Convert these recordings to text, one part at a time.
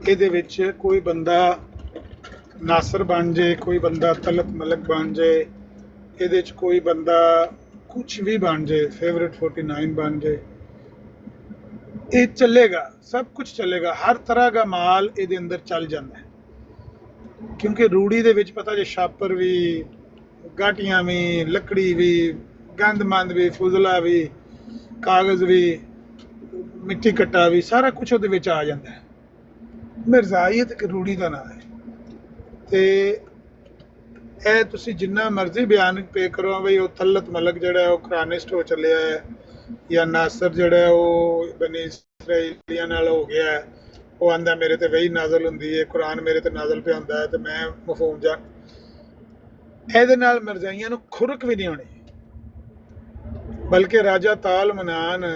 ਇਹਦੇ ਵਿੱਚ ਕੋਈ ਬੰਦਾ ਨਾਸਰ ਬਣ ਜੇ, ਕੋਈ ਬੰਦਾ ਤਲਤ ਮਲਕ ਬਣ ਜੇ, ਇਹਦੇ 'ਚ ਕੋਈ ਬੰਦਾ ਕੁਛ ਵੀ ਬਣ ਜੇ, ਫੇਵਰੇਟ 49 ਬਣ ਜੇ, ਇਹ ਚੱਲੇਗਾ, ਸਭ ਕੁਝ ਚੱਲੇਗਾ। ਹਰ ਤਰ੍ਹਾਂ ਦਾ ਮਾਲ ਇਹਦੇ ਅੰਦਰ ਚੱਲ ਜਾਂਦਾ ਹੈ, ਕਿਉਂਕਿ ਰੂੜੀ ਦੇ ਵਿੱਚ ਪਤਾ ਜੇ ਛਾਪਰ ਵੀ, ਗਾਟੀਆਂ ਵੀ, ਲੱਕੜੀ ਵੀ, ਗੰਦਮੰਦ ਵੀ, ਫੁਜ਼ਲਾ ਵੀ, ਕਾਗਜ਼ ਵੀ, ਮਿੱਟੀ ਕੱਟਾ ਵੀ, ਸਾਰਾ ਕੁਝ ਉਹਦੇ ਵਿੱਚ ਆ ਜਾਂਦਾ ਹੈ। ਮਿਰਜ਼ਾਈਅਤ ਇੱਕ ਰੂੜੀ ਦਾ ਨਾਂ ਹੈ। ਤੇ ਇਹ ਤੁਸੀਂ ਜਿੰਨਾ ਮਰਜ਼ੀ ਬਿਆਨ ਪੇ ਕਰੋ ਬਈ ਉਹ ਤਲਤ ਮਲਕ ਜਿਹੜਾ ਉਹ ਕੁਰਾਨਿਸਟ ਹੋ ਚੱਲਿਆ ਹੈ, ਜਾਂ ਨਾਸਰ ਜਿਹੜਾ ਉਹ ਬਨੀ ਇਸਰਾਈਲੀਆਂ ਨਾਲ ਹੋ ਗਿਆ ਹੈ, ਉਹ ਆਂਦਾ ਮੇਰੇ ਤੇ ਵਹੀ ਨਾਜ਼ਲ ਹੁੰਦੀ ਹੈ, ਕੁਰਾਨ ਮੇਰੇ ਤੇ ਨਾਜ਼ਲ ਪਿਆ ਹੁੰਦਾ ਹੈ ਤੇ ਮੈਂ ਮਫਹੂਮ ਜਾ। ਇਹਦੇ ਨਾਲ ਮਿਰਜ਼ਾਈਆਂ ਨੂੰ ਖੁਰਕ ਵੀ ਨਹੀਂ ਹੋਣੀ। ਬਲਕਿ ਰਾਜਾ ਤਾਲ ਮਨਾਨ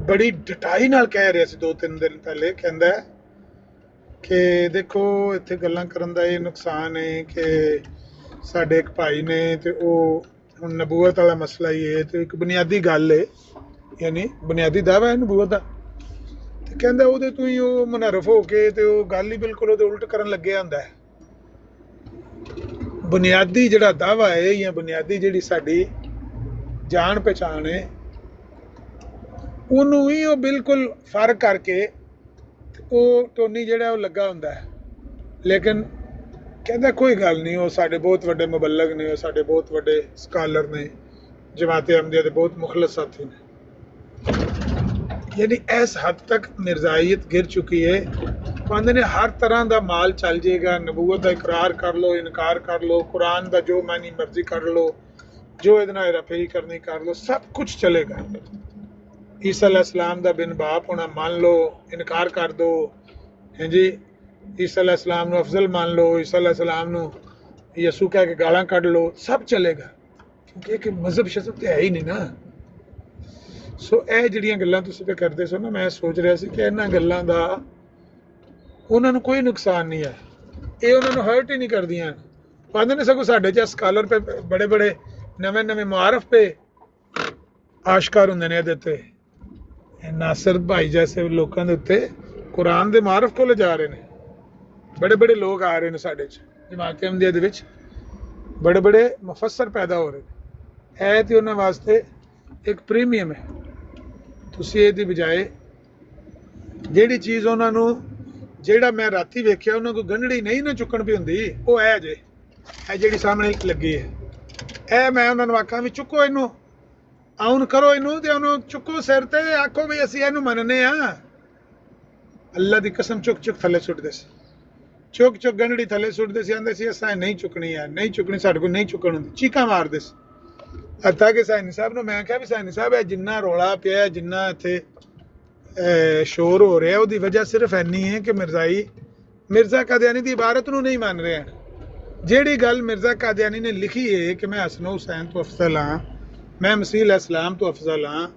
ਬੜੀ ਡਟਾਈ ਨਾਲ ਕਹਿ ਰਿਹਾ ਸੀ 2-3 ਦਿਨ ਪਹਿਲੇ, ਕਹਿੰਦਾ ਕਿ ਦੇਖੋ ਇੱਥੇ ਗੱਲਾਂ ਕਰਨ ਦਾ ਇਹ ਨੁਕਸਾਨ ਹੈ ਕਿ ਸਾਡੇ ਇੱਕ ਭਾਈ ਨੇ ਤੇ ਉਹ ਹੁਣ ਨਬੂਵਤ ਵਾਲਾ ਮਸਲਾ ਹੀ ਹੈ, ਤੇ ਇੱਕ ਬੁਨਿਆਦੀ ਗੱਲ ਹੈ, ਯਾਨੀ ਬੁਨਿਆਦੀ ਦਾਅਵਾ ਹੈ ਨਬੂਵਤ ਦਾ, ਤੇ ਕਹਿੰਦਾ ਉਹਦੇ ਤੋਂ ਹੀ ਉਹ ਮੁਨਰਫ ਹੋ ਕੇ ਤੇ ਉਹ ਗੱਲ ਹੀ ਬਿਲਕੁਲ ਉਹਦੇ ਉਲਟ ਕਰਨ ਲੱਗਿਆ ਹੁੰਦਾ ਹੈ। ਬੁਨਿਆਦੀ ਜਿਹੜਾ ਦਾਅਵਾ ਹੈ ਜਾਂ ਬੁਨਿਆਦੀ ਜਿਹੜੀ ਸਾਡੀ ਜਾਣ ਪਹਿਚਾਣ ਹੈ, ਉਹਨੂੰ ਹੀ ਉਹ ਬਿਲਕੁਲ ਫਰਕ ਕਰਕੇ ਉਹ ਟੋਨੀ ਜਿਹੜਾ ਉਹ ਲੱਗਾ ਹੁੰਦਾ ਹੈ। ਲੇਕਿਨ ਕਹਿੰਦਾ ਕੋਈ ਗੱਲ ਨਹੀਂ, ਉਹ ਸਾਡੇ ਬਹੁਤ ਵੱਡੇ ਮੁਬੱਲਗ ਨੇ, ਉਹ ਸਾਡੇ ਬਹੁਤ ਵੱਡੇ ਸਕਾਲਰ ਨੇ, ਜਮਾਤ ਅਹਿਮਦੀਆ ਦੇ ਬਹੁਤ ਮੁਖਲਸ ਸਾਥੀ ਨੇ। ਯਾਨੀ ਇਸ ਹੱਦ ਤੱਕ ਮਿਰਜ਼ਾਈਅਤ ਗਿਰ ਚੁੱਕੀ ਹੈ। ਕਹਿੰਦੇ ਨੇ ਹਰ ਤਰ੍ਹਾਂ ਦਾ ਮਾਲ ਚੱਲ ਜਾਏਗਾ, ਨਬੂਵਤ ਦਾ ਇਕਰਾਰ ਕਰ ਲਓ, ਇਨਕਾਰ ਕਰ ਲਓ, ਕੁਰਾਨ ਦਾ ਜੋ ਮਾਨੀ ਮਰਜ਼ੀ ਕਰ ਲਓ, ਜੋ ਇਹਦੇ ਨਾਲ ਹੇਰਾਫੇਰੀ ਕਰਨੀ ਕਰ ਲਓ, ਸਭ ਕੁਝ ਚਲੇਗਾ। ਈਸਾ अलैहिस्सलाम ਦਾ ਬਿਨ ਬਾਪ ਹੋਣਾ ਮੰਨ ਲਓ, ਇਨਕਾਰ ਕਰ ਦਿਓ, ਹਾਂਜੀ ਈਸਾ अलैहिस्सलाम ਨੂੰ ਅਫਜ਼ਲ ਮੰਨ ਲਓ, ਈਸਾ अलैहिस्सलाम ਨੂੰ ਯਸੂ ਕਹਿ ਕੇ ਗਾਲਾਂ ਕੱਢ ਲਓ, ਸਭ ਚਲੇਗਾ, ਕਿਉਂਕਿ ਇੱਕ ਮਜ਼ਹਬ ਸ਼ਜ਼ਬ ਤੇ ਹੈ ਹੀ ਨਹੀਂ ਨਾ। ਸੋ ਇਹ ਜਿਹੜੀਆਂ ਗੱਲਾਂ ਤੁਸੀਂ ਤੇ ਕਰਦੇ ਸੋ ਨਾ, ਮੈਂ ਸੋਚ ਰਿਹਾ ਸੀ ਕਿ ਇਹਨਾਂ ਗੱਲਾਂ ਦਾ ਉਹਨਾਂ ਨੂੰ ਕੋਈ ਨੁਕਸਾਨ ਨਹੀਂ ਹੈ, ਇਹ ਉਹਨਾਂ ਨੂੰ ਹਰਟ ਹੀ ਨਹੀਂ ਕਰਦੀਆਂ। ਕਹਿੰਦੇ ਨੇ ਸਗੋਂ ਸਾਡੇ 'ਚ ਸਕਾਲਰ ਪੇ ਬੜੇ ਬੜੇ ਨਵੇਂ ਮੁਆਰਫ ਪੇ ਆਸ਼ਕਾਰ ਹੁੰਦੇ ਨੇ ਇਹਦੇ ਉੱਤੇ। ਨਾਸਰ ਭਾਈ ਜੈਸੇ ਲੋਕਾਂ ਦੇ ਉੱਤੇ ਕੁਰਾਨ ਦੇ ਮਾਰਫ ਕੋਲ ਜਾ ਰਹੇ ਨੇ, ਬੜੇ ਬੜੇ ਲੋਕ ਆ ਰਹੇ ਨੇ ਸਾਡੇ 'ਚ, ਜਮਾਤ ਅਹਿਮਦੀਆ ਦੇ ਵਿੱਚ ਬੜੇ ਬੜੇ ਮੁਫੱਸਰ ਪੈਦਾ ਹੋ ਰਹੇ ਨੇ। ਇਹ ਤੇ ਉਹਨਾਂ ਵਾਸਤੇ ਇੱਕ ਪ੍ਰੀਮੀਅਮ ਹੈ। ਤੁਸੀਂ ਇਹਦੀ ਬਜਾਏ ਜਿਹੜੀ ਚੀਜ਼ ਉਹਨਾਂ ਨੂੰ, ਜਿਹੜਾ ਮੈਂ ਰਾਤੀ ਵੇਖਿਆ ਉਹਨਾਂ ਕੋਲ ਗੰਢੜੀ ਨਹੀਂ ਨਾ ਚੁੱਕਣ ਪਈ ਹੁੰਦੀ, ਉਹ ਇਹ ਜੇ ਇਹ ਜਿਹੜੀ ਸਾਹਮਣੇ ਲੱਗੀ ਹੈ, ਇਹ ਮੈਂ ਉਹਨਾਂ ਨੂੰ ਆਖਾਂ ਵੀ ਚੁੱਕੋ ਇਹਨੂੰ, ਆਉਣ ਕਰੋ ਇਹਨੂੰ, ਤੇ ਉਹਨੂੰ ਚੁੱਕੋ ਸਿਰ ਤੇ, ਆਖੋ ਵੀ ਅਸੀਂ ਇਹਨੂੰ ਮੰਨਨੇ ਆ। ਅੱਲਾ ਦੀ ਕਸਮ ਚੁੱਕ ਚੁੱਕ ਥੱਲੇ ਸੁੱਟਦੇ ਸੀ, ਚੁੱਕ ਚੁੱਕ ਗੰਢੜੀ ਥੱਲੇ ਸੁੱਟਦੇ ਸੀ, ਆਂਦੇ ਸੀ ਅਸਾਂ ਨਹੀਂ ਚੁੱਕਣੀ ਹੈ, ਨਹੀਂ ਚੁੱਕਣੀ, ਸਾਡੇ ਕੋਲ ਨਹੀਂ ਚੁੱਕਣ ਹੁੰਦੀ, ਚੀਕਾਂ ਮਾਰਦੇ ਸੀ। ਹੱਥਾਂ ਕਿ ਸਾਈਨੀ ਸਾਹਿਬ ਨੂੰ ਮੈਂ ਕਿਹਾ ਵੀ ਸਾਈਨੀ ਸਾਹਿਬ ਇਹ ਜਿੰਨਾ ਰੌਲਾ ਪਿਆ, ਜਿੰਨਾ ਇੱਥੇ ਸ਼ੋਰ ਹੋ ਰਿਹਾ, ਉਹਦੀ ਵਜ੍ਹਾ ਸਿਰਫ ਇੰਨੀ ਹੈ ਕਿ ਮਿਰਜ਼ਾ ਕਾਦੀਆਨੀ ਦੀ ਇਬਾਰਤ ਨੂੰ ਨਹੀਂ ਮੰਨ ਰਹੇ। ਜਿਹੜੀ ਗੱਲ ਮਿਰਜ਼ਾ ਕਾਦੀਆਨੀ ਨੇ ਲਿਖੀ ਹੈ ਕਿ ਮੈਂ ਹਸਨ ਹੁਸੈਨ ਤੋਂ ਅਫਜ਼ਲ ਹਾਂ, ਮੈਂ ਮਸੀਹ अलैहिस्सलाम ਤੋਂ ਅਫਜ਼ਲ ਹਾਂ,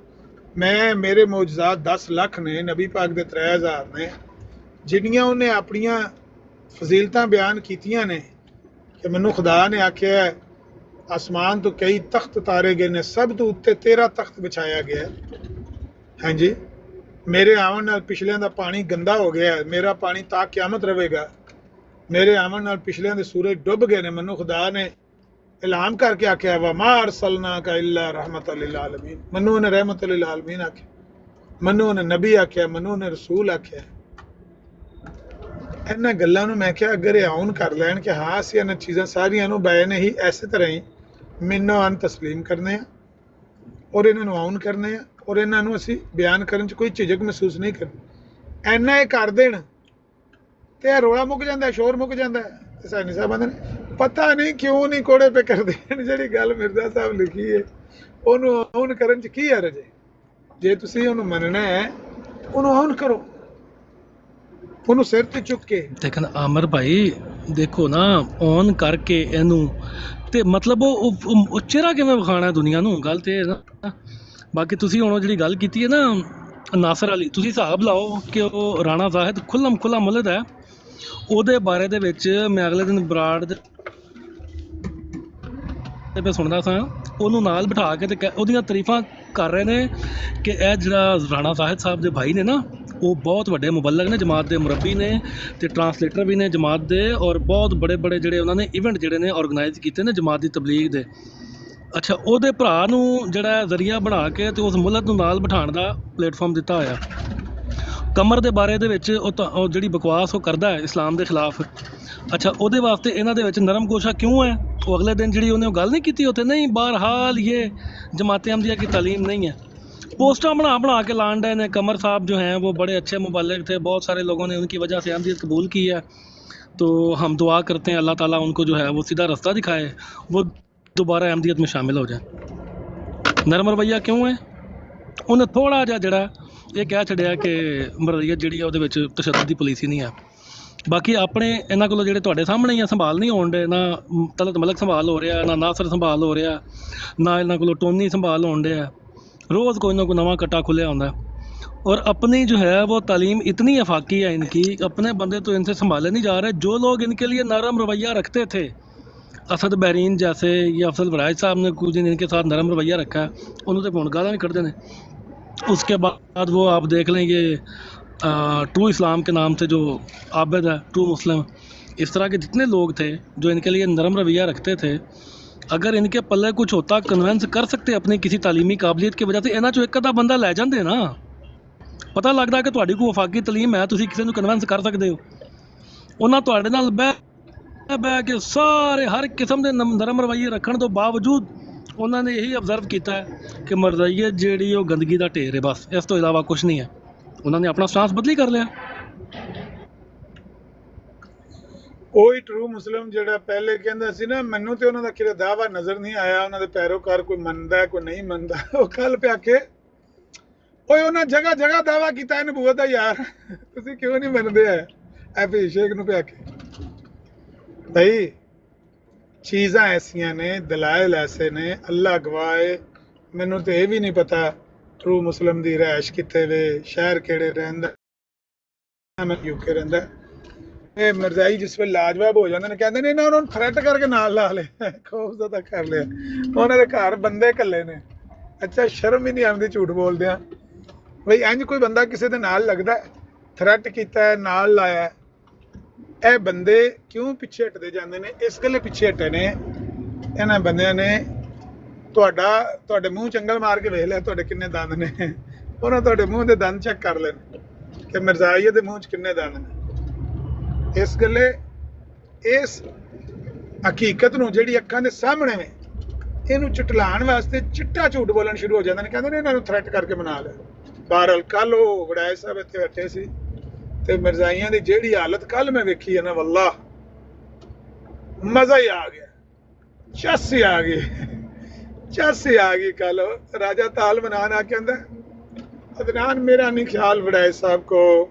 ਮੈਂ ਮੇਰੇ ਮੌਜਜ਼ਾਤ 10 ਲੱਖ ਨੇ, ਨਬੀ ਪਾਕ ਦੇ 3000 ਨੇ, ਜਿਹੜੀਆਂ ਉਹਨੇ ਆਪਣੀਆਂ ਫਜ਼ੀਲਤਾਂ ਬਿਆਨ ਕੀਤੀਆਂ ਨੇ ਕਿ ਮੈਨੂੰ ਖੁਦਾ ਨੇ ਆਖਿਆ ਆਸਮਾਨ ਤੋਂ ਕਈ ਤਖਤ ਉਤਾਰੇ ਗਏ ਨੇ, ਸਭ ਤੋਂ ਉੱਤੇ 13 ਤਖਤ ਵਿਛਾਇਆ ਗਿਆ। ਹਾਂਜੀ, ਮੇਰੇ ਆਉਣ ਨਾਲ ਪਿਛਲਿਆਂ ਦਾ ਪਾਣੀ ਗੰਦਾ ਹੋ ਗਿਆ, ਮੇਰਾ ਪਾਣੀ ਤਾਂ ਕਿਆਮਤ ਰਹੇਗਾ। ਮੇਰੇ ਆਉਣ ਨਾਲ ਪਿਛਲਿਆਂ ਦੇ ਸੂਰਜ ਡੁੱਬ ਗਏ ਨੇ, ਮੈਨੂੰ ਖੁਦਾ ਨੇ ਐਲਾਨ करके आख्या वा मा अरसलनाका इल्ला रहमतल लिल आलमीन, मनु ने रहमतल लिल आलमीन आख्या, मनु ने नबी आख्या, मनु ने रसूल आख्या। इन्हां गल्लां नूं मैं क्या अगर ये आउन कर लैण कि हाँ असीं इन्हां चीज़ां सारियां नूं बैन ही इस तरह ही मिन्नो अन तस्लीम करने और इन्हां नूं आउन करने और इन्हां नूं असीं बयान करन च कोई झिझक महसूस नहीं करनी। इन्ना ये कर देण ते रौला मुक जांदा, शोर मुक जांदा। सानी साहब आंदे ने पता नहीं क्यों नहीं कोड़े पे कर देण, जिहड़ी गल मिर्जा साहब लिखी है ਉਹਨੂੰ ਆਉਣ ਕਰਨ ਚ ਕੀ ਹਰਜ ਹੈ। ਜੇ ਤੁਸੀਂ ਉਹਨੂੰ ਮੰਨਣਾ ਹੈ ਉਹਨੂੰ ਆਉਣ ਕਰੋ, ਉਹਨੂੰ ਸਿਰ ਤੇ ਚੁੱਕ ਕੇ। ਲੇਕਿਨ ਆਮਰ ਭਾਈ ਦੇਖੋ ਨਾ, ਔਨ ਕਰਕੇ ਇਹਨੂੰ ਤੇ ਮਤਲਬ ਉਹ ਚਿਹਰਾ ਕਿਵੇਂ ਵਿਖਾਣਾ ਦੁਨੀਆ ਨੂੰ, ਗੱਲ ਤੇ ਨਾ। ਬਾਕੀ ਤੁਸੀਂ ਹੁਣ ਜਿਹੜੀ ਗੱਲ ਕੀਤੀ ਹੈ ਨਾ ਨਾਸਰ ਅਲੀ, ਤੁਸੀਂ ਹਿਸਾਬ ਲਾਓ ਕਿ ਉਹ ਰਾਣਾ ਜ਼ਾਹਿਦ ਖੁੱਲ੍ਹਾ ਮੁਲਦ ਹੈ, ਉਹਦੇ ਬਾਰੇ ਦੇ ਵਿੱਚ ਮੈਂ ਅਗਲੇ ਦਿਨ ਬਰਾੜ ਦੇ ਮੈਂ ਸੁਣਦਾ ਸਾਂ, ਉਹਨੂੰ ਨਾਲ ਬਿਠਾ ਕੇ ਤੇ ਉਹਦੀਆਂ ਤਾਰੀਫਾਂ ਕਰ ਰਹੇ ਨੇ ਕਿ ਇਹ ਜਿਹੜਾ ਰਾਣਾ ਜ਼ਾਹਿਦ ਸਾਹਿਬ ਦੇ ਭਾਈ ਨੇ ਨਾ, ਉਹ ਬਹੁਤ ਵੱਡੇ ਮੁਬੱਲਗ ਨੇ, ਜਮਾਤ ਦੇ ਮੁਰੱਬੀ ਨੇ ਤੇ ਟਰਾਂਸਲੇਟਰ ਵੀ ਨੇ ਜਮਾਤ ਦੇ, ਔਰ ਬਹੁਤ ਬੜੇ ਜਿਹੜੇ ਉਹਨਾਂ ਨੇ ਇਵੈਂਟ ਜਿਹੜੇ ਨੇ ਆਰਗੇਨਾਈਜ਼ ਕੀਤੇ ਨੇ ਜਮਾਤ ਦੀ ਤਬਲੀਗ ਦੇ। ਅੱਛਾ, ਉਹਦੇ ਭਰਾ ਨੂੰ ਜਿਹੜਾ ਜ਼ਰੀਆ ਬਣਾ ਕੇ ਤੇ ਉਸ ਮੁਲਕ ਨੂੰ ਨਾਲ ਬਿਠਾਉਣ ਦਾ ਪਲੇਟਫਾਰਮ ਦਿੱਤਾ ਹੋਇਆ। ਕਮਰ ਦੇ ਬਾਰੇ ਦੇ ਵਿੱਚ ਉਹ ਜਿਹੜੀ ਬਕਵਾਸ ਉਹ ਕਰਦਾ ਹੈ ਇਸਲਾਮ ਦੇ ਖਿਲਾਫ। ਅੱਛਾ, ਉਹਦੇ ਵਾਸਤੇ ਇਹਨਾਂ ਦੇ ਵਿੱਚ ਨਰਮ ਗੋਸ਼ਾ ਕਿਉਂ ਹੈ? ਉਹ ਅਗਲੇ ਦਿਨ ਜਿਹੜੀ ਉਹਨੇ ਉਹ ਗੱਲ ਨਹੀਂ ਕੀਤੀ ਉੱਥੇ, ਨਹੀਂ बहरहाल ये जमात अहमदिया की तालीम नहीं है। पोस्टर बना के लान डे ने। कमर साहब जो हैं वो बड़े अच्छे मुबल्लिग थे, बहुत सारे लोगों ने उनकी वजह से अहमदियत कबूल की है, तो हम दुआ करते हैं अल्लाह ताला उनको जो है वो सीधा रास्ता दिखाए, वो दोबारा अहमदियत में शामिल हो जाए। नरम रवैया क्यों है? उन्हें थोड़ा जिहा जिहड़ा ਇਹ ਕਹਿ ਛੱਡਿਆ ਕਿ ਮਰਈਅਤ ਜਿਹੜੀ ਆ ਉਹਦੇ ਵਿੱਚ ਤਸ਼ੱਦਦ ਦੀ ਪਾਲਿਸੀ ਨਹੀਂ ਹੈ। ਬਾਕੀ ਆਪਣੇ ਇਹਨਾਂ ਕੋਲੋਂ ਜਿਹੜੇ ਤੁਹਾਡੇ ਸਾਹਮਣੇ ਹੀ ਆ ਸੰਭਾਲ ਨਹੀਂ ਹੋਣ ਡੇ, ਨਾ ਤਲਤ ਮਲਕ ਸੰਭਾਲ ਹੋ ਰਿਹਾ, ਨਾ ਨਾਸਰ ਸੰਭਾਲ ਹੋ ਰਿਹਾ, ਨਾ ਇਹਨਾਂ ਕੋਲੋਂ ਟੋਨੀ ਸੰਭਾਲ ਹੋਣ ਡਿਆ। रोज़ कोई ना कोई नवा कट्टा खुले होता है। और अपनी जो है वो तालीम इतनी अफाकी है इनकी, अपने बंदे तो इनसे संभाले नहीं जा रहे। जो लोग इनके लिए नरम रवैया रखते थे, असद बहरीन जैसे या अफजल वराज साहब ने कुछ दिन इनके साथ नरम रवैया रखा है, उन्होंने फोन गाला भी करते हैं। उसके बाद वो आप देख लें ये ट्रू इस्लाम के नाम से जो आबिद है, ट्रू मुस्लिम, इस तरह के जितने लोग थे जो इनके लिए नरम रवैया रखते थे, अगर इनके पल्ले कुछ होता, कन्वेंस कर सकते अपनी किसी तालीमी काबलियत की वजह से, इन्हों चो एक अद्धा बंदा लै जाते ना। पता लगता कि तुहाडी कोई वफाकी तलीम है, तुसीं किसी नूं कन्वेंस कर सकते हो। उन्हां तुहाडे नाल बह के सारे हर किस्म के नरम रवैये रखण तो बावजूद उन्होंने यही ऑब्जर्व किया है कि मरज़ियत जिहड़ी वो गंदगी का ढेर है, बस इस तो इलावा कुछ नहीं है। उन्होंने अपना स्टांस बदली कर लिया। ਉਹੀ ਟਰੂ ਮੁਸਲਿਮ ਜਿਹੜਾ ਪਹਿਲੇ ਕਹਿੰਦਾ ਸੀ ਨਾ, ਮੈਨੂੰ ਤੇ ਉਹਨਾਂ ਦਾ ਕਿਹੜਾ ਦਾਵਾ ਨਜ਼ਰ ਨਹੀਂ ਆਇਆ, ਉਹਨਾਂ ਦੇ ਪੈਰੋਕਾਰ ਕੋਈ ਮੰਨਦਾ ਕੋਈ ਨਹੀਂ ਮੰਨਦਾ। ਉਹ ਕੱਲ ਪਿਆ ਕੇ ਓਏ ਉਹਨਾਂ ਜਗ੍ਹਾ ਜਗ੍ਹਾ ਦਾਵਾ ਕੀਤਾ ਹੈ ਨਬੂਵਤ ਦਾ। ਯਾਰ ਤੁਸੀਂ ਕਿਉਂ ਨਹੀਂ ਮੰਨਦੇ? ਐਫੀ ਸ਼ੇਖ ਨੂੰ ਪਿਆ ਕੇ ਭਾਈ ਚੀਜ਼ਾਂ ਐਸੀਆਂ ਨੇ, ਦਲਾਇਲ ਐਸੇ ਨੇ, ਅੱਲਾ ਗਵਾਏ। ਮੈਨੂੰ ਤੇ ਇਹ ਵੀ ਨਹੀਂ ਪਤਾ ਟਰੂ ਮੁਸਲਿਮ ਦੀ ਰਿਹਾਇਸ਼ ਕਿੱਥੇ ਵੇ, ਸ਼ਹਿਰ ਕਿਹੜੇ ਰਹਿੰਦਾ। ਮੈਂ ਯੂਕੇ ਰਹਿੰਦਾ। ਇਹ ਮਿਰਜ਼ਾਈ ਜਿਸ ਵੇਲੇ ਲਾਜਵਾਬ ਹੋ ਜਾਂਦੇ ਨੇ, ਕਹਿੰਦੇ ਨੇ ਇਹਨਾਂ ਨੂੰ ਥ੍ਰੈਟ ਕਰਕੇ ਨਾਲ ਲਾ ਲਿਆ, ਖੌਫਜ਼ਦਾ ਕਰ ਲਿਆ, ਉਹਨਾਂ ਦੇ ਘਰ ਬੰਦੇ ਇਕੱਲੇ ਨੇ। ਅੱਛਾ, ਸ਼ਰਮ ਹੀ ਨਹੀਂ ਆਉਂਦੀ ਝੂਠ ਬੋਲਦਿਆਂ। ਬਈ ਇੰਝ ਕੋਈ ਬੰਦਾ ਕਿਸੇ ਦੇ ਨਾਲ ਲੱਗਦਾ, ਥ੍ਰੈਟ ਕੀਤਾ ਹੈ, ਨਾਲ ਲਾਇਆ। ਇਹ ਬੰਦੇ ਕਿਉਂ ਪਿੱਛੇ ਹਟਦੇ ਜਾਂਦੇ ਨੇ? ਇਸ ਗੱਲੇ ਪਿੱਛੇ ਹਟੇ ਨੇ ਇਹਨਾਂ ਬੰਦਿਆਂ ਨੇ। ਤੁਹਾਡੇ ਮੂੰਹ ਚੰਗਲ ਮਾਰ ਕੇ ਵੇਖ ਲਿਆ ਤੁਹਾਡੇ ਕਿੰਨੇ ਦੰਦ ਨੇ। ਉਹਨਾਂ ਤੁਹਾਡੇ ਮੂੰਹ ਦੇ ਦੰਦ ਚੈੱਕ ਕਰ ਲੈਣ ਕਿ ਮਿਰਜ਼ਾਈਏ ਦੇ ਮੂੰਹ 'ਚ ਕਿੰਨੇ ਦੰਦ ਨੇ। ਇਸ ਗੱਲੇ ਇਸ ਹਕੀਕਤ ਨੂੰ ਜਿਹੜੀ ਅੱਖਾਂ ਦੇ ਸਾਹਮਣੇ ਵੇ, ਇਹਨੂੰ ਚਟਲਾਉਣ ਵਾਸਤੇ ਚਿੱਟਾ ਝੂਠ ਬੋਲਣ ਸ਼ੁਰੂ ਹੋ ਜਾਂਦੇ ਨੇ। ਕਹਿੰਦੇ ਨੇ ਇਹਨਾਂ ਨੂੰ ਥ੍ਰੈਟ ਕਰਕੇ ਬਣਾ ਲਿਆ। ਬਹਰਹਾਲ ਕੱਲ ਉਹ ਵੜਾਏ ਸਾਹਿਬ ਇੱਥੇ ਬੈਠੇ ਸੀ ਤੇ ਮਿਰਜ਼ਾਈਆਂ ਦੀ ਜਿਹੜੀ ਹਾਲਤ ਕੱਲ ਮੈਂ ਵੇਖੀ ਹੈ ਨਾ, ਵੱਲਾ ਮਜ਼ਾ ਹੀ ਆ ਗਿਆ, ਚੱਸ ਹੀ ਆ ਗਈ। ਕੱਲ ਰਾਜਾ ਤਾਲ ਮਨਾਨ ਆ ਕੇ ਕਹਿੰਦਾ, अदनान मेरा नहीं ख्याल वड़ाए साहब को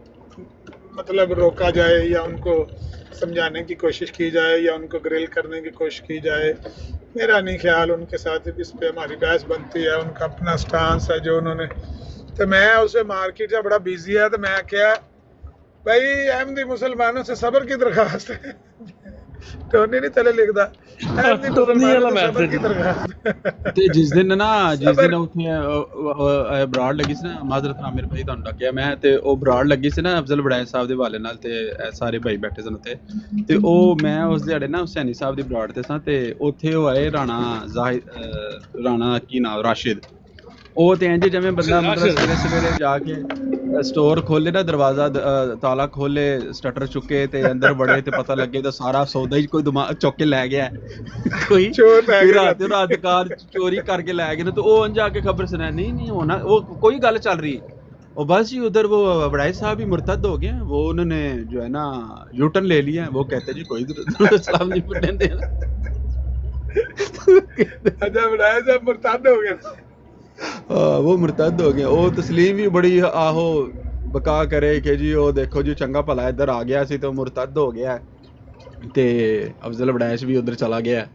मतलब रोका जाए या उनको समझाने की कोशिश की जाए या उनको ग्रिल करने की कोशिश की जाए। मेरा नहीं ख्याल उनके साथ इस पे हमारी बहस बनती है, उनका अपना स्टांस है जो उन्होंने। तो मैं उसे मार्केट से बड़ा बिजी है, तो मैं क्या भाई अहमदी मुसलमानों से सब्र की दरखास्त है। टोनी नहीं तले लिखदा ਤੇ ਜਿਸ ਦਿਨ ਉੱਥੇ ਬਰਾੜ ਲੱਗੀ ਸੀ ਨਾ, ਮਾਜ਼ਰਤ ਨਾਲ ਮੇਰੇ ਭਾਈ ਤੁਹਾਨੂੰ ਡੱਕਿਆ ਮੈਂ, ਤੇ ਉਹ ਬਰਾੜ ਲੱਗੀ ਸੀ ਨਾ ਅਫਜ਼ਲ ਵੜਾਏ ਸਾਹਿਬ ਦੇ ਹਵਾਲੇ ਨਾਲ, ਤੇ ਸਾਰੇ ਭਾਈ ਬੈਠੇ ਸਨ ਉੱਥੇ। ਤੇ ਉਹ ਮੈਂ ਉਸ ਦਿਹਾੜੇ ਨਾ ਹੁਸੈਨੀ ਸਾਹਿਬ ਦੀ ਬਰਾੜ ਤੇ ਸਾਂ, ਤੇ ਉੱਥੇ ਉਹ ਆਏ ਰਾਣਾ ਕੀ ਨਾਮ ਰਾਸ਼ਿਦ। ਉਹ ਤੇ ਇੰਝ ਜਿਵੇਂ ਬੰਦਾ ਮਤਲਬ ਸਵੇਰੇ ਜਾ ਕੇ ਸਟੋਰ ਖੋਲੇ ਨਾ, ਦਰਵਾਜ਼ਾ ਤਾਲਾ ਖੋਲੇ, ਸਟਟਰ ਚੁੱਕੇ ਤੇ ਅੰਦਰ ਵੜੇ ਤੇ ਪਤਾ ਲੱਗੇ ਤਾਂ ਸਾਰਾ ਸੌਦਾ ਹੀ ਕੋਈ ਦਿਮਾਗ ਚੁੱਕ ਕੇ ਲੈ ਗਿਆ, ਕੋਈ ਰਾਤ ਕਾਰ ਚੋਰੀ ਕਰਕੇ ਲੈ ਗਏ ਨਾ। तो वो अंजा के खबर सुना नहीं होना, वो कोई गल चल रही, और बस ही उधर वो बड़ाई साहब ही मुर्तद हो गए, वो उन्होंने जो है ना यूटर्न ले लिया। वो कहते जी कोई इस्लाम नहीं पढ़ने। अच्छा, बड़ाई साहब मुर्तद हो गए। वो मुर्तद हो गया। वो तस्लीम भी बड़ी आहो बका करे कि जी वो देखो जी चंगा भला इधर आ गया सी तो मुर्तद हो गया, ते अफजल वड़ैश भी उधर चला गया।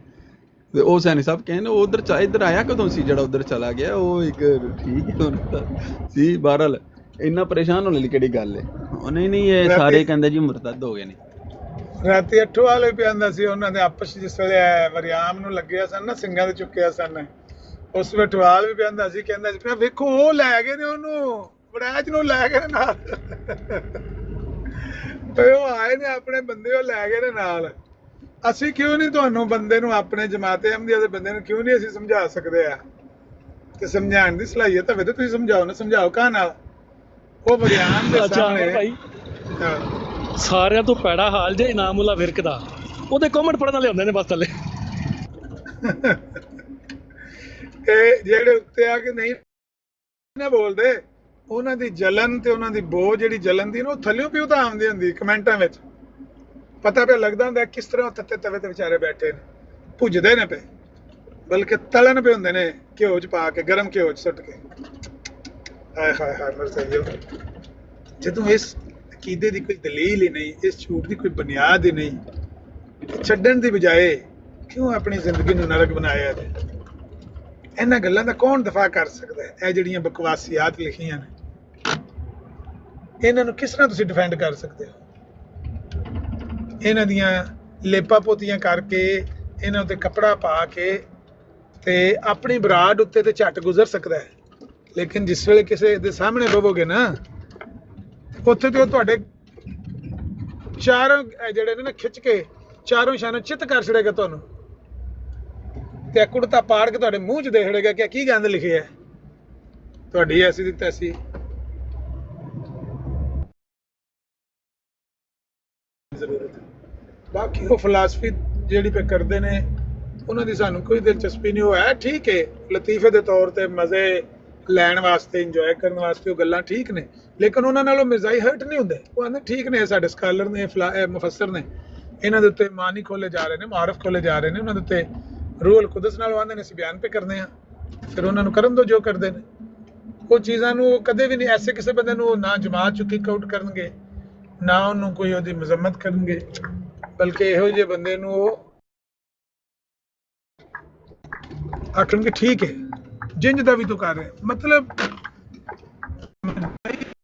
ਤੇ ਉਹ ਸੈਣੀ ਸਾਹਿਬ ਕਹਿੰਦੇ ਉਧਰ ਇੱਧਰ ਆਇਆ ਕਦੋਂ ਸੀ ਜਿਹੜਾ ਉਧਰ ਚਲਾ ਗਿਆ? ਉਹ ਇੱਕ ਠੀਕ ਹੈ ਸੀ। ਬਹਰਹਾਲ ਇੰਨਾ ਪਰੇਸ਼ਾਨ ਹੋਣ ਵਾਲੀ ਕਿਹੜੀ ਗੱਲ ਹੈ? ਨਹੀਂ ਇਹ ਸਾਰੇ ਕਹਿੰਦੇ ਜੀ ਮੁਰਤਦ ਹੋ ਗਏ ਨੇ। ਰਾਤੀ 8 ਵਾਲੇ ਪਿਆਂਦਾ ਸੀ ਉਹਨਾਂ ਦੇ ਆਪਸ ਜਿਸ ਵੇਲੇ ਵਰਿਆਮ ਨੂੰ ਲੱਗਿਆ ਸਨ ਨਾ, ਸਿੰਘਾਂ ਦੇ ਚੁੱਕਿਆ ਸਨ, ਉਸ ਵੇਲੇ ਟਵਾਲ ਵੀ ਪਿਆਂਦਾ ਸੀ, ਕਹਿੰਦਾ ਸੀ ਵੇਖੋ ਉਹ ਲੈ ਗਏ ਨੇ ਉਹਨੂੰ ਬੜੈਚ ਨੂੰ ਲੈ ਕੇ ਨਾਲ ਤੇ ਉਹ ਆਏ ਨੇ ਆਪਣੇ ਬੰਦੇ, ਉਹ ਲੈ ਗਏ ਨੇ ਨਾਲ। ਅਸੀਂ ਕਿਉਂ ਨਹੀਂ ਤੁਹਾਨੂੰ ਬੰਦੇ ਨੂੰ, ਆਪਣੇ ਜਮਾਤੇ ਅਹਿਮਦੀਆ ਦੇ ਬੰਦੇ ਨੂੰ ਕਿਉਂ ਨਹੀਂ ਅਸੀਂ ਸਮਝਾ ਸਕਦੇ ਆ? ਤੇ ਸਮਝਾਉਣ ਦੀ ਸਲਾਹੀਅਤ ਹੋਵੇ ਤਾਂ ਤੁਸੀਂ ਸਮਝਾਓ ਨਾ, ਸਮਝਾਓ ਕਾ ਨਾਲ? ਉਹ ਵਿਗਿਆਨ ਦੇ ਸਾਹਮਣੇ ਭਾਈ ਸਾਰਿਆਂ ਤੋਂ ਪੈੜਾ ਹਾਲ ਜੇ ਇਨਾਮੁੱਲਾ ਵਿਰਕ ਦਾ, ਉਹਦੇ ਕਮੈਂਟ ਪੜਨ ਵਾਲੇ ਹੁੰਦੇ ਨੇ ਬਸ ਥੱਲੇ। ਇਹ ਜਿਹੜੇ ਉੱਤੇ ਆ ਕੇ ਨਹੀਂ ਨਾ ਬੋਲਦੇ, ਉਹਨਾਂ ਦੀ ਜਲਨ ਤੇ ਉਹਨਾਂ ਦੀ ਬੋ ਜਿਹੜੀ ਜਲਨ ਦੀ ਨਾ, ਉਹ ਥੱਲਿਓਂ ਪਿਓ ਤਾਂ ਆਉਂਦੀ ਹੁੰਦੀ ਕਮੈਂਟਾਂ ਵਿੱਚ। ਪਤਾ ਪਿਆ ਲੱਗਦਾ ਹੁੰਦਾ ਕਿਸ ਤਰ੍ਹਾਂ ਤੱਤੇ ਤਵੇ ਤੇ ਵਿਚਾਰੇ ਬੈਠੇ ਨੇ, ਭੁੱਜਦੇ ਨੇ ਪਏ, ਬਲਕਿ ਤਲਣ ਪਏ ਹੁੰਦੇ ਨੇ ਘਿਓ 'ਚ ਪਾ ਕੇ, ਗਰਮ ਘਿਓ 'ਚ ਸੁੱਟ ਕੇ। ਹਾਏ ਹਾਏ ਹਾਏ ਮਰ ਜਾਈਓ। ਜਦੋਂ ਇਸ ਅਕੀਦੇ ਦੀ ਕੋਈ ਦਲੀਲ ਹੀ ਨਹੀਂ, ਇਸ ਝੂਠ ਦੀ ਕੋਈ ਬੁਨਿਆਦ ਹੀ ਨਹੀਂ, ਛੱਡਣ ਦੀ ਬਜਾਏ ਕਿਉਂ ਆਪਣੀ ਜ਼ਿੰਦਗੀ ਨੂੰ ਨਰਕ ਬਣਾਇਆ ਜੇ? ਇਹਨਾਂ ਗੱਲਾਂ ਦਾ ਕੌਣ ਦਫਾ ਕਰ ਸਕਦਾ ਹੈ? ਇਹ ਜਿਹੜੀਆਂ ਬਕਵਾਸੀਆਤ ਲਿਖੀਆਂ ਨੇ, ਇਹਨਾਂ ਨੂੰ ਕਿਸ ਤਰ੍ਹਾਂ ਤੁਸੀਂ ਡਿਫੈਂਡ ਕਰ ਸਕਦੇ ਹੋ? ਇਹਨਾਂ ਦੀਆਂ ਲੇਪਾ ਪੋਤੀਆਂ ਕਰਕੇ, ਇਹਨਾਂ ਉੱਤੇ ਕੱਪੜਾ ਪਾ ਕੇ ਤੇ ਆਪਣੀ ਬਰਾੜ ਉੱਤੇ ਤੇ ਝੱਟ ਗੁਜ਼ਰ ਸਕਦਾ ਹੈ, ਲੇਕਿਨ ਜਿਸ ਵੇਲੇ ਕਿਸੇ ਦੇ ਸਾਹਮਣੇ ਬਵੋਗੇ ਨਾ, ਉੱਥੇ ਤੇ ਉਹ ਤੁਹਾਡੇ ਚਾਰੋਂ ਜਿਹੜੇ ਨੇ ਨਾ ਖਿੱਚ ਕੇ ਚਾਰੋਂ ਸ਼ਾਨੋਂ ਚਿੱਤ ਕਰ ਛੜੇਗਾ ਤੁਹਾਨੂੰ, ਤੇ ਕੁੜਤਾ ਪਾੜ ਕੇ ਤੁਹਾਡੇ ਮੂੰਹ 'ਚ ਦੇ ਛੜੇਗਾ ਕਿ ਕੀ ਗੰਦ ਲਿਖਿਆ ਹੈ, ਤੁਹਾਡੀ ਐਸੀ ਦੀ ਤੈਸੀ। ਬਾਕੀ ਉਹ ਫਿਲਾਸਫੀ ਜਿਹੜੀ ਪੇ ਕਰਦੇ ਨੇ, ਉਹਨਾਂ ਦੀ ਸਾਨੂੰ ਕੋਈ ਦਿਲਚਸਪੀ ਨਹੀਂ। ਉਹ ਹੈ ਠੀਕ ਹੈ, ਲਤੀਫੇ ਦੇ ਤੌਰ ਤੇ ਮਜ਼ੇ ਲੈਣ ਵਾਸਤੇ, ਇੰਜੋਏ ਕਰਨ ਵਾਸਤੇ ਉਹ ਗੱਲਾਂ ਠੀਕ ਨੇ, ਲੇਕਿਨ ਉਹਨਾਂ ਨਾਲੋਂ ਮਿਜ਼ਾਈ ਹਰਟ ਨਹੀਂ ਹੁੰਦੇ। ਉਹ ਆਂਦੇ ਠੀਕ ਨੇ, ਸਾਡੇ ਸਕਾਲਰ ਨੇ, ਮੁਫੱਸਰ ਨੇ, ਇਹਨਾਂ ਦੇ ਉੱਤੇ ਮਾਨੀ ਖੋਲੇ ਜਾ ਰਹੇ ਨੇ, ਮਾਰਫ ਖੋਲੇ ਜਾ ਰਹੇ ਨੇ, ਉਹਨਾਂ ਦੇ ਉੱਤੇ ਰੂਹੁਲ ਕੁਦਸ ਨਾਲ ਆਂਦੇ ਨੇ ਅਸੀਂ ਬਿਆਨ ਪੇ ਕਰਨੇ ਆ, ਫਿਰ ਉਹਨਾਂ ਨੂੰ ਕਰਨ ਦੋ ਜੋ ਕਰਦੇ ਨੇ। ਉਹ ਚੀਜ਼ਾਂ ਨੂੰ ਕਦੇ ਵੀ ਨਹੀਂ ਐਸੇ ਕਿਸੇ ਬੰਦੇ ਨੂੰ ਨਾ ਜਮਾਤ ਚੋਂ ਕਿਕ ਆਊਟ ਕਰਨਗੇ, ਨਾ ਉਹਨੂੰ ਕੋਈ ਉਹਦੀ ਮਜ਼ਮਤ ਕਰਨਗੇ, ਬਲਕਿ ਇਹੋ ਜਿਹੇ ਬੰਦੇ ਨੂੰ ਉਹ ਆਖਣਗੇ ਠੀਕ ਹੈ ਜਿੰਜ ਦਾ ਵੀ ਤੂੰ ਕਰ ਰਿਹਾ। ਮਤਲਬ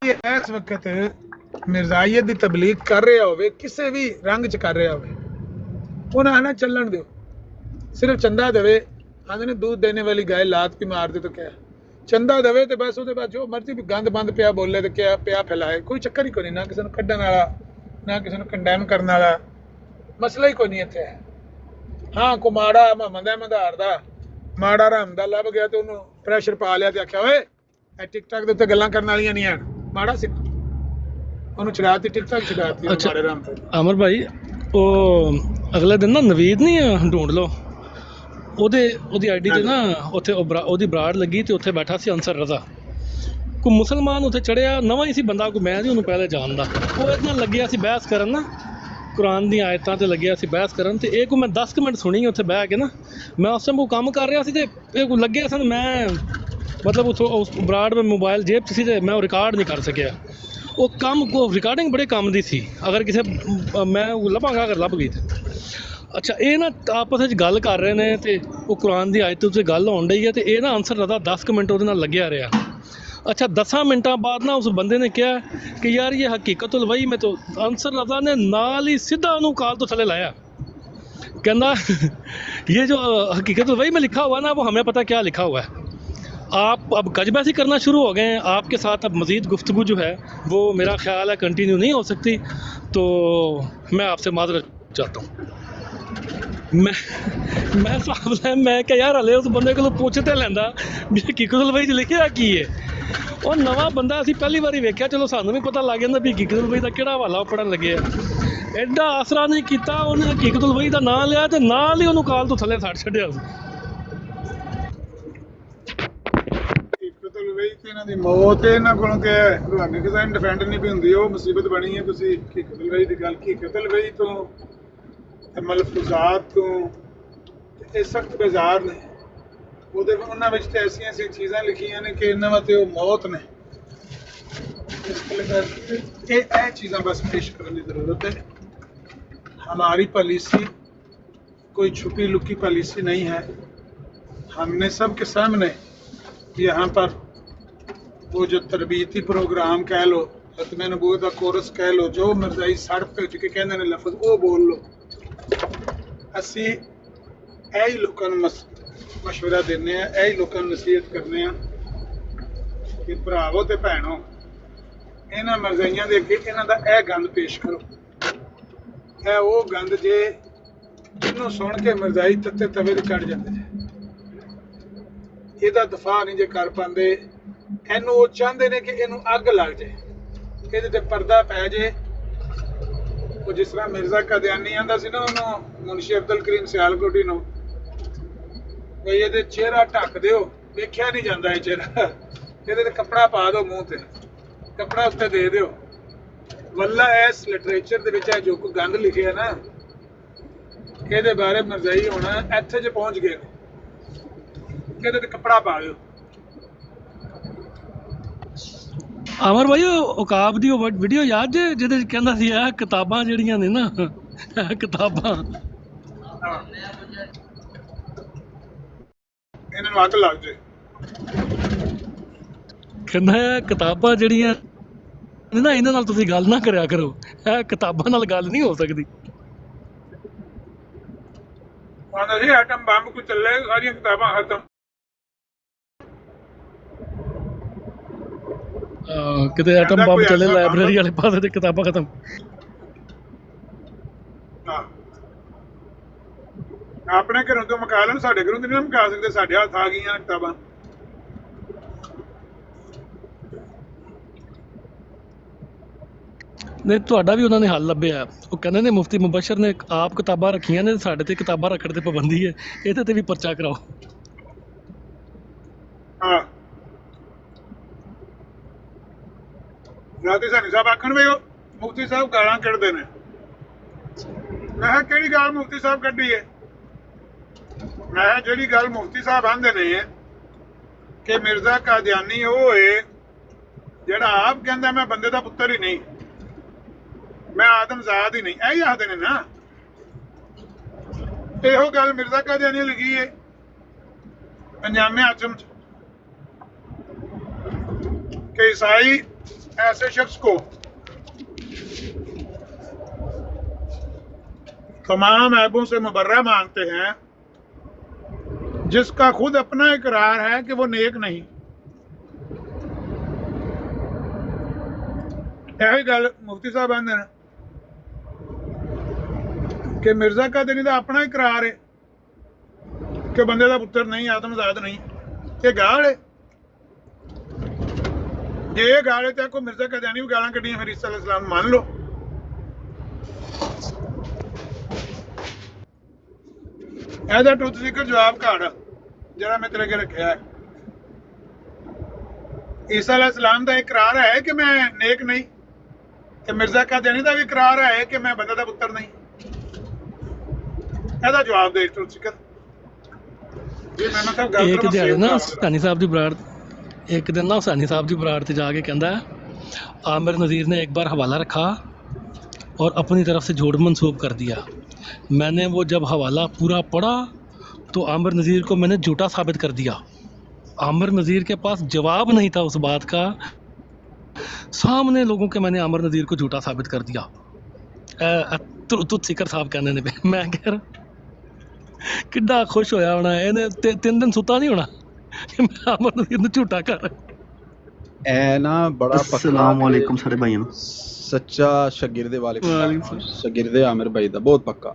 ਇਸ ਵਕਤ ਮਿਰਜ਼ਾਈਅਤ ਦੀ ਤਬਲੀਗ ਕਰ ਰਿਹਾ ਹੋਵੇ, ਕਿਸੇ ਵੀ ਰੰਗ 'ਚ ਕਰ ਰਿਹਾ ਹੋਵੇ, ਉਹਨਾਂ ਨਾ ਚੱਲਣ ਦਿਓ। ਸਿਰਫ ਚੰਦਾ ਦੇਵੇ, ਆਂਦੇ ਨੇ दूध देने वाली गाय लात भी मार दे तो क्या, ਚੰਦਾ ਦੇਵੇ ਤੇ ਬਸ ਉਹਦੇ ਬਾਅਦ ਜੋ ਮਰਜ਼ੀ ਵੀ ਗੰਦ ਬੰਦ ਪਿਆ ਬੋਲੇ ਤੇ ਕਿਆ ਪਿਆ ਫੈਲਾਏ, ਕੋਈ ਚੱਕਰ ਹੀ ਕੋਈ ਨਹੀਂ, ਨਾ ਕਿਸੇ ਨੂੰ ਕੱਢਣ ਵਾਲਾ, ਨਾ ਕਿਸੇ ਨੂੰ ਕੰਡੈਮ ਕਰਨ ਵਾਲਾ, ਮਸਲਾ ਹੀ ਕੋਈ ਨਹੀਂ ਇੱਥੇ। ਹਾਂ ਕੋ ਮਾੜਾ ਮੁਹੰਮਦ ਅਹਿਮਦ ਹਾਰ ਦਾ ਮਾੜਾ ਰਾਮ ਦਾ ਲੱਭ ਗਿਆ ਤੇ ਉਹਨੂੰ ਪ੍ਰੈਸ਼ਰ ਪਾ ਲਿਆ ਤੇ ਆਖਿਆ ਓਏ ਇਹ ਟਿਕਟਾਕ ਦੇ ਉੱਤੇ ਗੱਲਾਂ ਕਰਨ ਵਾਲੀਆਂ ਨਹੀਂ ਹਨ, ਮਾੜਾ ਸੀ ਉਹਨੂੰ ਚੜਾਤੀ, ਟਿਕਟਾਕ ਚੜਾਤੀ ਮਾੜੇ ਰਾਮ ਤੇ। ਅਮਰ ਭਾਈ ਉਹ ਅਗਲੇ ਦਿਨ ਨਾ ਨਵੀਦ ਨਹੀਂ ਢੂੰਡ ਲਓ, ਉਹਦੀ ਆਈਡੀ ਤੇ ਨਾ ਉੱਥੇ ਉਹਦੀ ਬਰਾੜ ਲੱਗੀ ਤੇ ਉੱਥੇ ਬੈਠਾ ਸੀ ਅਨਸਰ ਰਜ਼ਾ, ਕੋਈ ਮੁਸਲਮਾਨ ਉੱਥੇ ਚੜਿਆ, ਨਵਾਂ ਹੀ ਸੀ ਬੰਦਾ, ਕੋਈ ਮੈਂ ਨਹੀਂ ਉਹਨੂੰ ਪਹਿਲੇ ਜਾਣਦਾ। ਉਹ ਇਹਦੇ ਨਾਲ ਲੱਗਿਆ ਸੀ ਬਹਿਸ ਕਰਨ ਨਾ, ਕੁਰਾਨ ਦੀਆਂ ਆਇਤਾਂ ਤੇ ਲੱਗਿਆ ਸੀ ਬਹਿਸ ਕਰਨ, ਤੇ ਇਹ ਕੋਈ ਮੈਂ 10 ਮਿੰਟ ਸੁਣੀ ਉੱਥੇ ਬਹਿ ਕੇ ਨਾ। ਮੈਂ ਉਸ ਟਾਈਮ ਉਹ ਕੰਮ ਕਰ ਰਿਹਾ ਸੀ ਤੇ ਇਹ ਕੋਈ ਲੱਗਿਆ ਸਨ, ਮੈਂ ਮਤਲਬ ਉੱਥੋਂ ਉਸ ਬਰਾੜ ਮੈਂ ਮੋਬਾਈਲ ਜੇਬ 'ਚ ਸੀ ਤੇ ਮੈਂ ਉਹ ਰਿਕਾਰਡ ਨਹੀਂ ਕਰ ਸਕਿਆ। ਉਹ ਕੰਮ ਰਿਕਾਰਡਿੰਗ ਬੜੇ ਕੰਮ ਦੀ ਸੀ, ਅਗਰ ਕਿਸੇ ਮੈਂ ਲੱਭਾਂਗਾ, ਅਗਰ ਲੱਭ ਗਈ ਤੇ। ਅੱਛਾ ਇਹ ਨਾ ਆਪਸ ਵਿੱਚ ਗੱਲ ਕਰ ਰਹੇ ਨੇ ਤੇ ਉਹ ਕੁਰਾਨ ਦੀ ਆਇਤ ਉੱਤੇ ਗੱਲ ਹੋਣ ਡਈ ਹੈ, ਤੇ ਇਹ ਨਾ ਅਨਸਰ ਰਜ਼ਾ 10 ਮਿੰਟ ਉਹਦੇ ਨਾਲ ਲੱਗਿਆ ਰਿਹਾ। अच्छा 10 मिनटा बाद ना उस बंदे ने क्या कि यार ये हकीकतुल वही में, तो अनसर रज़ा ने नाल ही सीधा उन्होंने काल तो थले लाया, कहना ये जो हकीकतुल वही में लिखा हुआ ना वो हमें पता क्या लिखा हुआ है, आप अब गजबैसी करना शुरू हो गए हैं, आपके साथ अब मज़ीद गुफ्तगू जो है वो मेरा ख्याल है कंटिन्यू नहीं हो सकती, तो मैं आपसे माजरत चाहता हूँ। मैं साहब मैं क्या यार हले उस बंदे को पुछते लेंदा भी हकीकतुल वही लिखिਆ ਕੀ ਹੈ। ਉਹ ਨਵਾਂ ਬੰਦਾ ਅਸੀਂ ਪਹਿਲੀ ਵਾਰੀ ਵੇਖਿਆ, ਚਲੋ ਸਾਨੂੰ ਵੀ ਪਤਾ ਲੱਗ ਜਾਂਦਾ ਵੀ ਹਕੀਕਤੁਲ ਵਹੀ ਦਾ ਕਿਹੜਾ ਹਵਾਲਾ ਪੜਨ ਲੱਗੇ ਆ। ਐਡਾ ਆਸਰਾ ਨਹੀਂ ਕੀਤਾ ਉਹਨੇ, ਹਕੀਕਤੁਲ ਵਹੀ ਦਾ ਨਾਂ ਲਿਆ ਤੇ ਨਾਲ ਹੀ ਉਹਨੂੰ ਕਾਲ ਤੋਂ ਥੱਲੇ ਛੱਡ ਛੱਡਿਆ ਸੀ। ਹਕੀਕਤੁਲ ਵਹੀ ਤੇ ਇਹਨਾਂ ਦੀ ਮੌਤ ਇਹਨਾਂ ਕੋਲੋਂ ਤੇ ਤੁਹਾਨੂੰ ਕਿਸੇ ਨੂੰ ਡਿਫੈਂਡ ਨਹੀਂ ਵੀ ਹੁੰਦੀ, ਉਹ ਮੁਸੀਬਤ ਬਣੀ ਹੈ। ਤੁਸੀਂ ਹਕੀਕਤੁਲ ਵਹੀ ਦੀ ਗੱਲ, ਹਕੀਕਤੁਲ ਵਹੀ ਤੋਂ ਮਲਫੂਜ਼ਾਤ ਤੋਂ ਇਹ ਸਖਤ ਬਾਜ਼ਾਰ ਨੇ, ਉਹਦੇ ਉਹਨਾਂ ਵਿੱਚ ਤੇ ਐਸੀਆਂ ਐਸੀਆਂ ਚੀਜ਼ਾਂ ਲਿਖੀਆਂ ਨੇ ਕਿ ਇਹਨਾਂ ਵਾਸਤੇ ਉਹ ਮੌਤ ਨੇ। ਇਹ ਚੀਜ਼ਾਂ बस पेश करने की ज़रूरत है। हमारी पॉलिसी कोई छुपी लुकी पॉलिसी नहीं है, हमने सबके सामने यहाँ पर वो जो तरबियती प्रोग्राम कह लो, खत्म नबूवत का कोरस कह लो, जो मिर्जाई सड़क पे उठ के कहने ने लफ्ज़ वो बोल लो, असी यही लोगों को मशवरा देने, यही लोगों को नसीहत करने कि भरावो ते भैनों ਇਹਨਾਂ ਮਰਜ਼ਾਈਆਂ ਦੇ ਅੱਗੇ ਇਹਨਾਂ ਦਾ ਇਹ ਗੰਦ ਪੇਸ਼ ਕਰੋ। ਇਹ ਉਹ ਗੰਦ ਜੇ ਜਿਹਨੂੰ ਸੁਣ ਕੇ ਮਰਜ਼ਾਈ ਤੱਤੇ ਤਵੇ ਤੇ ਚੜ ਜਾਂਦੇ ਨੇ। ਇਹਦਾ ਦਫਾ ਨਹੀਂ ਜੇ ਕਰ ਪਾਉਂਦੇ। ਇਹਨੂੰ ਉਹ ਚਾਹੁੰਦੇ ਨੇ ਕਿ ਇਹਨੂੰ ਅੱਗ ਲੱਗ ਜਾਏ, ਇਹਦੇ ਤੇ ਪਰਦਾ ਪੈ ਜੇ। ਉਹ ਜਿਸ ਤਰ੍ਹਾਂ ਮਿਰਜ਼ਾ ਕਾਦੀਆਨੀ ਆਂਦਾ ਸੀ ਨਾ ਉਹਨੂੰ, ਮੁਨਸ਼ੀ ਅਬਦੁਲ ਕਰੀਮ ਸਿਆਲਕੋਟੀ ਨੂੰ, ਬਈ ਇਹਦੇ ਚਿਹਰਾ ਢੱਕ ਦਿਓ, ਵੇਖਿਆ ਨਹੀਂ ਜਾਂਦਾ ਇਹ ਚਿਹਰਾ, ਇਹਦੇ ਤੇ ਕੱਪੜਾ ਪਾ ਦਿਓ, ਮੂੰਹ ਤੇ ਕੱਪੜਾ ਉੱਤੇ ਦੇ ਦਿਓ। ਵੱਲਾ ਇਸ ਲਿਟਰੇਚਰ ਦੇ ਵਿੱਚ ਜੋ ਕੋਈ ਗੰਦ ਲਿਖਿਆ ਨਾ, ਇਹਦੇ ਬਾਰੇ ਮਰਜ਼ਾਈ ਹੋਣਾ ਇੱਥੇ ਜੇ ਪਹੁੰਚ ਗਏ, ਇਹਦੇ ਤੇ ਕੱਪੜਾ ਪਾ ਦਿਓ। ਅਮਰ ਭਾਈ ਉਹ ਔਕਾਬ ਦੀ ਉਹ ਵੀਡੀਓ ਯਾਦ ਜੇ ਜਿਹਦੇ ਚ ਕਹਿੰਦਾ ਸੀ ਇਹ ਕਿਤਾਬਾਂ ਜਿਹੜੀਆਂ ਨੇ ਨਾ, ਇਹ ਕਿਤਾਬਾਂ ਇਹਨਾਂ ਨੂੰ ਅੱਗ ਲੱਗ ਜਾਏ। ਕਹਿੰਦਾ ਇਹ ਕਿਤਾਬਾਂ ਜਿਹੜੀਆਂ ਨੇ ਨਾ, ਇਹਨਾਂ ਨਾਲ ਤੁਸੀਂ ਗੱਲ ਨਾ ਕਰਿਆ ਕਰੋ, ਇਹ ਕਿਤਾਬਾਂ ਨਾਲ ਗੱਲ ਨਹੀਂ ਹੋ ਸਕਦੀ। ਆਂਦਾ ਸੀ ਐਟਮ ਬੰਬ ਕੋ ਚੱਲੇ ਸਾਰੀਆਂ ਕਿਤਾਬਾਂ ਖਤਮ। ਕਿਤੇ ਐਟਮ ਬੰਬ ਚੱਲੇ ਲਾਇਬ੍ਰੇਰੀ ਵਾਲੇ ਪਾਸੇ ਤੇ ਕਿਤਾਬਾਂ ਖਤਮ। ਆਪਣੇ ਘਰੋਂ ਤੋਂ ਮੁਕਾ ਲੈਣ, ਸਾਡੇ ਘਰੋਂ ਤੇ ਨਹੀਂ ਮੁਕਾ ਸਕਦੇ, ਸਾਡੇ ਹੱਥ ਆ ਗਈਆਂ ਕਿਤਾਬਾਂ। ਨਹੀਂ ਤੁਹਾਡਾ ਵੀ ਉਹਨਾਂ ਨੇ ਹੱਲ ਲੱਭਿਆ। ਉਹ ਕਹਿੰਦੇ ਨੇ ਮੁਫਤੀ ਮੁਬਸ਼ਰ ਨੇ ਆਪ ਕਿਤਾਬਾਂ ਰੱਖੀਆਂ ਨੇ, ਸਾਡੇ ਤੇ ਕਿਤਾਬਾਂ ਰੱਖਣ ਤੇ ਪਾਬੰਦੀ ਹੈ, ਇਹਦੇ ਤੇ ਵੀ ਪਰਚਾ ਕਰਾਓ। ਹਾਂ ਰਾਤੀ ਸਾਨੀ ਸਾਹਿਬ ਆਖਣ ਵੀ ਮੁਫਤੀ ਸਾਹਿਬ ਗਾਲਾਂ ਕੱਢਦੇ ਨੇ। ਮੈਂ ਕਿਹਾ ਕਿਹੜੀ ਗੱਲ ਮੁਫਤੀ ਸਾਹਿਬ ਕੱਢੀ ਹੈ? ਮੈਂ ਕਿਹਾ ਜਿਹੜੀ ਗੱਲ ਮੁਫਤੀ ਸਾਹਿਬ ਆਂਦੇ ਨੇ ਕਿ ਮਿਰਜ਼ਾ ਕਾਦੀਆਨੀ ਉਹ ਹੋਏ ਜਿਹੜਾ ਆਪ ਕਹਿੰਦਾ ਮੈਂ ਬੰਦੇ ਦਾ ਪੁੱਤਰ ਹੀ ਨਹੀਂ, ਮੈਂ ਆਦਮਜ਼ਾਦ ਹੀ ਨਹੀਂ, ਇਹੀ ਆਖਦੇ ਨੇ ਨਾ। ਇਹੋ ਗੱਲ ਮਿਰਜ਼ਾ ਕਾਦੀਆਨੀ ਲਿਖੀ ਹੈ ਅੰਜਾਮੇ ਆਜ਼ਮ ਚ कि ईसाई ऐसे शख्स को तमाम ऐबों से मुबर्रा मानते हैं जिसका खुद अपना इकरार है कि वो नेक नहीं। यही गल मुफ्ती साहब आंदे ने कि मिर्जा कादियानी दा अपना इकरार है कि बंदे दा पुत्र नहीं, आदमजाद नहीं। ये गाल है। ਜੇ ਇਹ ਗਾਲੇ ਤੇ ਕੋਈ ਮਿਰਜ਼ਾ ਕਾਦੀਆਨੀ ਵੀ ਗਾਲਾਂ ਕੱਢੀਆਂ ਫਿਰ ਈਸਾ ਅਲੈਹਿਸਲਾਮ ਮੰਨ ਲਓ। ਇਹਦਾ ਟੁੱਟ ਸਿੱਕਰ ਜਵਾਬ ਘਾੜ ਜਿਹੜਾ ਮੈਂ ਤੇਰੇ ਅੱਗੇ ਰੱਖਿਆ ਹੈ। ਈਸਾ ਅਲੈਹਿਸਲਾਮ ਦਾ ਇਕਰਾਰ ਹੈ ਕਿ ਮੈਂ ਨੇਕ ਨਹੀਂ, ਤੇ ਮਿਰਜ਼ਾ ਕਾਦੀਆਨੀ ਦਾ ਵੀ ਇਕਰਾਰ ਹੈ ਕਿ ਮੈਂ ਬੰਦੇ ਦਾ ਪੁੱਤਰ ਨਹੀਂ। ਇਹਦਾ ਜਵਾਬ ਦੇ ਟੁੱਟ ਸਿੱਕਰ। ਜੀ ਮੈਂ ਮਤਲਬ ਗੱਲ ਇੱਕ ਦਿਹਾੜੇ ਨਾ ਸਾਨੀ ਸਾਹਿਬ ਦੀ ਬਰਾੜ, एक दिन ना हुसैनी साहब की बराड़ से जाके कहता है आमिर नज़ीर ने एक बार हवाला रखा और अपनी तरफ से झूठ मंसूब कर दिया। मैंने वो जब हवाला पूरा पढ़ा तो आमिर नज़ीर को मैंने झूठा साबित कर दिया। आमिर नज़ीर के पास जवाब नहीं था उस बात का, सामने लोगों के मैंने आमिर नज़ीर को झूठा साबित कर दिया। तुझ सिकर साहब कहने ने मैं कह रहा किड्डा खुश होया होना, इन्हें 3 दिन सुता नहीं होना ਝੂਟਾ ਕਰ। ਇਹ ਨਾ ਬੜਾ अस्सलाम वालेकुम सारे भाइयों ਨੂੰ। ਸੱਚਾ ਸ਼ਾਗਿਰਦ ਵਾਲੇਕੁਮ ਸ਼ਾਗਿਰਦ ਆਮਿਰ ਭਾਈ ਦਾ ਬਹੁਤ ਪੱਕਾ।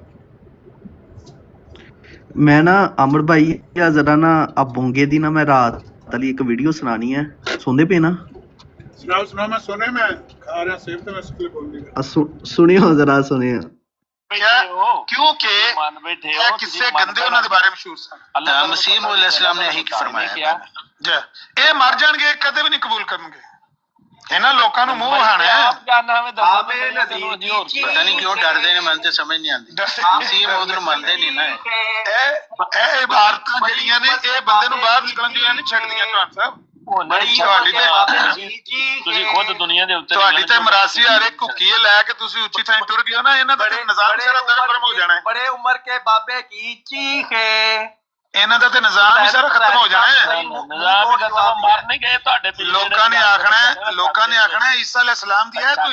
मैं ना अमर भाई या जरा ना अब बोंगे दी ना मैं रात वाली एक वीडियो सुनानी है, सुनते पे ना? सुनाओ सुनाओ, मैं सुने, मैं खा रहा सेब तो मैं इसलिए बोल दिया। सुनियो जरा सुनियो। क्योंकि ये किस्से गंदे ਉਹਨਾਂ ਦੇ ਬਾਰੇ ਮਸ਼ਹੂਰ ਸਨ। ਮਸੀਹ ਮੌਦ अलैहिस्सलाम ਨੇ ਇਹੀ ਫਰਮਾਇਆ ਇਹ ਮਰ ਜਾਣਗੇ ਕਦੇ ਵੀ ਨਹੀਂ ਕਬੂਲ ਕਰਨਗੇ। ਇਹਨਾਂ ਲੋਕਾਂ ਨੂੰ ਮੂੰਹ ਵਹਾਣਾ ਪਤਾ ਨਹੀਂ ਕਿਉਂ ਡਰਦੇ ਨੇ, ਮੈਨੂੰ ਤੇ ਸਮਝ ਨਹੀਂ ਆਉਂਦੀ। ਮਸੀਹ ਮੌਦ ਨੂੰ ਮੰਨਦੇ ਨਹੀਂ ਨਾ। ਇਹ ਇਬਾਰਤਾਂ ਜਿਹੜੀਆਂ ਨੇ ਇਹ ਬੰਦੇ ਨੂੰ ਬਾਹਰ ਨਿਕਲਣ ਦੀਆਂ ਨਹੀਂ ਛੱਡਦੀਆਂ। ਤੁਹਾਡਾ ਸਾਹਿਬ ਤੁਸੀਂ ਖੁਦ ਦੁਨੀਆ ਦੇ ਉੱਤੇ ਤੁਹਾਡੀ ਤੇ ਮਰਾਸੀ ਆ ਰਹੇ ਘੁੱਕੀਏ ਲੈ ਕੇ ਤੁਸੀਂ ਉੱਚੀ ਥਾਂ ਤੁਰ ਗਏ ਹੋ ਨਾ, ਇਹਨਾਂ ਦਾ ਨਿਜ਼ਾਮ ਸਾਰਾ ਖਤਮ ਹੋ ਜਾਣਾ ਹੈ। ਬੜੇ ਉਮਰ ਕੇ ਬਾਬੇ ਕੀ ਚੀਖ ਹੈ, ਇਹਨਾਂ ਦਾ ਤੇ ਨਿਜ਼ਾਮ ਹੀ ਸਾਰਾ ਖਤਮ ਹੋ ਜਾਣਾ ਹੈ। ਨਿਜ਼ਾਮ ਹੀ ਖਤਮ, ਮਰ ਨਹੀਂ ਗਏ ਤੁਹਾਡੇ ਪਿੱਛੇ। ਲੋਕਾਂ ਨੇ ਆਖਣਾ ਈਸਾ ਅਲੈਹਿਸਲਾਮ ਦੀ ਹੈ ਤੂੰ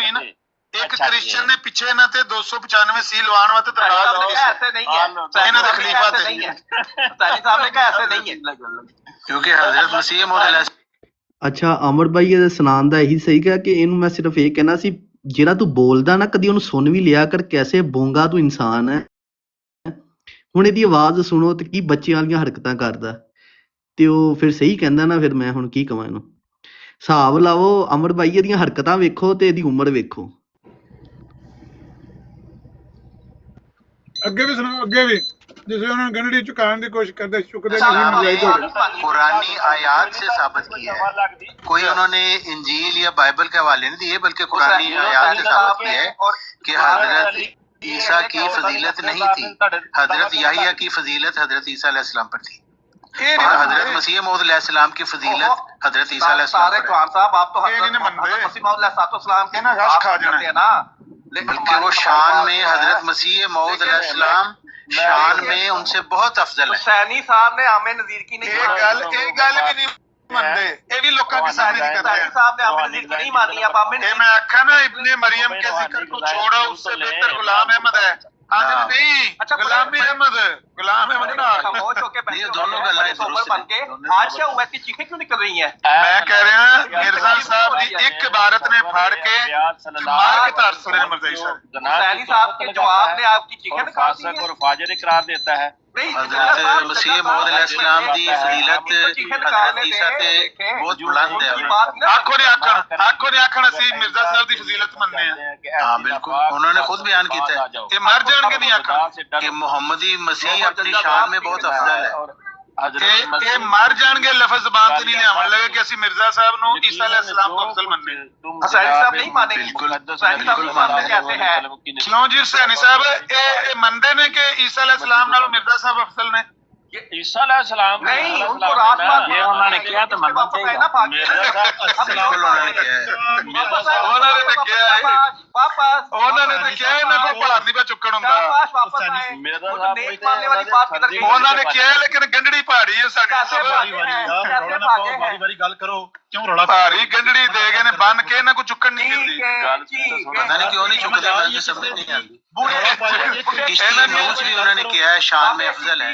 ਇੱਕ ਕ੍ਰਿਸਚਨ ਨੇ ਪਿੱਛੇ ਇਹਨਾਂ ਤੇ 295 ਸੀ ਲਵਾਉਣ ਵਾਸਤੇ ਦਰਖਾਸਤ ਦਿੱਤੀ। ऐसे नहीं है, ਇਹਨਾਂ ਦੇ ਖਲੀਫਾ ਤੇ सानी साहब ने कहा ऐसे नहीं है, क्योंकि हजरत मसीह मौद ਅੱਛਾ ਅਮਰ ਭਾਈ ਇਹਦੇ ਸੁਣਾਉਣ ਦਾ ਇਹੀ ਸਹੀ ਕਿਹਾ ਕਿ ਇਹਨੂੰ ਮੈਂ ਸਿਰਫ ਇਹ ਕਹਿਣਾ ਸੀ ਜਿਹੜਾ ਤੂੰ ਬੋਲਦਾ ਨਾ ਕਦੀ ਉਹਨੂੰ ਸੁਣ ਵੀ ਲਿਆ ਕਰ ਕੈਸੇ ਬੋਂਗਾ ਤੂੰ ਇਨਸਾਨ ਹੈ। ਹੁਣ ਇਹਦੀ ਆਵਾਜ਼ ਸੁਣੋ ਤੇ ਕੀ ਬੱਚਿਆਂ ਵਾਲੀਆਂ ਹਰਕਤਾਂ ਕਰਦਾ ਤੇ ਉਹ ਫਿਰ ਸਹੀ ਕਹਿੰਦਾ ਨਾ। ਫਿਰ ਮੈਂ ਹੁਣ ਕੀ ਕਵਾਂ ਇਹਨੂੰ। ਹਿਸਾਬ ਲਾਓ ਅਮਰ ਭਾਈ ਇਹਦੀਆਂ ਹਰਕਤਾਂ ਵੇਖੋ ਤੇ ਇਹਦੀ ਉਮਰ ਵੇਖੋ। ਅੱਗੇ ਵੀ ਸੁਣਾਓ, ਅੱਗੇ ਵੀ जिसे उन्होंने गंडड़ी चुकाने की कोशिश करते चुकते नहीं मुजाहिद हो गए। कुरानी आयात से साबित किया है, कोई उन्होंने इंजील या बाइबल के हवाले नहीं दिए बल्कि कुरानी आयात से साबित किया है कि हजरत ईसा की फजीलत नहीं थी, हजरत याहिया की फजीलत हजरत ईसा अलैहिस्सलाम पर थी और हजरत मसीह मौद अलैहिस्सलाम की फजीलत हजरत ईसा अलैहिस्सलाम पर है। साहब आप तो हजरत मसीह मौद अलैहिस्सलाम के ना रश खा जाना है ना, बल्कि वो शान में हजरत मसीह मौद अलैहिस्सलाम शान में उनसे बहुत अफजल है। हुसैनी साहब ने आमे नजीर की नहीं ਇਹ ਗੱਲ ਵੀ ਨਹੀਂ ਮੰਨਦੇ, ਇਹ ਵੀ ਲੋਕਾਂ के सामने नहीं कर रहे हैं। साहब ने आमे नजीर की नहीं मानी, आप आमे ये मैं आखा ना इब्ने मरियम के जिक्र को छोड़ो, उससे बेहतर गुलाम अहमद है। आज नहीं, अच्छा, गुलाम अहमद ना, खामोश होके ये दोनों गल्लां दुरुस्त बन के आज क्या हुआ, इसकी चीखें क्यों निकल रही हैं? मैं कह रहा मिर्जा साहब की एक इबारत ने फाड़ के मार के तार सुने मर्ज़ी सर। हुसैनी साहब के जवाब ने आपकी चीखें निकाल दी हैं। और फाजिर करार देता है। हजरत मसीह मौद अलैहिस्सलाम दी फजीलत हजरत ईसा ते बहुत बुलंद है। आखो ने आखन ਅਸੀਂ मिर्जा साहब दी फजीलत मनने हैं। हां बिल्कुल, उन्होंने खुद बयान किया है कि मर जान के नहीं आखन कि मोहम्मदी मसीह अपनी शान में बहुत अफजल है। ਇਹ ਮਰ ਜਾਣਗੇ ਲਫ਼ਜ਼ ਜ਼ਬਾਨ ਤੇ ਨਹੀਂ ਲਿਆਉਣ ਲੱਗੇ ਕਿ ਅਸੀਂ ਮਿਰਜ਼ਾ ਸਾਹਿਬ ਨੂੰ ਈਸਾ ਅਲੈਹਿਸ ਸਲਾਮ ਤੋਂ ਅਫਜ਼ਲ ਮੰਨਦੇ ਹਾਂ। हुसैनी साहब नहीं मानेंगे, हुसैनी साहब कहते हैं ਕਿਉਂ ਜੀ ਹੁਸੈਨੀ ਸਾਹਿਬ ਇਹ ਮੰਨਦੇ ਨੇ ਕਿ ਈਸਾ ਅਲੈਹਿਸ ਸਲਾਮ ਨਾਲੋਂ ਮਿਰਜ਼ਾ ਸਾਹਿਬ ਅਫਜ਼ਲ ਨੇ? ईसा अलैहिस्सलाम नहीं, उनको राजपाल ये उन्होंने किया तो मानना चाहिए। ਉਹਨਾਂ ਨੇ ਤਾਂ ਕਿਹਾ ਇਹਨਾਂ ਕੋਲ ਭਾਰ ਨਹੀਂ ਪਿਆ ਚੁੱਕਣ ਹੁੰਦਾ। ਉਹਨਾਂ ਨੇ ਕਿਹਾ ਲੇਕਿਨ ਗੰਢੜੀ ਪਹਾੜੀ ਹੈ ਸਾਡੀ। ਵਾਰੀ ਗੱਲ ਕਰੋ ਕਿਉਂ ਰੌਲਾ ਭਾਰੀ ਗੰਢੜੀ ਦੇ ਗਏ ਨੇ ਬੰਨ ਕੇ ਇਹਨਾਂ ਕੋ ਚੁੱਕਣ ਨਹੀਂ ਮਿਲਦੀ। ਪਤਾ ਨਹੀਂ ਕਿਉਂ ਨਹੀਂ ਚੁੱਕਦੇ, ਮੈਨੂੰ ਸਮਝ ਨਹੀਂ ਆਉਂਦੀ। ਇਹਨਾਂ ਨਿਊਜ਼ ਵੀ ਉਹਨਾਂ ਨੇ ਕਿਹਾ ਹੈ ਸ਼ਾਨ में अफजल है।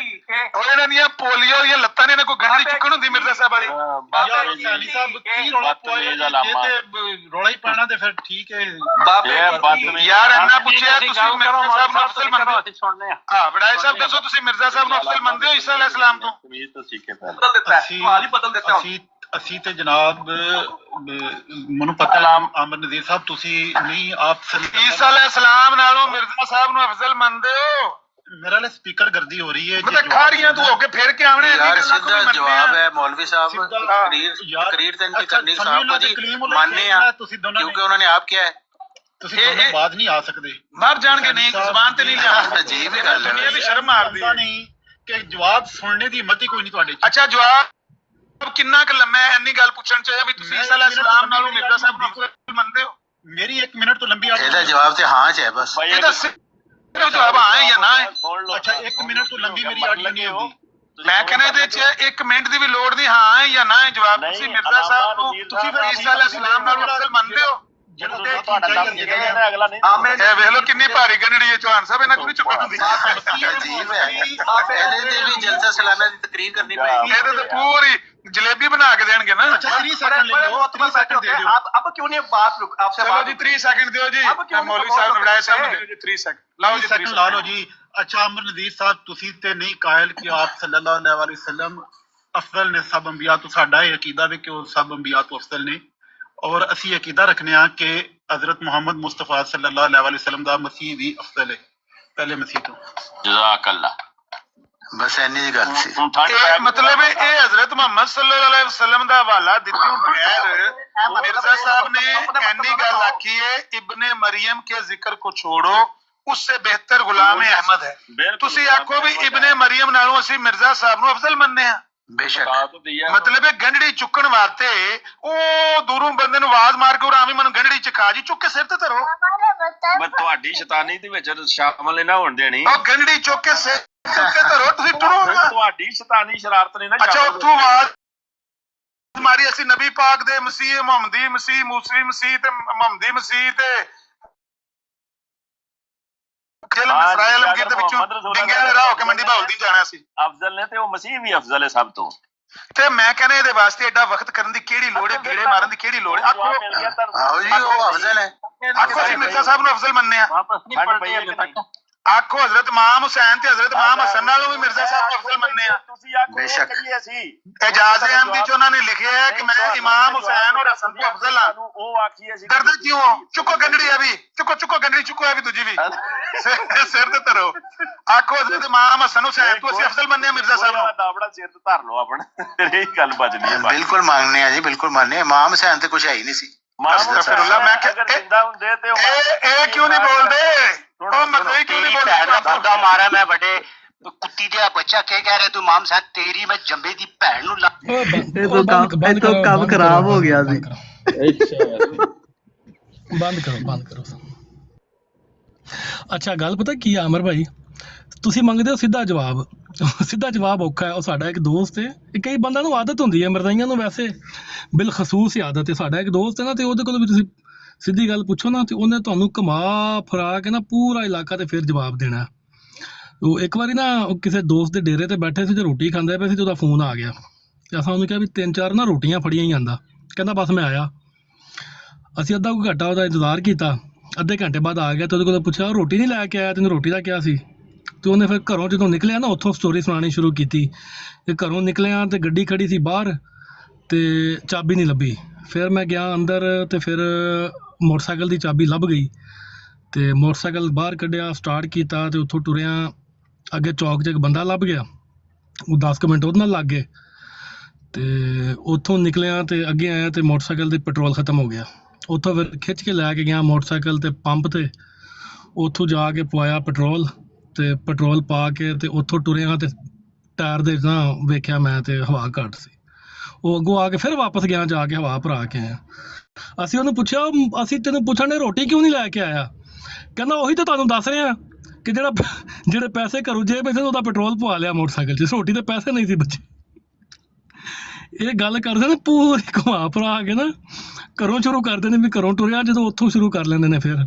और ਇਹਨਾਂ ਦੀਆਂ ਪੋਲੀਓ ਦੀਆਂ ਲੱਤਾਂ ਨੇ ਇਹਨਾਂ ਕੋ ਗੰਢੜੀ ਚੁੱਕਣ ਹੁੰਦੀ ਮਿਰਜ਼ਾ ਸਾਹਿਬ ਵਾਲੀ। ਹੁਸੈਨੀ ਸਾਹਿਬ ਕੀ ਰੌਲਾ ਪਾਇਆ ਤੇ ਰੌਲਾ ਹੀ ਪੈਣਾ ਤੇ ਫਿਰ ਠੀਕ ਹੈ। ਯਾਰ ਇੰਨਾ ਪੁੱਛਿਆ ਤੁਸੀਂ ਮਿਰਜ਼ਾ ਸਾਹਿਬ ਨੂੰ ਅਫਜ਼ਲ ਮੰਨਦੇ ਹੋ? ਹਾਂ ਵਡਾਈ ਸਾਹਿਬ ਦੱਸੋ ਤੁਸੀਂ ਮਿਰਜ਼ਾ ਸਾਹਿਬ ਨੂੰ ਅਫਜ਼ਲ ਮੰਨਦੇ ਹੋ ਈਸਾ ਅਲੈਹਿਸ ਸਲਾਮ ਤੋਂ? ਅਸੀਂ ਤੇ ਜਨਾਬ ਮੈਨੂੰ ਪਤਾ ਅਮਰ ਨਜ਼ੀਰ ਸਾਹਿਬ ਤੁਸੀਂ ਨਹੀਂ ਆਪ ਈਸਾ ਅਲੈਹਿਸ ਸਲਾਮ ਨਾਲੋਂ ਮਿਰਜ਼ਾ ਸਾਹਿਬ ਨੂੰ ਅਫਜ਼ਲ ਮੰਨਦੇ ਹੋ? मेरा वाले स्पीकर गर्दी हो रही है मतलब खाड़ियां तू होके फिर के आने यार सीधा जवाब है मौलवी साहब तकरीर तो इनकी करनी साहब को जी मानने क्योंकि उन्होंने आप किया है। ਤੁਸੀਂ ਦੋਨੋਂ ਬਾਤ ਨਹੀਂ ਆ ਸਕਦੇ, ਮਰ ਜਾਣਗੇ ਨਹੀਂ ਜ਼ਬਾਨ ਤੇ ਨਹੀਂ ਲਿਆ। ਅਜੀਬ ਹੀ ਗੱਲ ਹੈ, ਇਹ ਵੀ ਸ਼ਰਮ ਮਾਰਦੀ ਹੈ ਨਹੀਂ ਕਿ ਜਵਾਬ ਸੁਣਨੇ ਦੀ ਹਿੰਮਤ ਹੀ ਕੋਈ ਨਹੀਂ ਤੁਹਾਡੇ ਚ। ਅੱਛਾ ਜਵਾਬ ਕਿੰਨਾ ਕੁ ਲੰਮਾ ਹੈ ਇੰਨੀ ਗੱਲ ਪੁੱਛਣ ਚਾਹੀਏ ਵੀ ਤੁਸੀਂ ਈਸਾ ਅਲੈਹਿਸ ਸਲਾਮ ਨਾਲੋਂ ਮਿਰਜ਼ਾ ਸਾਹਿਬ ਨੂੰ ਅਫਜ਼ਲ ਮੰਨਦੇ ਹੋ? ਮੇਰੀ 1 ਮਿੰਟ ਤੋਂ ਲੰਬੀ ਇਹਦਾ ਜਵਾਬ ਤੇ ਹਾਂ ਚ ਹੈ ਬਸ। ਇਹਦਾ ਜਵਾਬ ਹਾਂ ਹੈ ਜਾਂ ਨਾ ਹੈ? ਅੱਛਾ 1 ਮਿੰਟ ਤੋਂ ਲੰਬੀ ਮੇਰੀ ਆਡੀਓ ਨਹੀਂ ਹੁੰਦੀ। ਮੈਂ ਕਹਿੰਦਾ ਇਹਦੇ ਚ 1 ਮਿੰਟ ਦੀ ਵੀ ਲੋੜ ਨਹੀਂ, ਹਾਂ ਹੈ ਜਾਂ ਨਾ ਹੈ ਜਵਾਬ। ਤੁਸੀਂ ਮਿਰਜ਼ਾ ਸਾਹਿਬ ਨੂੰ ਤੁਸੀਂ ਫਿਰ ਈਸਾ ਅਲੈਹਿਸ ਸਲਾਮ ਨਾਲੋਂ ਅਫਜ਼ਲ ਮੰਨਦੇ ਹੋ? ਇਹ ਵੇਖ ਲੋ ਕਿੰਨੀ ਭਾਰੀ ਗੰਢੜੀ ਹੈ ਚੌਹਾਨ ਸਾਹਿਬ, ਇਹਨਾਂ ਕੋਲ ਨਹੀਂ ਚੁੱਕਣ ਹੁੰਦੀ। ਅਜੀਬ ਹੈ, ਇਹਦੇ ਤੇ ਵੀ ਜਲਸਾ ਸਾਲਾਨਾ ਦੀ ਤਕਰੀਰ ਕਰਨੀ ਪਏਗੀ। ਇਹਦੇ ਤੇ ਪੂਰੀ ਜਲੇਬੀ बना के देंगे ना। अच्छा 3 सेकंड ले लो, 3 सेकंड दे दो। अब क्यों नहीं बात आपसे चलो जी 3 सेकंड दो जी, मौलवी साहब बड़ाए साहब ने 3 सेकंड लाओ जी, 3 सेकंड ला लो जी। अच्छा अमर नज़ीर साहब ਤੁਸੀਂ ਤੇ ਨਹੀਂ ਕਾਇਲ ਕਿ ਆਪ ਸੱਲੱਲਾਹੁ ਅਲੈहि ਵਸੱਲਮ ਅਫਜ਼ਲ ਨੇ ਸਭ ਅੰਬੀਆ ਤੋਂ। ਸਾਡਾ ਇਹ ਅਕੀਦਾ ਵੀ ਕਿ ਉਹ ਸਭ ਅੰਬੀਆ ਤੋਂ ਅਫਜ਼ਲ ਨੇ ਔਰ ਅਸੀਂ ਅਕੀਦਾ ਰੱਖਨੇ ਆ ਕਿ हजरत मोहम्मद मुस्तफा सल्लल्लाहु अलैहि वसल्लम दा मसीह भी अफजल है पहले मसीह तो। जज़ाक अल्लाह, बस इन्नी जी गल सी। मतलब ये हजरत मोहम्मद सल्लल्लाहु अलैहि वसल्लम दा हवाला दित्तों बगैर मिर्जा साहब ने इन्नी गल आखी है, इब्ने मरियम के जिक्र को छोड़ो उससे बेहतर गुलाम अहमद है। तुसी आखो भी इब्ने मरियम नालों असी मिर्जा साहब नु अफजल मनने हां। बेशक मतलब है गंढड़ी चुकन वास्ते ओ दूरों बंदे नु आवाज मार के रामी मन गंढड़ी चखा जी चुक के सिर ते धरो। मैं ਤੁਹਾਡੀ ਸ਼ੈਤਾਨੀ ਦੇ ਵਿੱਚ ਸ਼ਾਮਲ ਨਾ ਹੋਣ ਦੇਣੀ। ਉਹ ਗੰਢੜੀ ਚੁੱਕ ਕੇ ਸਿਰ ਤੇ ਧਰੋ, ਤੁਸੀਂ ਟੁਰੋਗਾ। ਤੁਹਾਡੀ ਸ਼ੈਤਾਨੀ ਸ਼ਰਾਰਤ ਨੇ ਨਾ। ਅੱਛਾ ਉੱਥੋਂ ਆਵਾਜ਼ ਮਾਰੀ ਅਸੀਂ ਨਬੀ ਪਾਕ ਦੇ ਮਸੀਹ ਮੁਹੰਮਦੀ ਮਸੀਹ ਮੂਸੀ ਮਸੀਹ ਤੇ ਮੁਹੰਮਦੀ ਮਸੀਹ ਤੇ ਇਸਰਾਇਲ ਦੇ ਵਿੱਚੋਂ ਡਿੰਗਿਆਂ ਦੇ ਰਾਹ ਹੋ ਕੇ ਮੰਡੀ ਬਹਾਉਲ ਦੀ ਜਾਣਾ ਸੀ। ਅਫਜ਼ਲ ਨੇ ਤੇ ਉਹ ਮਸੀਹ ਵੀ ਅਫਜ਼ਲ ਹੈ ਸਭ ਤੋਂ। ਤੇ ਮੈਂ ਕਹਿੰਦਾ ਇਹਦੇ ਵਾਸਤੇ ਐਡਾ ਵਕਤ ਕਰਨ ਦੀ ਕਿਹੜੀ ਲੋੜ ਹੈ, ਗੇੜੇ ਮਾਰਨ ਦੀ ਕਿਹੜੀ ਲੋੜ ਹੈ? ਆਖੋ ਆਹੋ ਜੀ ਉਹ ਅਫਜ਼ਲ ਹੈ। ਆਖੋ ਅਸੀਂ ਮਿਰਜ਼ਾ ਸਾਹਿਬ ਨੂੰ ਅਫਜ਼ਲ ਮੰਨਦੇ ਆ। ਵਾਪਸ ਨਹੀਂ ਪਲਟੇ ਹਲੇ ਤੱਕ। ਆਖੋ ਹਜ਼ਰਤ ਇਮਾਮ ਹੁਸੈਨ ਤੇ ਹਜ਼ਰਤ ਇਮਾਮ ਹਸਨ ਨਾਲੋਂ ਵੀ ਮਿਰਜ਼ਾ ਸਾਹਿਬ ਨੂੰ ਅਫਜ਼ਲ ਮੰਨਦੇ ਆ। ਤੁਸੀਂ ਆਖੋ ਬੇਸ਼ੱਕ। ਕਹੀਏ ਅਸੀਂ ਇਜਾਜ਼ ਅਹਿਮਦੀ ਚ ਉਹਨਾਂ ਨੇ ਲਿਖਿਆ ਹੈ ਕਿ ਮੈਂ ਇਮਾਮ ਹੁਸੈਨ ਔਰ ਹਸਨ ਤੋਂ ਅਫਜ਼ਲ ਹਾਂ। ਉਹ ਆਖੀਏ ਅਸੀਂ ਡਰਦੇ ਕਿਉਂ? ਚੁੱਕੋ ਗੰਢੜੀ ਆ ਵੀ, ਚੁੱਕੋ ਗੰਢੜੀ, ਚੁੱਕੋ ਆ ਵੀ ਦੂਜੀ ਵੀ ਸਿਰ ਤੇ ਧਰੋ। ਆਖੋ ਹਜ਼ਰਤ ਇਮਾਮ ਹਸਨ ਹੁਸੈਨ ਤੋਂ ਅਸੀਂ ਅਫਜ਼ਲ ਮੰਨਦੇ ਆ ਮਿਰਜ਼ਾ ਸਾਹਿਬ ਨੂੰ। ਦਾਬੜਾ ਸਿਰ ਤੇ ਧਰ ਲਓ ਆਪਣਾ, ਇਹ ਗੱਲ ਬਚਦੀ ਹੈ। ਬਿਲਕੁਲ ਮੰਨਨੇ ਆ ਜੀ, ਬਿਲਕੁਲ ਮੰਨਨੇ ਆ। ਇਮਾਮ ਹੁਸੈਨ ਤੇ ਕੁਝ ਹੈ ਹੀ ਨਹੀਂ ਸੀ। ਅਸਤਗਫਿਰullah, ਮੈਂ ਜਿੰਦਾ ਹੁੰਦੇ ਤੇ ਇਹ ਕਿਉਂ ਨਹੀਂ ਬੋਲਦੇ? ਉਹ ਮਤਲਬ ਕਿਉਂ ਨਹੀਂ ਬੋਲਦੇ? ਮਾਰਾ ਮੈਂ ਵੱਡੇ ਕੁੱਤੀ ਜਿਹਾ ਬੱਚਾ ਕਹਿ ਰਿਹਾ ਤੂੰ ਇਮਾਮ ਸਾਹਿਬ ਤੇਰੀ ਮੈਂ ਜੰਬੇ ਦੀ ਭੈਣ ਨੂੰ ਇਹ ਤੋਂ ਕੰਮ ਖਰਾਬ ਹੋ ਗਿਆ ਸੀ। ਬੰਦ ਕਰੋ। ਅੱਛਾ ਗੱਲ ਪਤਾ ਕੀ ਆ ਅਮਰ ਭਾਈ, ਤੁਸੀਂ ਮੰਗਦੇ ਹੋ ਸਿੱਧਾ ਜਵਾਬ ਔਖਾ ਹੈ। ਉਹ ਸਾਡਾ ਇੱਕ ਦੋਸਤ ਹੈ, ਕਈ ਬੰਦਿਆਂ ਨੂੰ ਆਦਤ ਹੁੰਦੀ ਹੈ, ਮਰਦਾਈਆਂ ਨੂੰ ਵੈਸੇ ਬਿਲਖਸੂਸ ਹੀ ਆਦਤ ਹੈ। ਸਾਡਾ ਇੱਕ ਦੋਸਤ ਹੈ ਨਾ, ਤੇ ਉਹਦੇ ਕੋਲ ਵੀ ਤੁਸੀਂ ਸਿੱਧੀ ਗੱਲ ਪੁੱਛੋ ਨਾ, ਤੇ ਉਹਨੇ ਤੁਹਾਨੂੰ ਘੁਮਾ ਫਰਾ ਕੇ ਨਾ ਪੂਰਾ ਇਲਾਕਾ ਤੇ ਫਿਰ ਜਵਾਬ ਦੇਣਾ। ਉਹ ਇੱਕ ਵਾਰੀ ਨਾ ਕਿਸੇ ਦੋਸਤ ਦੇ ਡੇਰੇ ਤੇ ਬੈਠੇ ਸੀ ਤੇ ਰੋਟੀ ਖਾਂਦੇ ਪਏ ਸੀ, ਤੇ ਉਹਦਾ ਫੋਨ ਆ ਗਿਆ ਤੇ ਅਸਾਂ ਉਹਨੂੰ ਕਿਹਾ ਵੀ 3-4 ਨਾ ਰੋਟੀਆਂ ਫੜੀਆਂ ਹੀ ਆਂਦਾ। ਕਹਿੰਦਾ ਬਸ ਮੈਂ ਆਇਆ। ਅਸੀਂ ਅੱਧਾ ਕੁ ਘੰਟਾ ਉਹਦਾ ਇੰਤਜ਼ਾਰ ਕੀਤਾ, ਅੱਧੇ ਘੰਟੇ ਬਾਅਦ ਆ ਗਿਆ ਤੇ ਉਹਦੇ ਕੋਲ ਪੁੱਛਿਆ ਰੋਟੀ ਨਹੀਂ ਲੈ ਕੇ ਆਇਆ, ਤੈਨੂੰ ਰੋਟੀ ਦਾ ਕਿਹਾ ਸੀ? ਤੇ ਉਹਨੇ ਫਿਰ ਘਰੋਂ ਜਦੋਂ ਨਿਕਲਿਆ ਨਾ, ਉੱਥੋਂ ਸਟੋਰੀ ਸੁਣਾਉਣੀ ਸ਼ੁਰੂ ਕੀਤੀ ਕਿ ਘਰੋਂ ਨਿਕਲਿਆ ਤੇ ਗੱਡੀ ਖੜੀ ਸੀ ਬਾਹਰ ਤੇ ਚਾਬੀ ਨਹੀਂ ਲੱਭੀ। ਫਿਰ ਮੈਂ ਗਿਆ ਅੰਦਰ ਤੇ ਫਿਰ ਮੋਟਰਸਾਈਕਲ ਦੀ ਚਾਬੀ ਲੱਭ ਗਈ ਤੇ ਮੋਟਰਸਾਈਕਲ ਬਾਹਰ ਕੱਢਿਆ, ਸਟਾਰਟ ਕੀਤਾ ਤੇ ਉੱਥੋਂ ਟੁਰਿਆ ਅੱਗੇ ਚੌਕ 'ਚ ਇੱਕ ਬੰਦਾ ਲੱਭ ਗਿਆ। ਉਹ 10 ਕੁ ਮਿੰਟ ਉਹਦੇ ਨਾਲ ਲੱਗ ਗਏ ਤੇ ਉੱਥੋਂ ਨਿਕਲਿਆ ਤੇ ਅੱਗੇ ਆਇਆ ਤੇ ਮੋਟਰਸਾਈਕਲ ਦੇ ਪੈਟਰੋਲ ਖਤਮ ਹੋ ਗਿਆ। ਉੱਥੋਂ ਫਿਰ ਖਿੱਚ ਕੇ ਲੈ ਕੇ ਗਿਆ ਮੋਟਰਸਾਈਕਲ ਤੇ ਪੰਪ ਤੇ, ਉੱਥੋਂ ਜਾ ਕੇ ਪਵਾਇਆ ਪੈਟਰੋਲ ਤੇ ਪੈਟਰੋਲ ਪਾ ਕੇ ਤੇ ਉੱਥੋਂ ਟੁਰਿਆ ਤੇ ਟਾਇਰ ਦੇ ਨਾ ਵੇਖਿਆ ਮੈਂ ਤੇ ਹਵਾ ਘੱਟ ਸੀ। ਉਹ ਅੱਗੋਂ ਆ ਕੇ ਫਿਰ ਵਾਪਸ ਗਿਆ, ਜਾ ਕੇ ਹਵਾ ਭਰਾ ਕੇ ਆਇਆ। ਅਸੀਂ ਉਹਨੂੰ ਪੁੱਛਿਆ ਅਸੀਂ ਤੈਨੂੰ ਪੁੱਛਣ ਨੇ ਰੋਟੀ ਕਿਉਂ ਨਹੀਂ ਲੈ ਕੇ ਆਇਆ? ਕਹਿੰਦਾ ਉਹੀ ਤਾਂ ਤੁਹਾਨੂੰ ਦੱਸ ਰਿਹਾ ਕਿ ਜਿਹੜੇ ਪੈਸੇ ਘਰੋਂ ਜੇਬ ਵਿੱਚ ਉਹਦਾ ਪੈਟਰੋਲ ਪਵਾ ਲਿਆ ਮੋਟਰਸਾਈਕਲ 'ਚ, ਰੋਟੀ ਦੇ ਪੈਸੇ ਨਹੀਂ ਸੀ ਬੱਚੇ। ਇਹ ਗੱਲ ਕਰਦੇ ਨੇ ਪੂਰੀ ਘੁਮਾ ਭਰਾ ਕੇ ਨਾ, ਘਰੋਂ ਸ਼ੁਰੂ ਕਰਦੇ ਨੇ ਵੀ ਘਰੋਂ ਟੁਰਿਆ, ਜਦੋਂ ਉੱਥੋਂ ਸ਼ੁਰੂ ਕਰ ਲੈਂਦੇ ਨੇ ਫਿਰ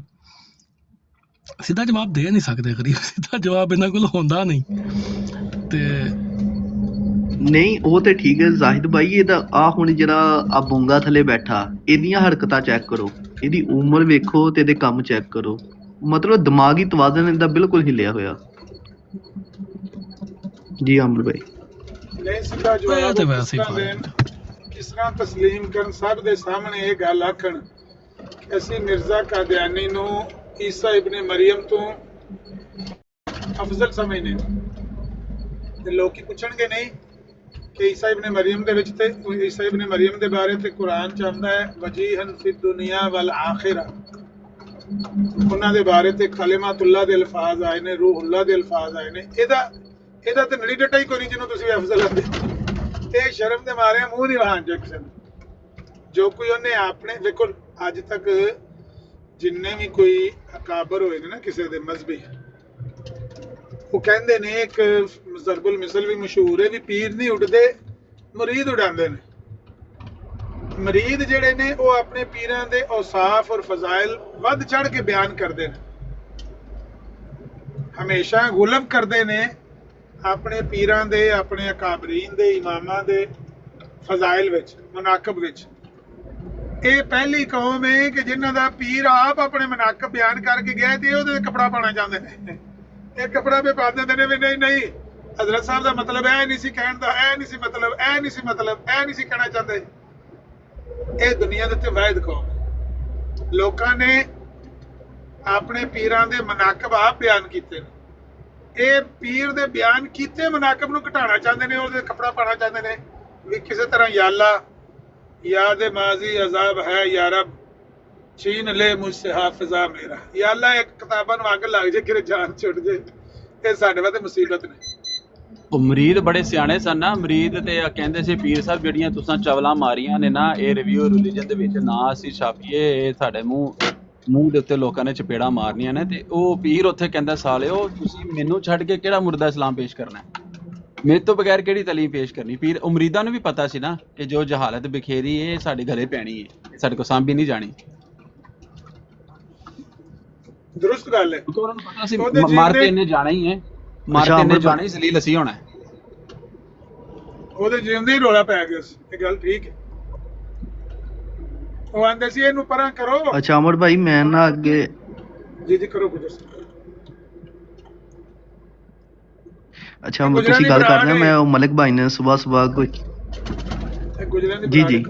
ਸਿੱਧਾ ਜਵਾਬ ਦੇ ਨਹੀਂ ਸਕਦੇ। ਗਰੀਬ ਸਿੱਧਾ ਜਵਾਬ ਇਹਨਾਂ ਕੋਲ ਹੁੰਦਾ ਨਹੀਂ। ਤੇ ਨਹੀਂ ਉਹ ਤੇ ਠੀਕ ਹੈ ਜ਼ਾਹਿਦ ਭਾਈ, ਇਹਦਾ ਆ ਹੁਣ ਜਿਹੜਾ ਆ ਬੂੰਗਾ ਥੱਲੇ ਬੈਠਾ, ਇਹਦੀਆਂ ਹਰਕਤਾਂ ਚੈੱਕ ਕਰੋ, ਇਹਦੀ ਉਮਰ ਵੇਖੋ ਤੇ ਇਹਦੇ ਕੰਮ ਚੈੱਕ ਕਰੋ, ਮਤਲਬ ਦਿਮਾਗੀ ਤਵਾਜ਼ਨ ਇਹਦਾ ਬਿਲਕੁਲ ਹਿੱਲਿਆ ਹੋਇਆ। ਜੀ ਅਮਰ ਭਾਈ ਨਹੀਂ ਸਿੱਧਾ ਜਵਾਬ ਤੇ ਵੈਸੇ ਕਿਸ ਤਰ੍ਹਾਂ ਤਸਲੀਮ ਕਰਨ, ਸਭ ਦੇ ਸਾਹਮਣੇ ਇਹ ਗੱਲ ਆਖਣ ਕਿ ਅਸੀਂ ਮਿਰਜ਼ਾ ਕਾਦੀਆਨੀ ਨੂੰ ਈਸਾ ਇਬਨ ਮਰੀਮ ਤੋਂ ਅਫਜ਼ਲ ਸਮਝਦੇ ਤੇ ਲੋਕੀ ਪੁੱਛਣਗੇ ਨਹੀਂ ਕਿ ਈਸਾ ਇਬਨ ਮਰੀਮ ਦੇ ਵਿੱਚ ਤੇ ਈਸਾ ਇਬਨ ਮਰੀਮ ਦੇ ਬਾਰੇ ਤੇ ਕੁਰਾਨ ਚ ਆਉਂਦਾ ਹੈ ਵਜੀਹਨ ਫਿ ਦੁਨੀਆ ਵਲ ਆਖਿਰਾ, ਉਹਨਾਂ ਦੇ ਬਾਰੇ ਤੇ ਕਲਿਮਾਤੁल्लाह ਦੇ ਅਲਫਾਜ਼ ਆਏ ਨੇ, ਰੂਹੁल्लाह ਦੇ ਅਲਫਾਜ਼ ਆਏ ਨੇ। ਇਹਦਾ ਤੇ ਨੜੀ ਡਟਾ ਹੀ ਕੋਈ ਨਹੀਂ ਜਿਹਨੂੰ ਤੁਸੀਂ ਅਫਜ਼ਲ ਆਂਦੇ। ਤੇ ਸ਼ਰਮ ਦੇ ਮਾਰੇ ਮੂੰਹ ਨਹੀਂ ਵਹਾਣ ਚ ਕਿਸੇ ਨੂੰ। ਜੋ ਕੋਈ ਉਹਨੇ ਆਪਣੇ ਦੇਖੋ ਅੱਜ ਤੱਕ ਜਿੰਨੇ ਵੀ ਕੋਈ ਅਕਾਬਰ ਹੋਏ ਨੇ ਨਾ ਕਿਸੇ ਦੇ ਮਜ਼ਹਬੀ, ਉਹ ਕਹਿੰਦੇ ਨੇ ਇੱਕ ਜ਼ਰਬੁਲ ਮਿਸਲ ਵੀ ਮਸ਼ਹੂਰ ਹੈ ਵੀ ਪੀਰ ਨਹੀਂ ਉੱਡਦੇ ਮੁਰੀਦ ਉਡਾਉਂਦੇ ਨੇ। ਮੁਰੀਦ ਜਿਹੜੇ ਨੇ ਉਹ ਆਪਣੇ ਪੀਰਾਂ ਦੇ ਔਸਾਫ ਔਰ ਫਜ਼ਾਇਲ ਵੱਧ ਚੜ ਕੇ ਬਿਆਨ ਕਰਦੇ ਨੇ, ਹਮੇਸ਼ਾ ਗੁਲਬ ਕਰਦੇ ਨੇ ਆਪਣੇ ਪੀਰਾਂ ਦੇ, ਆਪਣੇ ਅਕਾਬਰੀਨ ਦੇ, ਇਮਾਮਾਂ ਦੇ ਫਜ਼ਾਇਲ ਵਿੱਚ, ਮਨਾਕਬ ਵਿੱਚ। ਇਹ ਪਹਿਲੀ ਕੌਮ ਹੈ ਕਿ ਜਿਨ੍ਹਾਂ ਦਾ ਪੀਰ ਆਪ ਆਪਣੇ ਮਨਾਕਬ ਬਿਆਨ ਕਰਕੇ ਗਿਆ ਤੇ ਉਹਦੇ ਕੱਪੜਾ ਪਾਉਣਾ ਚਾਹੁੰਦੇ ਨੇ। ਇਹ ਕੱਪੜਾ ਵੀ ਪਾ ਦਿੰਦੇ ਨੇ ਵੀ ਨਹੀਂ ਹਜ਼ਰਤ ਸਾਹਿਬ ਦਾ ਮਤਲਬ ਇਹ ਨਹੀਂ ਸੀ ਕਹਿਣ ਦਾ, ਇਹ ਨਹੀਂ ਸੀ ਮਤਲਬ, ਇਹ ਨਹੀਂ ਸੀ ਮਤਲਬ, ਇਹ ਨਹੀਂ ਸੀ ਕਹਿਣਾ ਚਾਹੁੰਦੇ। ਇਹ ਦੁਨੀਆ ਦੇ ਉੱਤੇ ਵਾਹਿਦ ਕੌਮ ਹੈ। ਲੋਕਾਂ ਨੇ ਆਪਣੇ ਪੀਰਾਂ ਦੇ ਮਨਾਕਬ ਆਪ ਬਿਆਨ ਕੀਤੇ ਨੇ। ਇਹ ਪੀਰ ਦੇ ਬਿਆਨ ਕੀਤੇ ਮਨਾਕਬ ਨੂੰ ਘਟਾਉਣਾ ਚਾਹੁੰਦੇ ਨੇ, ਉਹਦੇ ਕੱਪੜਾ ਪਾਉਣਾ ਚਾਹੁੰਦੇ ਨੇ ਵੀ ਕਿਸੇ ਤਰ੍ਹਾਂ ਯਾ ਅੱਲਾ याद माजी अजाब है या रब छीन ले मुझसे हाफिजा मेरा, या अल्लाह एक किताबां ਨੂੰ ਅੱਗ ਲੱਗ ਜੇ ਕਿਰੇ ਜਾਨ ਛੁੱਟ ਜੇ। ਇਹ ਸਾਡੇ ਵਾਸਤੇ ਮੁਸੀਬਤ ਨੇ। ਉਹ ਮਰੀਦ ਬੜੇ ਸਿਆਣੇ ਸਨ ਨਾ, ਮਰੀਦ ਤੇ ਕਹਿੰਦੇ ਸੀ ਪੀਰ ਸਾਹਿਬ ਜਿਹੜੀਆਂ ਤੁਸੀਂ ਚਵਲਾਂ ਮਾਰੀਆਂ ਨੇ ਨਾ, ਇਹ ਰਿਵਿਊ ਰਿਲੀਜਨ ਦੇ ਵਿੱਚ ਨਾ ਅਸੀਂ ਛਾਪੀਏ, ਇਹ ਸਾਡੇ ਮੂੰਹ ਦੇ ਉੱਤੇ ਲੋਕਾਂ ਨੇ ਚਪੇੜਾਂ ਮਾਰਨੀਆਂ ਨੇ। ਤੇ ਉਹ ਪੀਰ ਉੱਥੇ ਕਹਿੰਦਾ ਸਾਲਿਓ ਤੁਸੀਂ ਮੈਨੂੰ ਛੱਡ ਕੇ ਕਿਹੜਾ ਮੁਰਦਾ ਇਸਲਾਮ ਪੇਸ਼ ਕਰਨਾ ਹੈ, ਮੇਰੇ ਤੋਂ ਬਗੈਰ ਕਿਹੜੀ ਤਾਲੀਮ ਪੇਸ਼ ਕਰਨੀ। ਪੀਰ ਉਮਰੀਦਾਂ ਨੂੰ ਵੀ ਪਤਾ ਸੀ ਨਾ ਕਿ ਜੋ ਜਹਾਲਤ ਬਿਖੇਰੀ ਇਹ ਸਾਡੇ ਗਲੇ ਪੈਣੀ ਹੈ, ਸਾਡੇ ਕੋਲ ਸਾਂਭੀ ਨਹੀਂ ਜਾਣੀ। ਦਰੁਸਤ ਗੱਲ ਹੈ। ਉਹਨਾਂ ਨੂੰ ਪਤਾ ਸੀ ਮਾਰ ਕੇ ਇਹਨੇ ਜਾਣਾ ਹੀ ਹੈ, ਮਾਰ ਕੇ ਇਹਨੇ ਜਾਣਾ ਹੀ, ਜ਼ਲੀਲ ਅਸੀਂ ਹੋਣਾ। ਉਹਦੇ ਜਿਉਂਦੇ ਹੀ ਰੌਲਾ ਪੈ ਗਿਆ ਸੀ। ਇਹ ਗੱਲ ਠੀਕ ਹੈ। ਉਹ ਆਂਦੇ ਸੀ ਇਹਨੂੰ ਪਰਾਂ ਕਰੋ। ਅੱਛਾ ਅਮਰ ਭਾਈ ਮੈਂ ਨਾ ਅੱਗੇ ਜੀ ਕਰੋ ਕੁਝ। ਅੱਛਾ ਤੁਸੀਂ ਗੱਲ ਕਰ ਰਹੇ ਹੋ, ਮੈਂ ਉਹ ਮਲਿਕ ਭਾਈ ਨੇ ਸੁਬਾਹ ਕੋਈ ਜੀ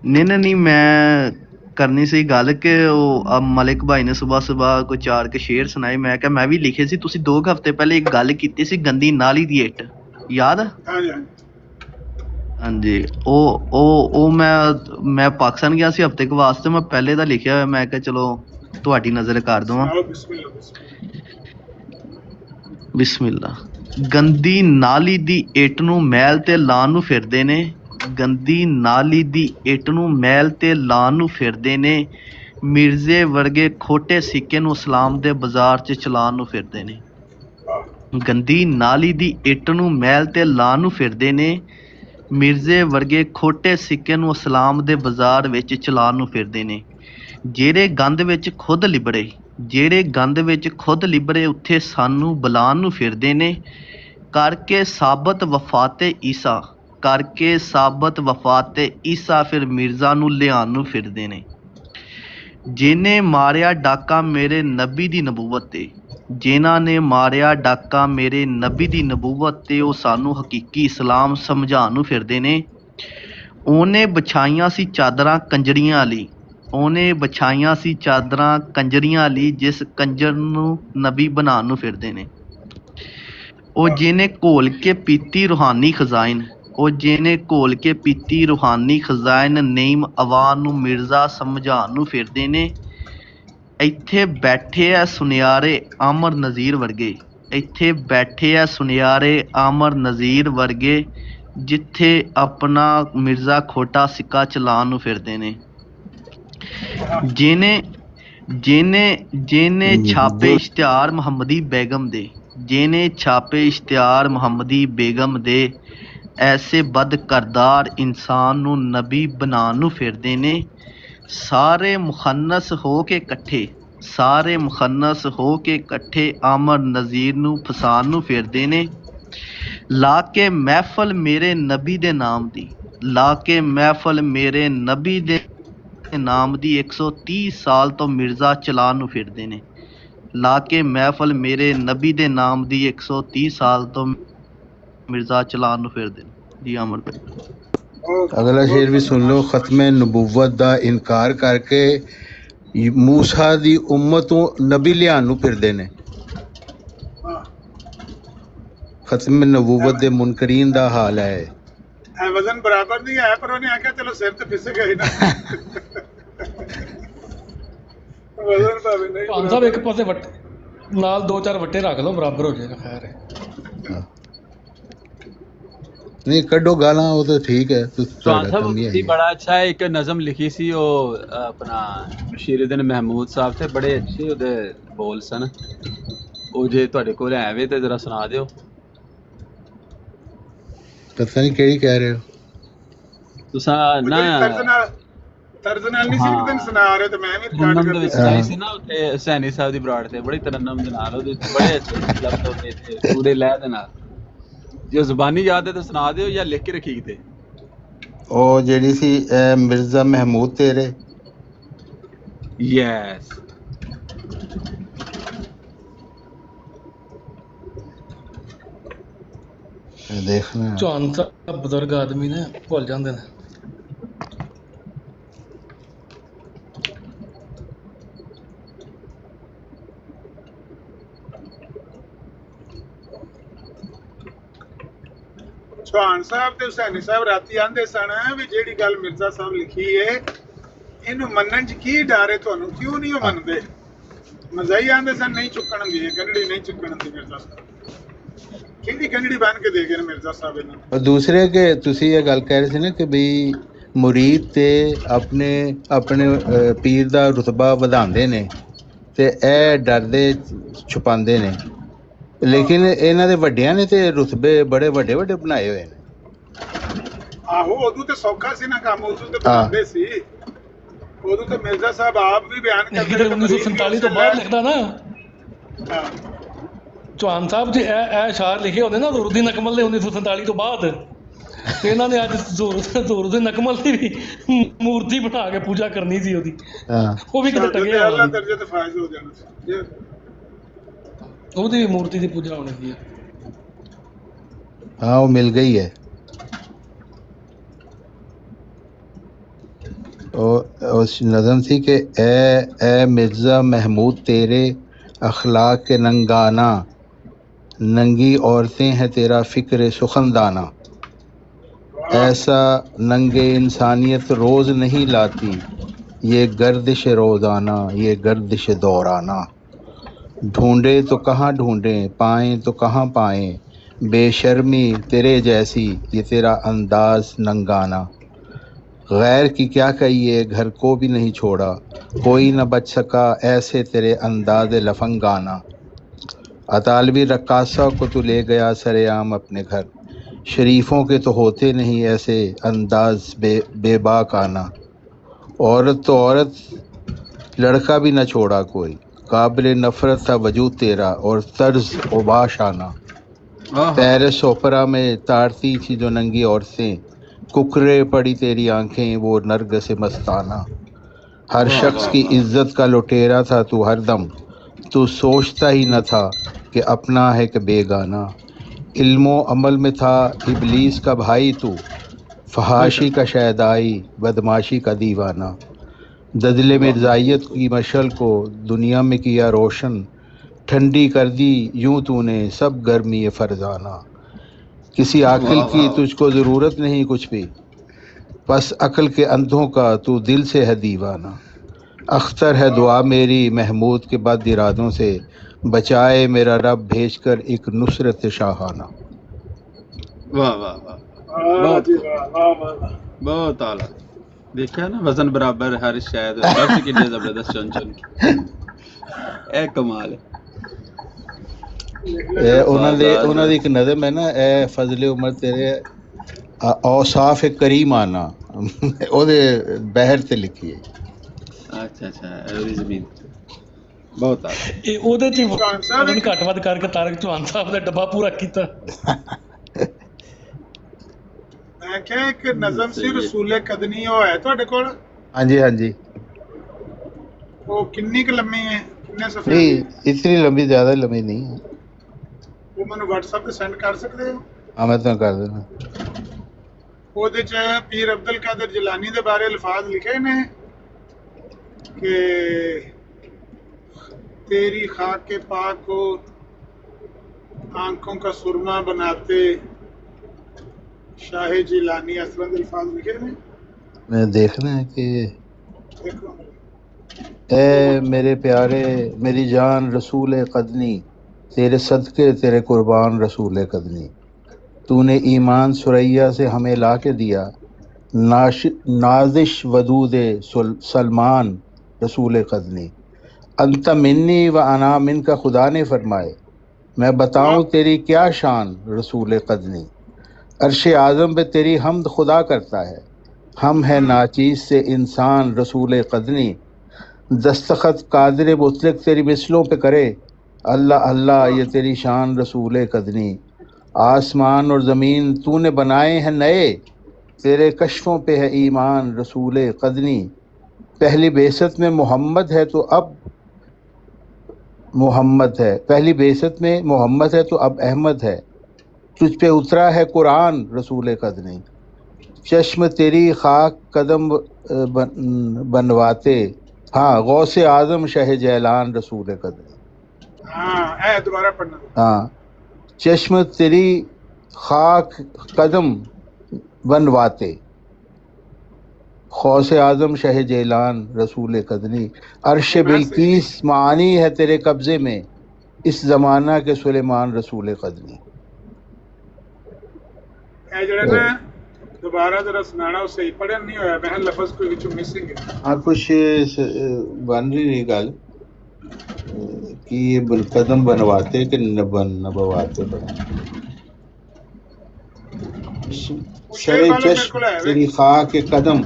ਨਹੀਂ ਮੈਂ ਕਰਨੀ ਸੀ ਗੱਲ ਕਿ ਉਹ ਮਲਿਕ ਭਾਈ ਨੇ ਸੁਬਾਹ ਕੋਈ 4 ਕੇ ਸ਼ੇਰ ਸੁਣਾਏ। ਮੈਂ ਕਿਹਾ ਮੈਂ ਵੀ ਲਿਖੇ ਸੀ। ਤੁਸੀਂ 2 ਹਫ਼ਤੇ ਪਹਿਲੇ ਇੱਕ ਗੱਲ ਕੀਤੀ ਸੀ ਗੰਦੀ ਨਾਲੀ ਦੀ ਇੱਟ, ਯਾਦ? ਹਾਂਜੀ ਉਹ ਮੈਂ ਪਾਕਿਸਤਾਨ ਗਿਆ ਸੀ ਹਫ਼ਤੇ ਕੁ ਵਾਸਤੇ। ਮੈਂ ਪਹਿਲੇ ਦਾ ਲਿਖਿਆ ਹੋਇਆ, ਮੈਂ ਕਿਹਾ ਚਲੋ ਤੁਹਾਡੀ ਨਜ਼ਰ ਕਰ ਦਵਾਂ। ਬਿਸਮਿਲ੍ਲਾ। ਗੰਦੀ ਨਾਲੀ ਦੀ ਇੱਟ ਨੂੰ ਮੈਲ ਤੇ ਲਾਉਣ ਨੂੰ ਫਿਰਦੇ ਨੇ, ਗੰਦੀ ਨਾਲੀ ਦੀ ਇੱਟ ਨੂੰ ਮੈਲ ਤੇ ਲਾਉਣ ਨੂੰ ਫਿਰਦੇ ਨੇ, ਮਿਰਜ਼ੇ ਵਰਗੇ ਖੋਟੇ ਸਿੱਕੇ ਨੂੰ ਇਸਲਾਮ ਦੇ ਬਾਜ਼ਾਰ 'ਚ ਚਲਾਉਣ ਨੂੰ ਫਿਰਦੇ ਨੇ। ਗੰਦੀ ਨਾਲੀ ਦੀ ਇੱਟ ਨੂੰ ਮੈਲ ਤੇ ਲਾਉਣ ਨੂੰ ਫਿਰਦੇ ਨੇ, ਮਿਰਜ਼ੇ ਵਰਗੇ ਖੋਟੇ ਸਿੱਕੇ ਨੂੰ ਇਸਲਾਮ ਦੇ ਬਾਜ਼ਾਰ ਵਿੱਚ ਚਲਾਉਣ ਨੂੰ ਫਿਰਦੇ ਨੇ। ਜਿਹੜੇ ਗੰਦ ਵਿੱਚ ਖੁਦ ਲਿਬੜੇ ਉੱਥੇ ਸਾਨੂੰ ਬੁਲਾਉਣ ਨੂੰ ਫਿਰਦੇ ਨੇ। ਕਰਕੇ ਸਾਬਤ ਵਫਾਤੇ ਈਸਾ ਫਿਰ ਮਿਰਜ਼ਾ ਨੂੰ ਲਿਆਉਣ ਨੂੰ ਫਿਰਦੇ ਨੇ। ਜਿਹਨੇ ਮਾਰਿਆ ਡਾਕਾ ਮੇਰੇ ਨਬੀ ਦੀ ਨਬੂਵਤ ਤੇ, ਜਿਨ੍ਹਾਂ ਨੇ ਮਾਰਿਆ ਡਾਕਾ ਮੇਰੇ ਨਬੀ ਦੀ ਨਬੂਵਤ ਤੇ, ਉਹ ਸਾਨੂੰ ਹਕੀਕੀ ਇਸਲਾਮ ਸਮਝਾਉਣ ਨੂੰ ਫਿਰਦੇ ਨੇ। ਉਹਨੇ ਵਿਛਾਈਆਂ ਸੀ ਚਾਦਰਾਂ ਕੰਜਰੀਆਂ ਲਈ, ਜਿਸ ਕੰਜਰ ਨੂੰ ਨਬੀ ਬਣਾਉਣ ਨੂੰ ਫਿਰਦੇ ਨੇ। ਉਹ ਜਿਹਨੇ ਘੋਲ ਕੇ ਪੀਤੀ ਰੂਹਾਨੀ ਖਜ਼ਾਇਨ ਨਈਮ ਅਵਾਨ ਨੂੰ ਮਿਰਜ਼ਾ ਸਮਝਾਉਣ ਨੂੰ ਫਿਰਦੇ ਨੇ। ਇੱਥੇ ਬੈਠੇ ਆ ਸੁਨਿਆਰੇ ਆਮਰ ਨਜ਼ੀਰ ਵਰਗੇ, ਜਿੱਥੇ ਆਪਣਾ ਮਿਰਜ਼ਾ ਖੋਟਾ ਸਿੱਕਾ ਚਲਾਉਣ ਨੂੰ ਫਿਰਦੇ ਨੇ। ਜਿਹਨੇ ਛਾਪੇ ਇਸ਼ਤਿਹਾਰ ਮੁਹੰਮਦੀ ਬੇਗਮ ਦੇ ਐਸੇ ਬਦਕਰਦਾਰ ਇਨਸਾਨ ਨੂੰ ਨਬੀ ਬਣਾਉਣ ਨੂੰ ਫਿਰਦੇ ਨੇ। ਸਾਰੇ ਮੁਖੰਨਸ ਹੋ ਕੇ ਇਕੱਠੇ ਆਮਰ ਨਜ਼ੀਰ ਨੂੰ ਫਸਾਉਣ ਨੂੰ ਫਿਰਦੇ ਨੇ। ਲਾ ਕੇ ਮਹਿਫਲ ਮੇਰੇ ਨਬੀ ਦੇ ਨਾਮ ਦੀ 130 ਸਾਲ ਤੋਂ ਮਿਰਜ਼ਾ ਚਲਾਉਣ ਨੂੰ ਫਿਰਦੇ ਨੇ। ਜੀ ਅਮਰ ਭਾਈ ਅਗਲਾ ਸ਼ੇਰ ਵੀ ਸੁਣ ਲਓ। ਖਤਮੇ ਨਬੂਵਤ ਦਾ ਇਨਕਾਰ ਕਰਕੇ ਮੂਸਾ ਦੀ ਉਮਤ ਤੋਂ ਨਬੀ ਲਿਆਉਣ ਨੂੰ ਫਿਰਦੇ ਨੇ। ਖਤਮੇ ਨਬੂਵਤ ਦੇ ਮੁਨਕਰੀਨ ਦਾ ਹਾਲ ਹੈ। ਵਜ਼ਨ ਬਰਾਬਰ ਨਹੀਂ ਹੈ, ਪਰ ਉਹਨੇ ਆਖਿਆ ਚਲੋ ਸਿਰ ਤੇ ਫਿਸ ਗਏ ਨਾ। ਵਜ਼ਨ ਭਾਵੇਂ ਨਹੀਂ। ਭਾਂ ਸਾਹਿਬ ਇੱਕ ਪਾਸੇ ਨਾਲ 2-4 ਵੱਟੇ ਰੱਖ ਲਓ, ਬਰਾਬਰ ਹੋ ਜਾਏਗਾ। ਖੈਰ ਹੈ ਨਹੀਂ ਕੱਢੋ ਗਾਲਾਂ, ਉਹ ਤਾਂ ਠੀਕ ਹੈ। ਤੁਸੀਂ ਬੜਾ ਅੱਛਾ ਇੱਕ ਨਜ਼ਮ ਲਿਖੀ ਸੀ ਉਹ ਆਪਣਾ ਬਸ਼ੀਰੁद्दीन ਮਹਿਮੂਦ ਸਾਹਿਬ ਤੇ, ਬੜੇ ਅੱਛੇ ਉਹਦੇ ਬੋਲ ਸਨ। ਉਹ ਜੇ ਤੁਹਾਡੇ ਕੋਲ ਐਵੇਂ ਤੇ ਜ਼ਰਾ ਸੁਣਾ ਦਿਓ। ਪਤਾ ਨਹੀਂ ਕਿਹੜੀ ਕਹਿ ਰਹੇ ਹੋ ਤੁਸੀਂ ਨਾ ਤਰਜ਼ ਨਾਲ ਨਹੀਂ ਸੀ ਇੱਕ ਦਿਨ ਸੁਣਾ ਰਹੇ ਤੇ ਮੈਂ ਵੀ ਰਿਕਾਰਡ ਦੇ ਵਿੱਚ ਆਈ ਸੀ ਨਾ ਉੱਥੇ ਹੁਸੈਨੀ ਸਾਹਿਬ ਦੀ ਬਰਾੜ ਤੇ, ਬੜੀ ਤਰਨਮ ਦੇ ਨਾਲ ਉਹਦੇ ਬੜੇ ਅੱਛੇ ਲਫ਼ਜ਼ ਹੁੰਦੇ ਤੇ ਪੂਰੇ ਲਹਿ ਦੇ ਨਾਲ। ਜੇ ਜ਼ੁਬਾਨੀ ਯਾਦ ਹੈ ਤਾਂ ਸੁਣਾ ਦਿਓ ਜਾਂ ਲਿਖ ਕੇ ਰੱਖੀ ਕਿਤੇ। ਉਹ ਜਿਹੜੀ ਸੀ ਮਿਰਜ਼ਾ ਮਹਿਮੂਦ ਤੇਰੇ। ਯੈਸ ਦੇਖਣਾ ਚੌਹਾਨ ਸਾਹਿਬ ਬਜ਼ੁਰਗ ਆਦਮੀ ਨੇ, ਭੁੱਲ ਜਾਂਦੇ ਨੇ। ਚੌਹਾਨ ਸਾਹਿਬ ਤੇ ਹੁਸੈਨੀ ਸਾਹਿਬ ਰਾਤੀ ਆਂਦੇ ਸਨ ਵੀ ਜਿਹੜੀ ਗੱਲ ਮਿਰਜ਼ਾ ਸਾਹਿਬ ਲਿਖੀ ਏ ਇਹਨੂੰ ਮੰਨਣ 'ਚ ਕੀ ਡਰ ਹੈ ਤੁਹਾਨੂੰ, ਕਿਉਂ ਨਹੀਂ ਉਹ ਮੰਨਦੇ? ਮਜ਼ਾਈ ਆਂਦੇ ਸਨ ਨਹੀਂ ਚੁੱਕਣਗੇ, ਕੰਢੜੀ ਨਹੀਂ ਚੁੱਕਣ ਦੀ ਮਿਰਜ਼ਾ ਸਾਹਿਬ। ਕਿਹਦੀ ਕੰਢੜੀ ਬਣ ਕੇ ਦੇ ਗਏ ਨੇ ਮਿਰਜ਼ਾ ਸਾਹਿਬ ਇਹਨਾਂ। ਦੂਸਰੇ ਕਿ ਤੁਸੀਂ ਇਹ ਗੱਲ ਕਹਿ ਰਹੇ ਸੀ ਨਾ ਕਿ ਬਈ ਮੁਰੀਦ ਤੇ ਆਪਣੇ ਪੀਰ ਦਾ ਰੁਤਬਾ ਵਧਾਉਂਦੇ ਨੇ ਤੇ ਇਹ ਡਰਦੇ ਛੁਪਾਉਂਦੇ ਨੇ, ਲੇਕਿਨ ਇਹਨਾਂ ਦੇ ਵੱਡਿਆਂ ਨੇ ਤੇ ਰੁਤਬੇ ਬੜੇ ਵੱਡੇ ਬਣਾਏ ਹੋਏ ਨੇ। ਆਹੋ ਉਦੋਂ ਤੇ ਸੌਖਾ ਸੀ ਨਾ ਕੰਮ, ਉਦੋਂ ਤੇ ਬਣਾਉਂਦੇ ਸੀ। ਉਦੋਂ ਤੇ ਮਿਰਜ਼ਾ ਸਾਹਿਬ ਆਪ ਵੀ ਬਿਆਨ ਕਰਦੇ 1947 ਤੋਂ ਬਾਅਦ ਲਿਖਦਾ ਨਾ। ਚੌਹਾਨ ਸਾਹਿਬ ਜੇ ਇਹ ਅਸ਼ਾਰ ਲਿਖੇ ਹੁੰਦੇ ਨਾ ਜ਼ੋਰੁੱਦੀਨ ਅਕਮਲ ਨੇ 1947 ਤੋਂ ਬਾਅਦ, ਤੇ ਇਹਨਾਂ ਨੇ ਅੱਜ ਜ਼ੋਰੁੱਦੀਨ ਅਕਮਲ ਦੀ ਵੀ ਮੂਰਤੀ ਬਣਾ ਕੇ ਪੂਜਾ ਕਰਨੀ ਸੀ ਉਹਦੀ, ਉਹ ਵੀ ਕਿਤੇ ਟੰਗਿਆ ਅੱਲਾ ਦਰਜੇ ਤੇ ਫਾਇਜ਼ ਹੋ ਜਾਣਾ ਸੀ, ਉਹਦੀ ਵੀ ਮੂਰਤੀ ਦੀ ਪੂਜਾ ਹੋਣੀ ਸੀ। हाँ वो मिल गई है। और उस नज़म थी कि ए मिर्ज़ा महमूद तेरे अखलाक के नंगाना, नंगी औरतें हैं तेरा फ़िक्र सुखनदाना, ऐसा नंगे इंसानियत रोज़ नहीं लाती, ये गर्दिश रोज़ाना ये गर्दिश दौराना, ढूंढे तो कहाँ ढूंढें पाएँ तो कहाँ पाएँ, बेशर्मी तेरे जैसी ये तेरा अंदाज नंगाना, गैर की क्या कहिए घर को भी नहीं छोड़ा, कोई न बच सका ऐसे तेरे अंदाज लफंगाना, अतालवी रक्कासा को तू ले गया सरेआम अपने घर, शरीफों के तो होते नहीं ऐसे अंदाज बेबाक आना, औरत तो औरत लड़का भी न छोड़ा कोई, काबिल नफ़रत था वजूद तेरा और तर्ज उबाश आना, पेरिस ओपरा में तारती थी जो नंगी औरतें, कुकरे पड़ी तेरी आंखें वो नर्ग से मस्ताना, हर शख्स की इज्जत का लुटेरा था तू हरदम, तू सोचता ही न था कि अपना है कि बेगाना, इल्मो अमल में था इबलीस का भाई तू, फहाशी का शैदाई बदमाशी का दीवाना, दजले मिर्ज़ाइयत की मशल को दुनिया में किया रोशन, ठंडी कर दी यूं तूने सब गर्मी फरजाना, किसी आकिल की तुझको ज़रूरत नहीं कुछ भी, बस अक्ल के अंधों का तू दिल से है दीवाना, अख्तर है दुआ मेरी महमूद के बाद इरादों से, बचाए मेरा रब भेजकर एक नुसरत शाहाना। वाह वाह वाह, बहुत आला। देखा ना वजन बराबर हर शायद लफ्ज़ कितने ज़बरदस्त चुन चुन ए कमाल है। ਉਹਨਾਂ ਦੀ ਇੱਕ ਨਜ਼ਮ ਹੈ ਨਾ, ਇਹ ਫਜ਼ਲੇ ਉਮਰ ਤੇਰੇ ਔਸਾਫ ਕਰੀਮ ਆਨਾ, ਉਹਦੇ ਬਹਿਰ ਤੇ ਲਿਖੀ ਹੈ। ਅੱਛਾ ਉਹਦੀ ਜ਼ਮੀਨ ਬਹੁਤ ਆ ਇਹ ਉਹਦੇ ਚ ਉਹਨੇ ਘੱਟ ਵੱਧ ਕਰਕੇ ਤਾਰਕ ਚੌਹਾਨ ਸਾਹਿਬ ਦਾ ਡੱਬਾ ਪੂਰਾ ਕੀਤਾ। ਮੈਂ ਕਿਹਾ ਇੱਕ ਨਜ਼ਮ ਸੀ ਰਸੂਲੇ ਕਦਨੀ, ਉਹ ਹੈ ਤੁਹਾਡੇ ਕੋਲ? ਹਾਂਜੀ ਉਹ ਕਿੰਨੀ ਕੁ ਲੰਮੀ ਹੈ, ਕਿੰਨੇ ਸਫ਼ੇ? ਨਹੀਂ ਇਤਨੀ ਲੰਬੀ, ਜ਼ਿਆਦਾ ਲੰਬੀ ਨਹੀਂ ਹੈ। ਉਹ ਮੈਨੂੰ WhatsApp ਤੇ ਸੈਂਡ ਕਰ ਸਕਦੇ ਹੋ? ਹਾਂ ਮੈਂ ਤੁਹਾਨੂੰ ਕਰ ਦੇਣਾ। ਉਹਦੇ ਚ ਪੀਰ ਅਬਦੁਲ ਕਾਦਰ ਜਿਲਾਨੀ ਦੇ ਬਾਰੇ ਅਲਫਾਜ਼ ਲਿਖੇ ਨੇ कि तेरी खाक के पाक को आंखों का सुरमा बनाते शाह जिलानी, असरंद अल्फाज लिखे ने। मैं देखना है कि देखो, ए मेरे प्यारे मेरी जान रसूल कदनी, तेरे सदके तेरे कुर्बान रसूल कदनी, तूने ईमान सुरैया से हमें ला के दिया, नाजिश वदूद सलमान रसूल कदनी, अंत मिन्नी व अना मिन का खुदा ने फरमाए, मैं बताऊं तेरी क्या शान रसूल कदनी, अर्श आज़म पे तेरी हमद खुदा करता है, हम है नाचीज़ से इंसान रसूल कदनी, दस्तखत कादिर मुतलक तेरी मिसलों पे करे, अल्लाह अल्लाह ये तेरी शान रसूल कदनी, आसमान और ज़मीन तूने बनाए हैं नए, तेरे कश्फों पे है ईमान रसूल कदनी, पहली बेसत में मोहम्मद है तो अब मोहम्मद है, पहली बेसत में मोहम्मद है तो अब अहमद है, तुझ पे उतरा है कुरान रसूल कदनी, चश्म तेरी खाक कदम बनवाते, हाँ गौसे आज़म शाह जैलान रसूल कदनी। हाँ दोबारा पढ़ना। हाँ, चश्म तेरी खाक कदम बनवाते, गौसे आज़म शाह जैलान रसूल कदनी, अर्श बिल्कीस मानी है तेरे कब्ज़े में, इस ज़माना के सुलेमान रसूल कदनी। दोबारा जरा सुनाना, वो सही पढ़न नहीं होया, मैं लफ्ज़ कोई विच मिसिंग है। हाँ कुछ बन रही गल कि ये कदम बनवाते कि नबवाते सरे चश्म तेरी खाक के कदम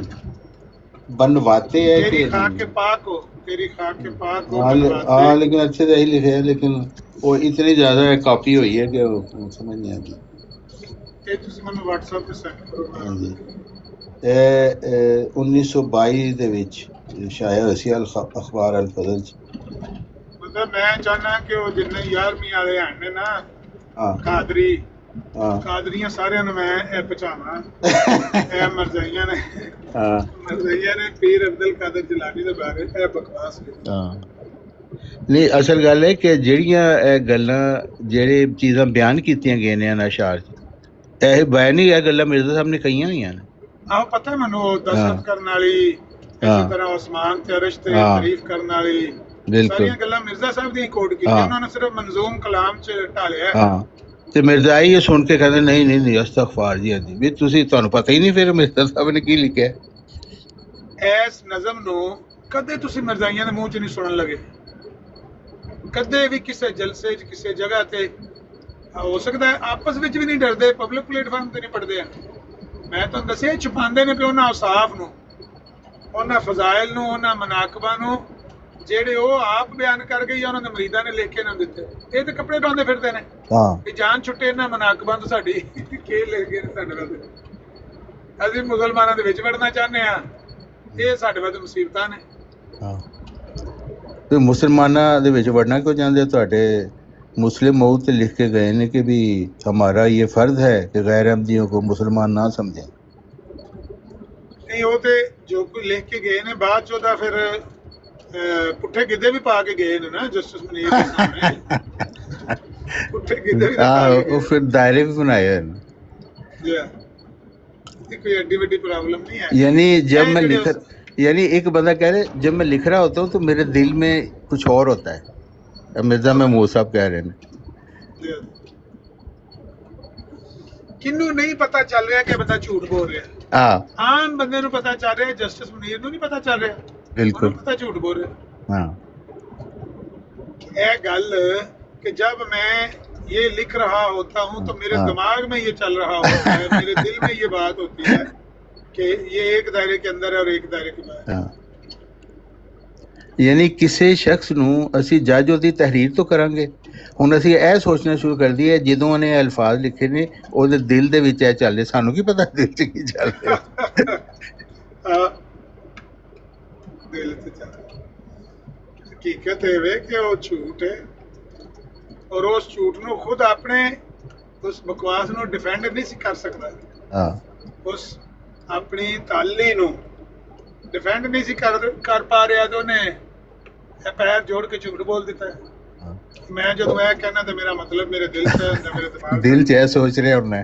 बनवाते हैं कि तेरी खाक के पाक हो, तेरी खाक के पाक हो हाँ बनवाते। लेकिन अच्छे तो यही लिखे हैं, लेकिन वो इतनी ज्यादा कॉपी हुई है कि वो समझ नहीं आती। ਇਹ ਤੁਸੀਂ ਮੈਨੂੰ WhatsApp ਤੇ ਸੈਂਡ ਕਰੋ ਨਾ। ਹਾਂਜੀ ਇਹ 1922 ਦੇ ਵਿੱਚ ਸ਼ਾਇਰ ਹੋਇਆ ਸੀ ਅਖਬਾਰ ਅਲ-ਫਜ਼ਲ 'ਚ। ਮਤਲਬ ਮੈਂ ਚਾਹੁੰਦਾ ਕਿ ਉਹ ਜਿੰਨੇ 11ਵੀਂ ਵਾਲੇ ਹਨ ਨੇ ਨਾ ਹਾਂ ਕਾਦਰੀ ਹਾਂ ਕਾਦਰੀਆਂ ਸਾਰਿਆਂ ਨੂੰ ਮੈਂ ਇਹ ਪਛਾਣਾ ਇਹ ਮਰਜ਼ਾਈਆਂ ਨੇ ਹਾਂ ਮਰਜ਼ਾਈਆਂ ਨੇ ਪੀਰ ਅਬਦੁਲ ਕਾਦਰ ਜਿਲਾਨੀ ਦੇ ਬਾਰੇ ਇਹ ਬਕਵਾਸ ਕੀਤੀ। ਹਾਂ ਨਹੀਂ ਅਸਲ ਗੱਲ ਹੈ ਕਿ ਜਿਹੜੀਆਂ ਇਹ ਗੱਲਾਂ ਜਿਹੜੇ ਚੀਜ਼ਾਂ ਬਿਆਨ ਕੀਤੀਆਂ ਗਈਆਂ ਨੇ ਇਹਨਾਂ ਅਸ਼ਾਰ 'ਚ ਇਹ ਬਿਆਨ ਹੀ ਇਹ ਗੱਲਾਂ ਮਿਰਜ਼ਾ ਸਾਹਿਬ ਨੇ ਕਹੀਆਂ ਹੋਈਆਂ ਨੇ। ਆਹ ਪਤਾ ਮੈਨੂੰ ਉਹ ਦਸਤ ਕਰਨ ਵਾਲੀ ਇਸੇ ਤਰ੍ਹਾਂ ਉਸਮਾਨ ਤੇ ਅਰਸ਼ ਤੇ ਤਾਰੀਫ ਕਰਨ ਵਾਲੀ ਸਾਰੀਆਂ ਗੱਲਾਂ ਮਿਰਜ਼ਾ ਸਾਹਿਬ ਦੀਆਂ ਕੋਡ ਕੀਤੀਆਂ, ਉਹਨਾਂ ਨੇ ਸਿਰਫ ਮਨਜ਼ੂਮ ਕਲਾਮ 'ਚ ਢਾਲਿਆ। ਹਾਂ ਤੇ ਮਿਰਜ਼ਾ ਇਹ ਸੁਣ ਕੇ ਕਹਿੰਦੇ ਨਹੀਂ ਨਹੀਂ ਨਹੀਂ ਅਸਤਗਫਾਰ ਜੀ ਹਾਂਜੀ ਵੀ ਤੁਸੀਂ ਤੁਹਾਨੂੰ ਪਤਾ ਹੀ ਨਹੀਂ ਫਿਰ ਮਿਰਜ਼ਾ ਸਾਹਿਬ ਨੇ ਕੀ ਲਿਖਿਆ। ਇਸ ਨਜ਼ਮ ਨੂੰ ਕਦੇ ਤੁਸੀਂ ਮਿਰਜ਼ਾਈਆਂ ਦੇ ਮੂੰਹ 'ਚ ਨਹੀਂ ਸੁਣਨ ਲੱਗੇ, ਕਦੇ ਵੀ ਕਿਸੇ ਜਲਸੇ 'ਚ ਕਿਸੇ ਜਗ੍ਹਾ ਤੇ। ਹੋ ਸਕਦਾ ਆਪਸ ਵਿੱਚ ਵੀ ਨਹੀਂ ਡਰਦੇ, ਪਬਲਿਕ ਪਲੇਟਫਾਰਮ ਤੇ ਨਹੀਂ ਪੜਦੇ ਆ। ਮੈਂ ਤੁਹਾਨੂੰ ਦੱਸਿਆ ਛੁਪਾਉਂਦੇ ਨੇ ਕਿ ਉਹਨਾਂ ਔਸਾਫ ਨੂੰ, ਉਹਨਾਂ ਫਜ਼ਾਇਲ ਨੂੰ, ਉਹਨਾਂ ਮਨਾਕਬਾਂ ਨੂੰ ਜਿਹੜੇ ਉਹ ਆਪ ਬਿਆਨ ਕਰ ਗਏ ਜਾਂ ਉਹਨਾਂ ਦੇ ਮਰੀਦਾਂ ਨੇ ਲਿਖ ਕੇ ਨਾ ਦਿੱਤੇ। ਇਹ ਤੇ ਕੱਪੜੇ ਪਾਉਂਦੇ ਫਿਰਦੇ ਨੇ ਕਿ ਜਾਨ ਛੁੱਟੇ ਇਹਨਾਂ ਮਨਾਕਬਾਂ ਤੋਂ ਸਾਡੀ ਕੀ ਲਿਖ ਗਏ ਨੇ ਸਾਡੇ ਨਾਲ। ਅਸੀਂ ਮੁਸਲਮਾਨਾਂ ਦੇ ਵਿੱਚ ਵੜਨਾ ਚਾਹੁੰਦੇ ਆ, ਇਹ ਸਾਡੇ ਵਾਸਤੇ ਮੁਸੀਬਤਾਂ ਨੇ। ਹਾਂ ਤੇ ਮੁਸਲਮਾਨਾਂ ਦੇ ਵਿੱਚ ਵੜਨਾ ਕਿਉਂ ਚਾਹੁੰਦੇ? ਤੁਹਾਡੇ मुस्लिम मऊद से लिख के गए ने कि भी हमारा ये फर्ज है कि गैर अहमदियों को मुसलमान ना समझें। नहीं वो तो जो कोई लिख के गए ने बाद चो फिर पुट्ठे गिद्धे भी पा के गए ने ना जस्टिस मुनीर के सामने पुट्ठे गिद्धे भी वो फिर दायरे भी बनाए हैं। कोई एडी बड़ी प्रॉब्लम नहीं है। यानी जब मैं लिख यानी एक बंदा कह रहे जब मैं लिख रहा होता हूँ तो मेरे दिल में कुछ और होता है। मिर्जा महमूद साहब कह रहे हैं किन्नू नहीं पता चल रहा कि बंदा झूठ बोल रहा है। आम बंदे नू पता चल रहा है, जस्टिस मुनीर नू नहीं पता चल रहा, बिल्कुल पता झूठ बोल रहा। ये गल कि जब मैं ये लिख रहा होता हूँ तो मेरे दिमाग में ये चल रहा होता है, मेरे दिल में ये बात होती है कि ये एक दायरे के अंदर है और एक दायरे के बाहर। यानी किसी शख्स ਨੂੰ ਅਸੀਂ ਜੱਜ ਉਹਦੀ ਤਹਿਰੀਰ ਤੋਂ ਕਰਾਂਗੇ। ਹੁਣ ਅਸੀਂ ਇਹ ਸੋਚਣਾ ਸ਼ੁਰੂ ਕਰ ਦਈਏ ਜਦੋਂ ਉਹਨੇ ਅਲਫਾਜ਼ ਲਿਖੇ ਨੇ ਉਹਦੇ ਦਿਲ ਦੇ ਵਿੱਚ ਇਹ ਚੱਲ ਰਿਹਾ, ਸਾਨੂੰ ਕੀ ਪਤਾ ਦਿਲ 'ਚ ਕੀ ਚੱਲ ਰਿਹਾ। ਦਿਲ 'ਚ ਚੱਲ ਹਕੀਕਤ ਇਹ ਵੇ ਕਿ ਉਹ ਝੂਠ ਹੈ ਔਰ ਉਸ ਝੂਠ ਨੂੰ ਖੁਦ ਆਪਣੇ ਉਸ ਬਕਵਾਸ ਨੂੰ ਡਿਫੈਂਡ ਨਹੀਂ ਸੀ ਕਰ ਸਕਦਾ। ਉਸ ਆਪਣੀ ਤਾਲੀ ਨੂੰ डिफेंड नहीं सी कर पा रहा तो उन्हें पैर जोड़ के झूठ बोल देता है। मैं जो मैं कहना तो मेरा मतलब मेरे दिल से मेरे दिमाग दिल च सोच रहे होना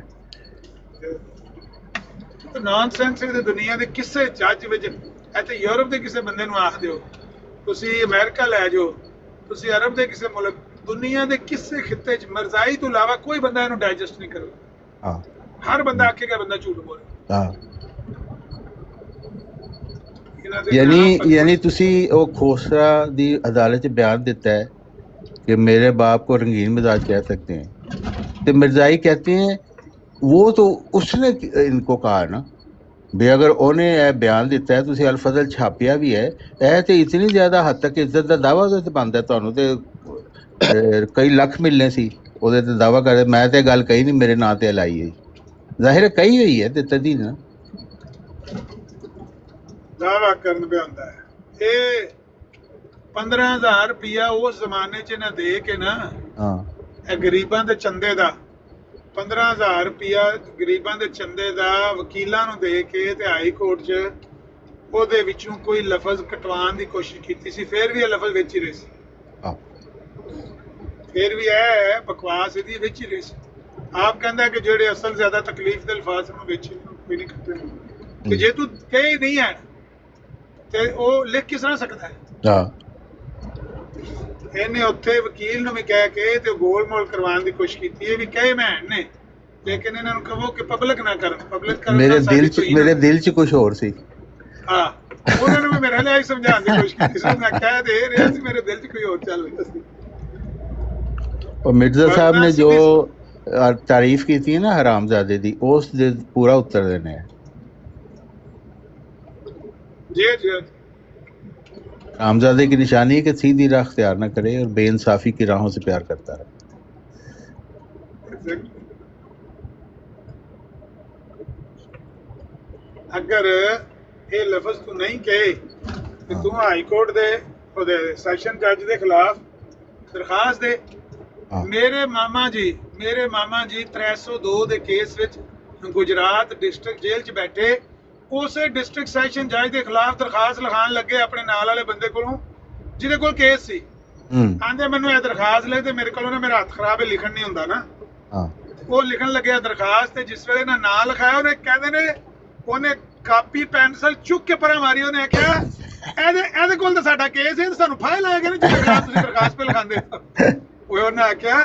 तो नॉनसेंस है दुनिया के किसे जज विच इत्थे यूरोप के किसी बंदे नूं आख दिओ तुसी अमेरिका लै जाओ, तुसी अरब के किसी मुल्क, दुनिया के किसी खिते च मरजाई तो इलावा कोई बंदा इहनूं डाइजेस्ट नहीं करेगा। हर बंदा आखेगा बंदा झूठ बोल रहा। यानी तुसी वो खोसरा दी अदालत च बयान देता है कि मेरे बाप को रंगीन मिजाज कह सकते हैं, तो मिर्जाई कहते हैं वो तो उसने इनको कहा ना भी अगर उन्हें बयान दिता है तुसी अल-फज़ल छापिया भी है, यह तो इतनी ज़्यादा हद तक इज्जत का दावा ਉਹਦੇ ਤੇ ਬਣਦਾ ਤੁਹਾਨੂੰ ਤੇ कई ਲੱਖ ਮਿਲਨੇ ਸੀ ਉਹਦੇ ਤੇ दावा करे। मैं तो गल कही नहीं मेरे ਨਾਂ ਤੇ ਲਾਈ है, ਜ਼ਾਹਿਰ है कही हुई है ਤੇ ਤਦੀ ਨਾ दावा करन पे आंदा है। ये 15,000 रुपया उस जमाने च ना दे के ना गरीबां दे चंदे दा 15,000 रुपया गरीबां दे चंदे दा वकीलां नूं दे के ते हाई कोर्ट च ਉਹਦੇ ਵਿੱਚੋਂ ਕੋਈ ਲਫ਼ਜ਼ ਕਟਵਾਉਣ ਦੀ ਕੋਸ਼ਿਸ਼ ਕੀਤੀ ਸੀ, ਫਿਰ ਵੀ ਇਹ ਲਫ਼ਜ਼ ਵਿੱਚ ਹੀ ਰਹੇ ਸੀ। ਫਿਰ ਵੀ ਇਹ ਬਕਵਾਸ ਇਹਦੀ ਵਿੱਚ ਹੀ ਰਹੀ ਸੀ। ਆਪ ਕਹਿੰਦਾ ਕਿ ਜਿਹੜੇ ਅਸਲ ਜ਼ਿਆਦਾ ਤਕਲੀਫ ਦੇ ਅਲਫਾਜ਼ ਨੂੰ ਵਿੱਚ ਵੀ ਨਹੀਂ ਕੱਟੇ ਕਿ ਜੇ ਤੂੰ ਕਹੇ ਨਹੀਂ ਹੈ ਤੇ ਉਹ ਲਿਖ ਕਿਸ ਤਰ੍ਹਾਂ ਸਕਦਾ ਹੈ। ਇਹਨੇ ਉੱਥੇ ਵਕੀਲ ਨੂੰ ਵੀ ਕਹਿ ਕੇ ਤੇ ਗੋਲ ਮੋਲ ਕਰਵਾਉਣ ਦੀ ਕੋਸ਼ਿਸ਼ ਕੀਤੀ ਹੈ ਵੀ ਕਹੇ ਮੈਂ ਨੇ, ਲੇਕਿਨ ਇਹਨਾਂ ਨੂੰ ਕਹੋ ਕਿ ਪਬਲਿਕ ਨਾ ਕਰਨ। ਪਬਲਿਕ ਕਰਨ ਮੇਰੇ ਦਿਲ 'ਚ ਕੁਝ ਹੋਰ ਸੀ। ਹਾਂ ਉਹਨਾਂ ਨੂੰ ਮੇਰੇ ਲਈ ਸਮਝਾਉਣ ਦੀ ਕੋਸ਼ਿਸ਼ ਕੀਤੀ ਸੀ, ਮੈਂ ਕਹਿ ਦੇ ਰਿਹਾ ਸੀ ਮੇਰੇ ਦਿਲ 'ਚ ਕੋਈ ਹੋਰ ਚੱਲ ਰਿਹਾ ਸੀ। और मिर्जा साहब ने जो तारीफ की थी ना हरामजादे दी, उस दे पूरा उत्तर देने है। जी जी आमजादे की निशानी है कि सीधी राह अख्तियार न करे और बेइंसाफी की राहों से प्यार करता रहे। अगर ये लफ्ज तू नहीं कहे कि तू हाई कोर्ट दे ओदे सैशन जज दे खिलाफ दरखास्त दे। मेरे मामा जी 302 दे केस विच गुजरात डिस्ट्रिक्ट जेल च बैठे, उस डिस्ट्रिक्ट सैशन जज के खिलाफ दरखास्त लिखान लगे अपने नाल वाले बंदे कोलों जिहदे कोल केस सी। आंदे मैनूं ये दरखास्त ले, ते मेरे कोलों ना मेरा हत्थ खराब है, लिखण नहीं हुंदा ना। वो लिखण लगे दरखास्त, ते जिस वेले ना नाम लिखाया उन्हें कहंदे ने उन्हें कापी पेंसिल चुक के परा मारी, उन्हें आख्या ਇਹਦੇ ਕੋਲ ਤਾਂ ਸਾਡਾ ਕੇਸ ਹੈ, ਸਾਨੂੰ ਫਾਈਲ ਆ ਗਿਆ ਨਾ ਜਿਹਦੇ ਖਿਲਾਫ ਤੁਸੀਂ ਦਰਖਾਸਤ ਪੇ ਲਿਖਾਂਦੇ। ਉਹਨੇ ਆਖਿਆ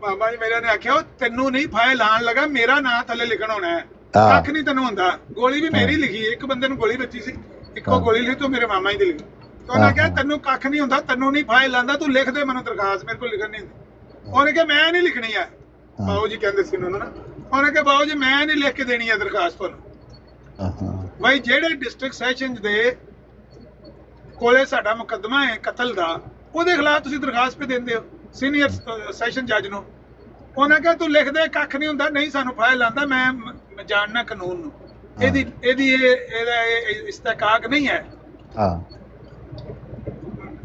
ਮਾਮਾ ਜੀ ਮੇਰੇ ਨੇ ਆਖਿਆ ਉਹ ਤੈਨੂੰ ਨਹੀਂ ਫਾਈਲ ਆਣ ਲਗਾ, ਮੇਰਾ ਨਾਂ ਥੱਲੇ ਲਿਖਣ ਹੋਣਾ ਹੈ, ਕੱਖ ਨਹੀਂ ਤੈਨੂੰ ਹੁੰਦਾ। ਗੋਲੀ ਵੀ ਮੇਰੀ ਲਿਖੀ, ਇੱਕ ਬੰਦੇ ਨੂੰ ਗੋਲੀ ਵੱਜੀ ਸੀ, ਇੱਕੋ ਗੋਲੀ ਲਿਖੀ, ਤੂੰ ਮੇਰੇ ਮਾਮਾ ਜੀ ਦੀ ਲਿਖੀ। ਤਾਂ ਉਹਨੇ ਕਿਹਾ ਤੈਨੂੰ ਕੱਖ ਨਹੀਂ ਹੁੰਦਾ, ਤੈਨੂੰ ਨਹੀਂ ਫਾਈਲ ਆਂਦਾ, ਤੂੰ ਲਿਖ ਦੇ ਮੈਨੂੰ ਦਰਖਾਸਤ, ਮੇਰੇ ਕੋਲ ਲਿਖਣ ਨਹੀਂ ਹੁੰਦੀ। ਉਹਨੇ ਕਿਹਾ ਮੈਂ ਨਹੀਂ ਲਿਖਣੀ ਹੈ, ਬਾਊ ਜੀ ਕਹਿੰਦੇ ਸੀ ਉਹਨਾਂ ਨੂੰ। ਉਹਨੇ ਕਿਹਾ ਬਾਊ ਜੀ ਮੈਂ ਨਹੀਂ ਲਿਖ ਕੇ ਦੇਣੀ ਹੈ ਦਰਖਾਸਤ ਤੁਹਾਨੂੰ। ਭਾਈ ਜਿਹੜੇ ਡਿਸਟ੍ਰਿਕਟ ਸੈਸ਼ਨ ਦੇ ਕੋਲੇ ਸਾਡਾ ਮੁਕੱਦਮਾ ਹੈ ਕਤਲ ਦਾ, ਉਹਦੇ ਖਿਲਾਫ ਤੁਸੀਂ ਦਰਖਾਸਤ ਪੇ ਦਿੰਦੇ ਹੋ ਸੀਨੀਅਰ ਸੈਸ਼ਨ ਜੱਜ ਨੂੰ। ਉਹਨੇ ਕਿਹਾ ਤੂੰ ਲਿਖ ਦੇ, ਕੱਖ ਨਹੀਂ ਹੁੰਦਾ, ਨਹੀਂ ਸਾਨੂੰ ਫਾਈਲ ਆਂਦਾ, ਮੈਂ ਜਾਣਨਾ ਕਾਨੂੰਨ ਨੂੰ। ਇਹਦੀ ਇਹਦਾ ਇਸਤਕਾਕ ਨਹੀਂ ਹੈ।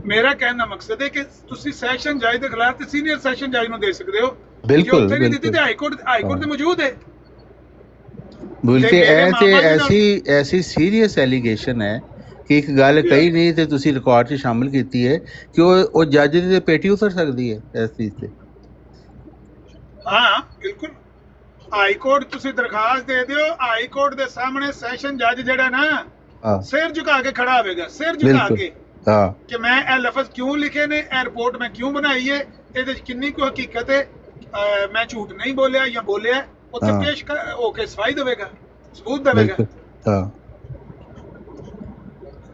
ਮੇਰਾ ਕਹਿਣ ਦਾ ਮਕਸਦ ਹੈ ਕਿ ਤੁਸੀਂ ਸੈਸ਼ਨ ਜੱਜ ਦੇ ਖਿਲਾਫ ਤੇ ਸੀਨੀਅਰ ਸੈਸ਼ਨ ਜੱਜ ਨੂੰ ਦੇ ਸਕਦੇ ਹੋ। ਬਿਲਕੁਲ ਉੱਥੇ ਨਹੀਂ ਦਿੱਤੀ ਤੇ ਹਾਈ ਕੋਰਟ ਤੇ ਮੌਜੂਦ ਹੈ। ਬਲਕਿ ਐਸੀ ਸੀਰੀਅਸ ਐਲੀਗੇਸ਼ਨ ਹੈ ਕਿ ਇੱਕ ਗੱਲ ਕਹੀ ਨਹੀਂ ਤੇ ਤੁਸੀਂ ਰਿਕਾਰਡ 'ਚ ਸ਼ਾਮਿਲ ਕੀਤੀ ਹੈ ਕਿ ਉਹ ਜੱਜ ਦੀ ਪੇਟੀ ਉਤਰ ਸਕਦੀ ਹੈ ਇਸ ਚੀਜ਼ ਤੇ। ਹਾਂ ਬਿਲਕੁਲ, ਹਾਈ ਕੋਰਟ ਤੁਸੀਂ ਦਰਖਾਸਤ ਦੇ ਦਿਓ, ਹਾਈ ਕੋਰਟ ਦੇ ਸਾਹਮਣੇ ਸੈਸ਼ਨ ਜੱਜ ਜਿਹੜਾ ਨਾ ਸਿਰ ਝੁਕਾ ਕੇ ਖੜਾ ਹੋਵੇਗਾ, ਸਿਰ ਝੁਕਾ ਕੇ ਕਿ ਮੈਂ ਇਹ ਲਫ਼ਜ਼ ਕਿਉਂ ਲਿਖੇ ਨੇ, ਇਹ ਰਿਪੋਰਟ ਮੈਂ ਕਿਉਂ ਬਣਾਈ ਹੈ, ਇਹਦੇ 'ਚ ਕਿੰਨੀ ਕੁ ਹਕੀਕਤ ਹੈ, ਮੈਂ ਝੂਠ ਨਹੀਂ ਬੋਲਿਆ ਜਾਂ ਬੋਲਿਆ, ਉੱਥੇ ਪੇਸ਼ ਹੋ ਕੇ ਸਫਾਈ ਦੇਵੇਗਾ, ਸਬੂਤ ਦੇਵੇਗਾ।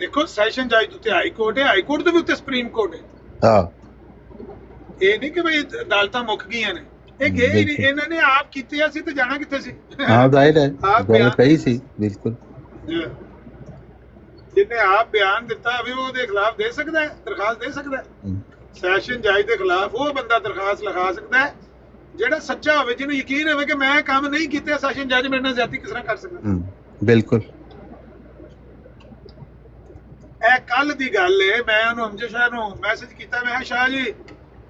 देखो सैशन जज उत्ते हाई कोर्ट है, हाई कोर्ट तो भी उत्ते सुप्रीम कोर्ट है। ये नहीं कि भाई अदालतां मुक गईयां ने, ये गए ही नहीं, इन्होंने आप कीते सी ते जाना कित्थे सी। हां जाहिर है गल कही सी, बिल्कुल जिन्हें आप बयान दिता अभी वो दे खिलाफ दे सकदा है, दरखास्त दे सकदा है। सैशन जज दे खिलाफ वो बंदा दरखास्त लिखा सकदा है जेड़ा सच्चा होवे, जिन्हें यकीन होवे कि मैं काम नहीं कीते, सैशन जज मेरे नाल ज्यादती किस तरह कर सकदा। बिल्कुल ਇਹ ਕੱਲ ਦੀ ਗੱਲ ਹੈ। ਮੈਂ ਉਹਨੂੰ ਅਮਜਦ ਸ਼ਾਹ ਨੂੰ ਮੈਸੇਜ ਕੀਤਾ, ਮੈਂ ਕਿਹਾ ਸ਼ਾਹ ਜੀ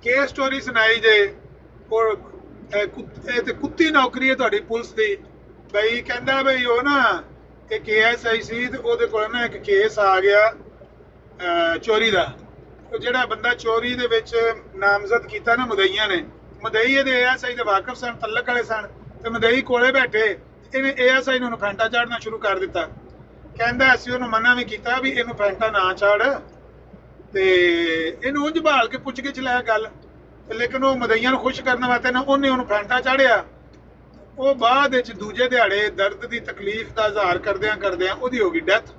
ਕੇਸ ਸਟੋਰੀ ਸੁਣਾਈ ਜੇ, ਔਰ ਇਹ ਤੇ ਕੁੱਤੀ ਨੌਕਰੀ ਹੈ ਤੁਹਾਡੀ ਪੁਲਿਸ ਦੀ। ਬਈ ਕਹਿੰਦਾ ਬਈ ਉਹ ਨਾ ਇੱਕ KSI ਸੀ ਤੇ ਉਹਦੇ ਕੋਲ ਨਾ ਇੱਕ ਕੇਸ ਆ ਗਿਆ ਚੋਰੀ ਦਾ। ਉਹ ਜਿਹੜਾ ਬੰਦਾ ਚੋਰੀ ਦੇ ਵਿੱਚ ਨਾਮਜ਼ਦ ਕੀਤਾ ਨਾ ਮੁਦਈਆਂ ਨੇ, ਮੁਦਈ ਇਹਦੇ ASI ਦੇ ਵਾਕਫ ਸਨ, ਤਲਕ ਵਾਲੇ ਸਨ, ਤੇ ਮੁਦਈ ਕੋਲੇ ਬੈਠੇ, ਇਹਨੇ ASI ਨੂੰ ਫੈਂਟਾ ਚਾੜਨਾ ਸ਼ੁਰੂ ਕਰ ਦਿੱਤਾ। ਕਹਿੰਦਾ ਅਸੀਂ ਉਹਨੂੰ ਮਨਾ ਵੀ ਕੀਤਾ ਵੀ ਇਹਨੂੰ ਫੈਂਟਾ ਨਾ ਚਾੜ, ਤੇ ਇਹਨੂੰ ਉਂਝ ਭਾਲ ਕੇ ਪੁੱਛ ਕੇ ਚਲਾਇਆ ਗੱਲ, ਲੇਕਿਨ ਉਹ ਮਦਈਆਂ ਨੂੰ ਖੁਸ਼ ਕਰਨ ਵਾਸਤੇ ਨਾ ਉਹਨੇ ਉਹਨੂੰ ਫੈਂਟਾ ਚਾੜਿਆ। ਉਹ ਬਾਅਦ ਵਿੱਚ ਦੂਜੇ ਦਿਹਾੜੇ ਦਰਦ ਦੀ ਤਕਲੀਫ ਦਾ ਇਜ਼ਹਾਰ ਕਰਦਿਆਂ ਕਰਦਿਆਂ ਉਹਦੀ ਹੋ ਗਈ ਡੈਥ।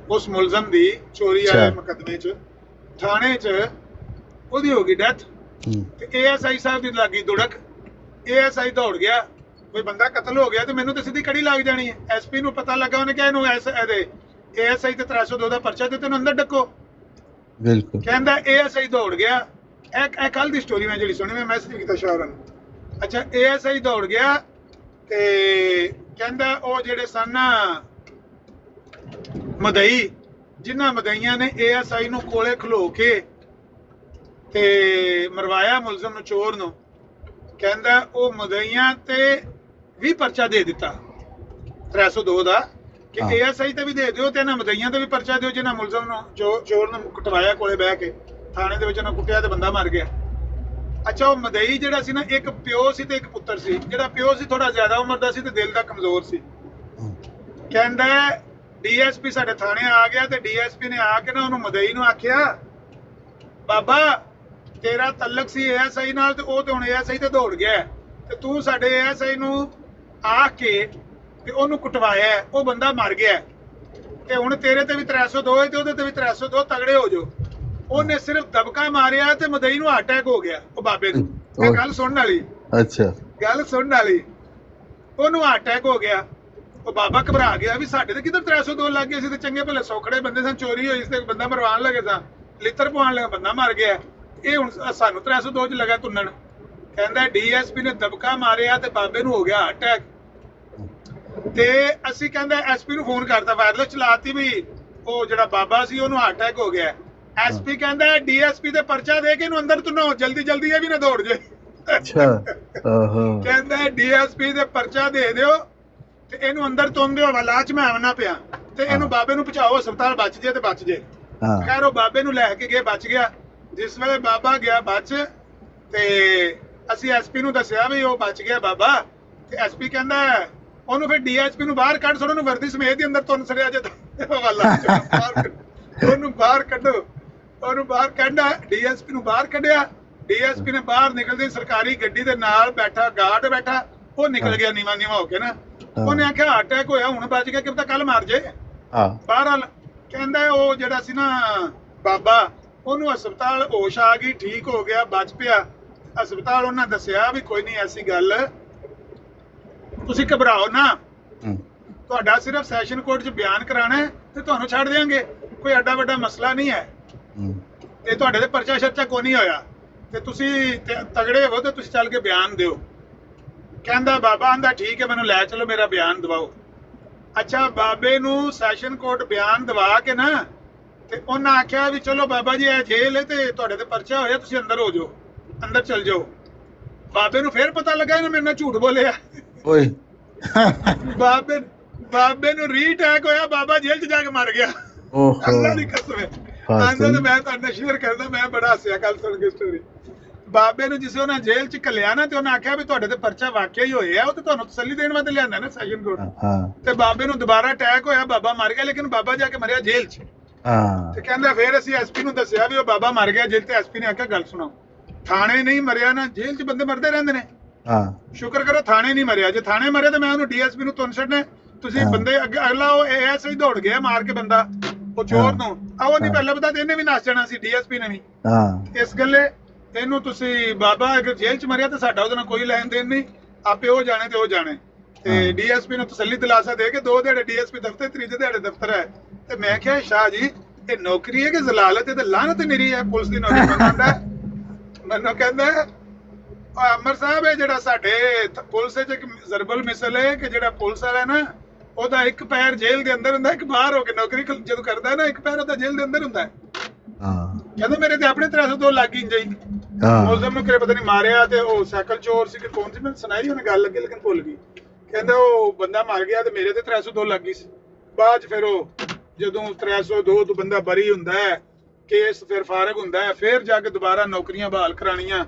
ਉਸ ਮੁਲਜ਼ਮ ਦੀ ਚੋਰੀ ਵਾਲੇ ਮੁਕੱਦਮੇ 'ਚ ਥਾਣੇ 'ਚ ਉਹਦੀ ਹੋ ਗਈ ਡੈਥ। ਤੇ ASI ਸਾਹਿਬ ਦੀ ਲੱਗੀ ਦੁੜਕ, ASI ਦੌੜ ਗਿਆ, ਕੋਈ ਬੰਦਾ ਕਤਲ ਹੋ ਗਿਆ ਤੇ ਮੈਨੂੰ ਤਾਂ ਸਿੱਧੀ ਕੜੀ ਲੱਗ ਜਾਣੀ ਹੈ। SP ਨੂੰ ਪਤਾ ਲੱਗਾ, ਉਹਨੇ ਕਿਹਾ ਇਹਨੂੰ ASI ਤੇ 302 ਦਾ ਪਰਚਾ ਦੇ, ਤੈਨੂੰ ਅੰਦਰ ਡੱਕੋ। ਬਿਲਕੁਲ ਕਹਿੰਦਾ ASI ਦੌੜ ਗਿਆ। ਇਹ ਕੱਲ ਦੀ ਸਟੋਰੀ ਮੈਂ ਜਿਹੜੀ ਸੁਣੀ, ਮੈਂ ਮੈਸੇਜ ਕੀਤਾ ਸ਼ਾਹਰਾਂ ਨੂੰ। ਅੱਛਾ ASI ਦੌੜ ਗਿਆ ਤੇ ਕਹਿੰਦਾ ਉਹ ਜਿਹੜੇ ਸਨ ਮਦਈ, ਜਿਨ੍ਹਾਂ ਮਦਈਆਂ ਨੇ ASI ਨੂੰ ਕੋਲੇ ਖਲੋ ਕੇ ਤੇ ਮਰਵਾਇਆ ਮੁਲਜ਼ਮ ਨੂੰ, ਚੋਰ ਨੂੰ, ਕਹਿੰਦਾ ਉਹ ਮਦਈਆਂ ਤੇ ਵੀ ਪਰਚਾ ਦੇ ਦਿੱਤਾ 302 ਦਾ ਕਿ ASI ਤੇ ਵੀ ਦੇ ਦਿਓ ਤੇ ਇਹਨਾਂ ਮਦਈਆਂ ਤੇ ਵੀ ਪਰਚਾ ਦਿਓ ਜਿਹਨਾਂ ਮੁਲਜ਼ਮ ਨੂੰ ਚੋਰ ਨੂੰ ਕੁੱਟਵਾਇਆ ਕੋਲੇ ਬਹਿ ਕੇ ਥਾਣੇ ਦੇ ਵਿੱਚ, ਉਹਨਾਂ ਕੁੱਟਿਆ ਤੇ ਬੰਦਾ ਮਰ ਗਿਆ। ਅੱਛਾ ਉਹ ਮਦਈ ਜਿਹੜਾ ਸੀ ਨਾ, ਇੱਕ ਪਿਓ ਸੀ ਤੇ ਇੱਕ ਪੁੱਤਰ ਸੀ। ਜਿਹੜਾ ਪਿਓ ਸੀ ਥੋੜਾ ਜ਼ਿਆਦਾ ਉਮਰ ਦਾ ਸੀ ਤੇ ਦਿਲ ਦਾ ਕਮਜ਼ੋਰ ਸੀ। ਕਹਿੰਦਾ DSP ਸਾਡੇ ਥਾਣੇ ਆ ਗਿਆ ਤੇ DSP ਨੇ ਆ ਕੇ ਨਾ ਉਹਨੂੰ ਮਦਈ ਨੂੰ ਆਖਿਆ, ਬਾਬਾ ਤੇਰਾ ਤਲਕ ਸੀ ASI ਨਾਲ ਤੇ ਉਹ ਤੇ ਹੁਣ ASI ਤੇ ਦੌੜ ਗਿਆ ਤੇ ਤੂੰ ਸਾਡੇ ASI ਨੂੰ ਆ ਕੇ ਤੇ ਉਹਨੂੰ ਕੁੱਟਵਾਇਆ, ਉਹ ਬੰਦਾ ਮਰ ਗਿਆ ਤੇ ਹੁਣ ਤੇਰੇ ਤੇ ਵੀ 302 ਹੈ ਤੇ ਉਹਦੇ ਤੇ ਵੀ 302, ਤਗੜੇ ਹੋ ਜਾਓ। ਉਹਨੇ ਸਿਰਫ ਦਬਕਾ ਮਾਰਿਆ ਤੇ ਮਦਈ ਨੂੰ ਹਾਰਟ ਅਟੈਕ ਹੋ ਗਿਆ। ਉਹ ਬਾਬੇ ਨੂੰ ਇਹ ਗੱਲ ਸੁਣਨ ਵਾਲੀ, ਅੱਛਾ ਗੱਲ ਸੁਣਨ ਵਾਲੀ, ਉਹਨੂੰ ਹਾਰਟ ਅਟੈਕ ਹੋ ਗਿਆ। ਉਹ ਬਾਬਾ ਘਬਰਾ ਗਿਆ ਵੀ ਸਾਡੇ ਤੇ ਕਿੱਧਰ 302 ਲੱਗ ਗਏ ਸੀ, ਤੇ ਚੰਗੇ ਭਲੇ ਸੌਖੜੇ ਬੰਦੇ ਸਨ, ਚੋਰੀ ਹੋਈ ਸੀ ਤੇ ਬੰਦਾ ਮਰਵਾਉਣ ਲੱਗੇ ਸਾਂ, ਲਿੱਤਰ ਪਵਾਉਣ ਲੱਗਾ ਬੰਦਾ ਮਰ ਗਿਆ, ਇਹ ਹੁਣ ਸਾਨੂੰ 302 ਚ ਲੱਗਾ ਤੁੰਨਣ। ਕਹਿੰਦਾ ਡੀਐਸਪੀ ਨੇ ਦਬਕਾ ਮਾਰਿਆ ਤੇ ਬਾਬੇ ਨੂੰ ਹੋ ਗਿਆ ਹਾਰਟ ਅਟੈਕ, ਤੇ ਅਸੀਂ ਕਹਿੰਦਾ ਐਸਪੀ ਨੂੰ ਫੋਨ ਕਰਤਾ, ਵਾਇਰਲੈਸ ਚਲਾਤੀ ਵੀ ਉਹ ਜਿਹੜਾ ਬਾਬਾ ਸੀ ਉਹਨੂੰ ਹਾਰਟ ਅਟੈਕ ਹੋ ਗਿਆ। ਐਸਪੀ ਕਹਿੰਦਾ ਡੀਐਸਪੀ ਤੇ ਪਰਚਾ ਦੇ ਕੇ ਇਹਨੂੰ ਅੰਦਰ ਤੁੰਨੋ, ਜਲਦੀ ਜਲਦੀ ਇਹ ਵੀ ਨਾ ਦੌੜ ਜਾਏ। ਅੱਛਾ ਕਹਿੰਦਾ ਡੀਐਸਪੀ ਦੇ ਪਰਚਾ ਦੇ ਦਿਓ ਤੇ ਇਹਨੂੰ ਅੰਦਰ ਤੁੰਨ ਦਿਓ, ਲਾਚ ਮੈਂ ਆਉਣਾ ਪਿਆ, ਤੇ ਇਹਨੂੰ ਬਾਬੇ ਨੂੰ ਪਹੁੰਚਾਓ ਹਸਪਤਾਲ, ਬਚ ਜੇ ਤੇ ਬਚ ਜੇ। ਖੈਰ ਉਹ ਬਾਬੇ ਨੂੰ ਲੈ ਕੇ ਗਏ, ਬਚ ਗਿਆ। ਜਿਸ ਵੇਲੇ ਬਾਬਾ ਗਿਆ ਬਚ, ਤੇ ਅਸੀਂ ਐਸਪੀ ਨੂੰ ਦੱਸਿਆ ਵੀ ਉਹ ਬਚ ਗਿਆ ਬਾਬਾ, ਤੇ ਐਸਪੀ ਕਹਿੰਦਾ ਉਹਨੂੰ ਫਿਰ ਡੀਐਸਪੀ ਨੂੰ ਬਾਹਰ ਕੱਢ, ਉਹਨੂੰ ਵਰਦੀ ਸਮੇਤ ਹੀ ਅੰਦਰ ਤੁੰਨ ਸੜਿਆ ਜੇ, ਉਹਨੂੰ ਬਾਹਰ ਕੱਢੋ, ਉਹਨੂੰ ਬਾਹਰ ਕੱਢਾ, ਡੀਐਸਪੀ ਨੂੰ ਬਾਹਰ ਕੱਢਿਆ। ਡੀਐਸਪੀ ਨੇ ਬਾਹਰ ਨਿਕਲਦੇ ਸਰਕਾਰੀ ਗੱਡੀ ਦੇ ਨਾਲ ਬੈਠਾ ਗਾਰਡ ਬੈਠਾ, ਉਹ ਨਿਕਲ ਗਿਆ ਨੀਵਾ ਨੀਵਾ ਹੋ ਕੇ ਨਾ। ਉਹਨੇ ਆਖਿਆ ਹਾਰਟ ਅਟੈਕ ਹੋਇਆ, ਹੁਣ ਬਚ ਗਿਆ, ਕਿ ਪਤਾ ਕੱਲ ਮਾਰ ਜੇ। ਬਹਰਹਾਲ ਕਹਿੰਦਾ ਉਹ ਜਿਹੜਾ ਸੀ ਨਾ ਬਾਬਾ, ਉਹਨੂੰ ਹਸਪਤਾਲ ਹੋਸ਼ ਆ ਗਈ, ਠੀਕ ਹੋ ਗਿਆ, ਬਚ ਪਿਆ। ਹਸਪਤਾਲ ਉਹਨਾਂ ਦੱਸਿਆ ਵੀ ਕੋਈ ਨਹੀਂ ਐਸੀ ਗੱਲ, ਤੁਸੀਂ ਘਬਰਾਓ ਨਾ, ਤੁਹਾਡਾ ਸਿਰਫ ਸੈਸ਼ਨ ਕੋਰਟ 'ਚ ਬਿਆਨ ਕਰਾਣਾ ਹੈ ਤੇ ਤੁਹਾਨੂੰ ਛੱਡ ਦਿਆਂਗੇ, ਕੋਈ ਐਡਾ ਵੱਡਾ ਮਸਲਾ ਨਹੀਂ ਹੈ, ਤੇ ਤੁਹਾਡੇ ਤੇ ਪਰਚਾ ਸ਼ਰਚਾ ਕੋਈ ਨਹੀਂ ਹੋਇਆ, ਤੇ ਤੁਸੀਂ ਤਗੜੇ ਹੋ ਤੇ ਤੁਸੀਂ ਚੱਲ ਕੇ ਬਿਆਨ ਦਿਓ। ਕਹਿੰਦਾ ਬਾਬਾ ਆਂਦਾ ਠੀਕ ਹੈ, ਮੈਨੂੰ ਲੈ ਚਲੋ, ਮੇਰਾ ਬਿਆਨ ਦਵਾਓ। ਅੱਛਾ, ਬਾਬੇ ਨੂੰ ਸੈਸ਼ਨ ਕੋਰਟ ਬਿਆਨ ਦਵਾ ਕੇ ਨਾ, ਤੇ ਉਹਨਾਂ ਆਖਿਆ ਵੀ ਚਲੋ ਬਾਬਾ ਜੀ ਇਹ ਜੇਲ੍ਹ ਹੈ ਤੇ ਤੁਹਾਡੇ ਤੇ ਪਰਚਾ ਹੋਇਆ, ਤੁਸੀਂ ਅੰਦਰ ਹੋ ਜਾਓ, ਅੰਦਰ ਚਲ ਜਾਓ। ਬਾਬੇ ਨੂੰ ਫਿਰ ਪਤਾ ਲੱਗਾ ਇਹਨੇ ਮੇਰੇ ਨਾਲ ਝੂਠ ਬੋਲਿਆ। ਓਏ ਬਾਬੇ ਨੂੰ ਰੀਅਟੈਕ ਹੋਇਆ, ਬਾਬਾ ਜੇਲ੍ਹ 'ਚ ਜਾ ਕੇ ਮਰ ਗਿਆ। ਅੱਲਾ ਦੀ ਕਸਮ ਹੈ, ਆਂਦਾ ਤੇ ਮੈਂ ਤੁਹਾਨੂੰ ਸ਼ੇਅਰ ਕਰਦਾ, ਮੈਂ ਬੜਾ ਹੱਸਿਆ ਕੱਲ ਸੁਣ ਕੇ ਸਟੋਰੀ। ਬਾਬੇ ਨੂੰ ਜਿਸੇ ਉਹਨਾਂ ਜੇਲ੍ਹ 'ਚ ਘੱਲਿਆ ਨਾ, ਤੇ ਉਹਨਾਂ ਆਖਿਆ ਵੀ ਤੁਹਾਡੇ ਤੇ ਪਰਚਾ ਵਾਕਿਆ ਹੀ ਹੋਇਆ, ਉਹ ਤੇ ਤੁਹਾਨੂੰ ਤਸੱਲੀ ਦੇਣ ਵਾਸਤੇ ਲਿਆਂਦਾ ਨਾ ਸੈਸ਼ਨ ਕੋਰਟ। ਤੇ ਬਾਬੇ ਨੂੰ ਦੁਬਾਰਾ ਅਟੈਕ ਹੋਇਆ, ਬਾਬਾ ਮਰ ਗਿਆ, ਲੇਕਿਨ ਬਾਬਾ ਜਾ ਕੇ ਮਰਿਆ ਜੇਲ੍ਹ 'ਚ। ਤੇ ਕਹਿੰਦਾ ਫਿਰ ਅਸੀਂ ਐਸਪੀ ਨੂੰ ਦੱਸਿਆ ਵੀ ਉਹ ਬਾਬਾ ਮਰ ਗਿਆ ਜੇਲ੍ਹ, ਤੇ ਐਸਪੀ ਨੇ ਆਖਿਆ ਗੱਲ ਸੁਣੋ, ਥਾਣੇ ਨਹੀਂ ਮਰਿਆ ਨਾ, ਜੇਲ੍ਹ 'ਚ ਬੰਦੇ ਮਰਦੇ ਰਹਿੰਦੇ ਨੇ, ਸ਼ੁਕਰ ਕਰੋ ਥਾਣੇ ਨਹੀਂ ਮਰਿਆ, ਜੇ ਥਾਣੇ ਮਰਿਆ ਤੇ ਮੈਂ ਉਹਨੂੰ ਡੀਐਸਪੀ ਨੂੰ ਤੁੰਨ ਛੱਡਣਾ। ਤੁਸੀਂ ਬੰਦੇ ਅਗਲਾ ਉਹ ਐਸਆਈ ਦੌੜ ਗਿਆ ਮਾਰ ਕੇ ਬੰਦਾ, ਉਹ ਚੋਰ ਨੂੰ ਉਹ ਨਹੀਂ ਪਹਿਲਾਂ ਪਤਾ, ਇਹਨੇ ਵੀ ਨੱਸ ਜਾਣਾ ਸੀ, ਡੀਐਸਪੀ ਨੇ ਵੀ। ਇਸ ਗੱਲੇ ਇਹਨੂੰ ਤੁਸੀਂ ਬਾਬਾ ਅਗਰ ਜੇਲ੍ਹ 'ਚ ਮਰਿਆ ਤਾਂ ਸਾਡਾ ਉਹਦੇ ਨਾਲ ਕੋਈ ਲੈਣ ਦੇਣ ਨਹੀਂ, ਆਪੇ ਉਹ ਜਾਣੇ ਤੇ ਉਹ ਜਾਣੇ। ਤੇ ਡੀਐਸਪੀ ਨੂੰ ਤਸੱਲੀ ਦਿਲਾਸਾ ਦੇ ਕੇ 2 ਦਿਹਾੜੇ ਡੀਐਸਪੀ ਦਫ਼ਤਰ, 3 ਦਿਹਾੜੇ ਦਫ਼ਤਰ ਹੈ। ਤੇ ਮੈਂ ਕਿਹਾ ਸ਼ਾਹ ਜੀ ਇਹ ਨੌਕਰੀ ਹੈ ਕਿ ਜ਼ਲਾਲਤ ਹੈ, ਤੇ ਲਾਹਨਤ ਨਿਰੀ ਹੈ, ਪੁਲਿਸ ਦੀ ਨੌਕਰੀ ਬਣਾਉਂਦਾ। ਮੈਨੂੰ ਕਹਿੰਦਾ ਅਮਰ ਸਾਹਿਬ ਇਹ ਜਿਹੜਾ ਸਾਡੇ ਪੁਲਿਸ 'ਚ ਇੱਕ ਜ਼ਰਬਲ ਮਿਸਲ ਹੈ ਕਿ ਜਿਹੜਾ ਪੁਲਿਸ ਵਾਲਾ ਨਾ, ਉਹਦਾ ਇੱਕ ਪੈਰ ਜੇਲ੍ਹ ਦੇ ਅੰਦਰ ਹੁੰਦਾ, ਇੱਕ ਬਾਹਰ ਹੋ ਕੇ ਨੌਕਰੀ ਜਦੋਂ ਕਰਦਾ ਨਾ, ਇੱਕ ਪੈਰ ਉਹਦਾ ਜੇਲ੍ਹ ਦੇ ਅੰਦਰ ਹੁੰਦਾ। ਕਹਿੰਦਾ ਮੇਰੇ ਤੇ ਆਪਣੇ 302 ਲੱਗ ਗਈ ਜਾਈ, ਮੁਲਜ਼ਮ ਨੂੰ ਕਿਹੜੇ ਪਤਾ ਨਹੀਂ ਮਾਰਿਆ, ਤੇ ਉਹ ਸਾਈਕਲ ਚੋਰ ਸੀ ਕਿ ਕੌਣ ਸੀ, ਮੈਨੂੰ ਸੁਣਾਈ ਉਹਨੇ ਗੱਲ ਅੱਗੇ ਲੇਕਿਨ ਭੁੱਲ ਗਈ। ਕਹਿੰਦਾ ਉਹ ਬੰਦਾ ਮਰ ਗਿਆ ਤੇ ਮੇਰੇ ਤੇ 302 ਲੱਗ ਗਈ ਸੀ। ਬਾਅਦ 'ਚ ਫਿਰ ਉਹ ਜਦੋਂ 302 ਤੋਂ ਬੰਦਾ ਬਰੀ ਹੁੰਦਾ ਹੈ, ਕੇਸ ਫਿਰ ਫਾਰਗ ਹੁੰਦਾ ਹੈ, ਫਿਰ ਜਾ ਕੇ ਦੁਬਾਰਾ ਨੌਕਰੀਆਂ ਬਹਾਲ ਕਰਾਉਣੀਆਂ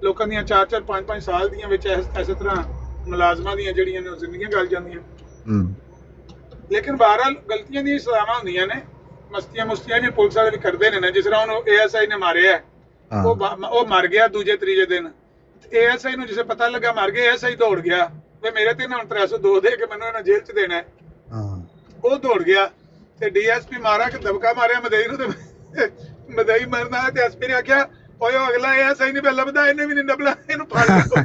ਲੋਕਾਂ ਦੀਆਂ 4-4 5-5 ਸਾਲ ਦੀਆਂ ਵਿੱਚ ਇਸੇ ਤਰ੍ਹਾਂ ਮੁਲਾਜ਼ਮਾਂ ਦੀਆਂ ਜਿਹੜੀਆਂ ਨੇ ਉਹ ਜ਼ਿੰਦਗੀਆਂ ਗਲ ਜਾਂਦੀਆਂ। ਲੇਕਿਨ ਬਹਰਹਾਲ ਗਲਤੀਆਂ ਦੀਆਂ ਸਜ਼ਾਵਾਂ ਹੁੰਦੀਆਂ ਨੇ, ਮਸਤੀਆਂ ਮੁਸਤੀਆਂ ਵੀ ਪੁਲਿਸ ਵਾਲੇ ਵੀ ਕਰਦੇ ਨੇ ਨਾ। ਜਿਸ ਤਰ੍ਹਾਂ ਉਹਨੂੰ ਏਐਸਆਈ ਨੇ ਮਾਰਿਆ, ਉਹ ਮਰ ਗਿਆ ਦੂਜੇ ਤੀਜੇ ਦਿਨ, ਏਐਸਆਈ ਨੂੰ ਜਿਸੇ ਪਤਾ ਲੱਗਾ ਮਰ ਗਿਆ, ਏਐਸਆਈ ਦੌੜ ਗਿਆ ਵੀ ਮੇਰੇ ਤੇ ਨਾ 302 ਦੇ ਕੇ ਮੈਨੂੰ ਇਹਨਾਂ ਜੇਲ੍ਹ 'ਚ ਦੇਣਾ। ਉਹ ਦੌੜ ਗਿਆ ਤੇ ਡੀਐਸਪੀ ਮਾਰਾ ਕਿ ਦਬਕਾ ਮਾਰਿਆ ਮਦਈ ਨੂੰ, ਤੇ ਮਦਈ ਮਰਨਾ, ਤੇ ਐਸਪੀ ਨੇ ਆਖਿਆ ਓਏ ਅਗਲਾ ਏਐਸਆਈ ਨਹੀਂ ਲੱਭਦਾ, ਇਹਨੇ ਵੀ ਨਹੀਂ ਲੱਭਣਾ, ਇਹਨੂੰ ਫੜ ਲਓ,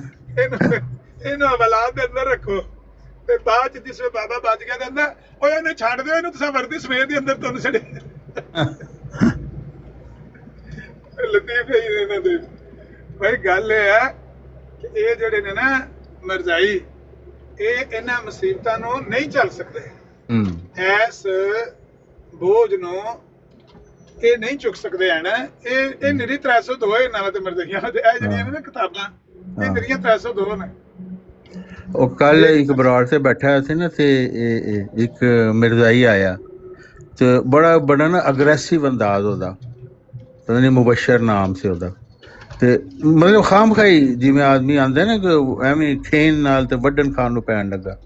ਇਹਨੂੰ ਹਵਾਲਾਤ ਦੇ ਅੰਦਰ ਰੱਖੋ। ਤੇ ਬਾਅਦ 'ਚ ਜਿਸ ਵੇਲੇ ਬਾਬਾ ਬਚ ਗਿਆ ਕਹਿੰਦਾ ਓਏ ਇਹਨੂੰ ਛੱਡ ਦਿਓ, ਇਹਨੂੰ ਤੁਸੀਂ ਵਰਦੀ ਸਮੇਤ ਦੇ ਅੰਦਰ ਤੁਹਾਨੂੰ ਛੱਡੇ। ਲਤੀਫੇ ਹੀ ਇਹਨਾਂ ਦੇ। ਭਾਈ ਗੱਲ ਇਹ ਹੈ ਕਿ ਇਹ ਜਿਹੜੇ ਨੇ ਨਾ ਮਿਰਜ਼ਾਈ, ਇਹ ਇਹਨਾਂ ਮੁਸੀਬਤਾਂ ਨੂੰ ਨਹੀਂ ਝੱਲ ਸਕਦੇ, ਇਸ ਬੋਝ ਨੂੰ ਇਹ ਨਹੀਂ ਚੁੱਕ ਸਕਦੇ ਹਨ। ਇਹ ਨਿਰੀ 302 ਇਹਨਾਂ ਤੇ ਮਿਰਜ਼ਾਈਆਂ ਤੇ ਇਹ ਜਿਹੜੀਆਂ ਨੇ ਨਾ ਕਿਤਾਬਾਂ, ਇਹ ਨਿਰੀਆਂ 302 ਨੇ। ਉਹ ਕੱਲ ਇੱਕ ਬਰਾੜ ਤੇ ਬੈਠਾ ਸੀ ਨਾ, ਤੇ ਇੱਕ ਮਿਰਜ਼ਾਈ ਆਇਆ ਤੇ ਬੜਾ ਨਾ ਅਗਰੈਸਿਵ ਅੰਦਾਜ਼ ਉਹਦਾ, ਪਤਾ ਨਹੀਂ ਮੁਬਸ਼ਰ ਨਾਮ ਸੀ ਉਹਦਾ, ਤੇ ਮਤਲਬ ਖਾਮ ਖਾਈ ਜਿਵੇਂ ਆਦਮੀ ਆਂਦਾ ਨਾ ਕਿ ਐਵੇਂ ਖੇਨ ਨਾਲ ਤੇ ਵੱਢਣ ਖਾਣ ਨੂੰ ਪੈਣ ਲੱਗਾ।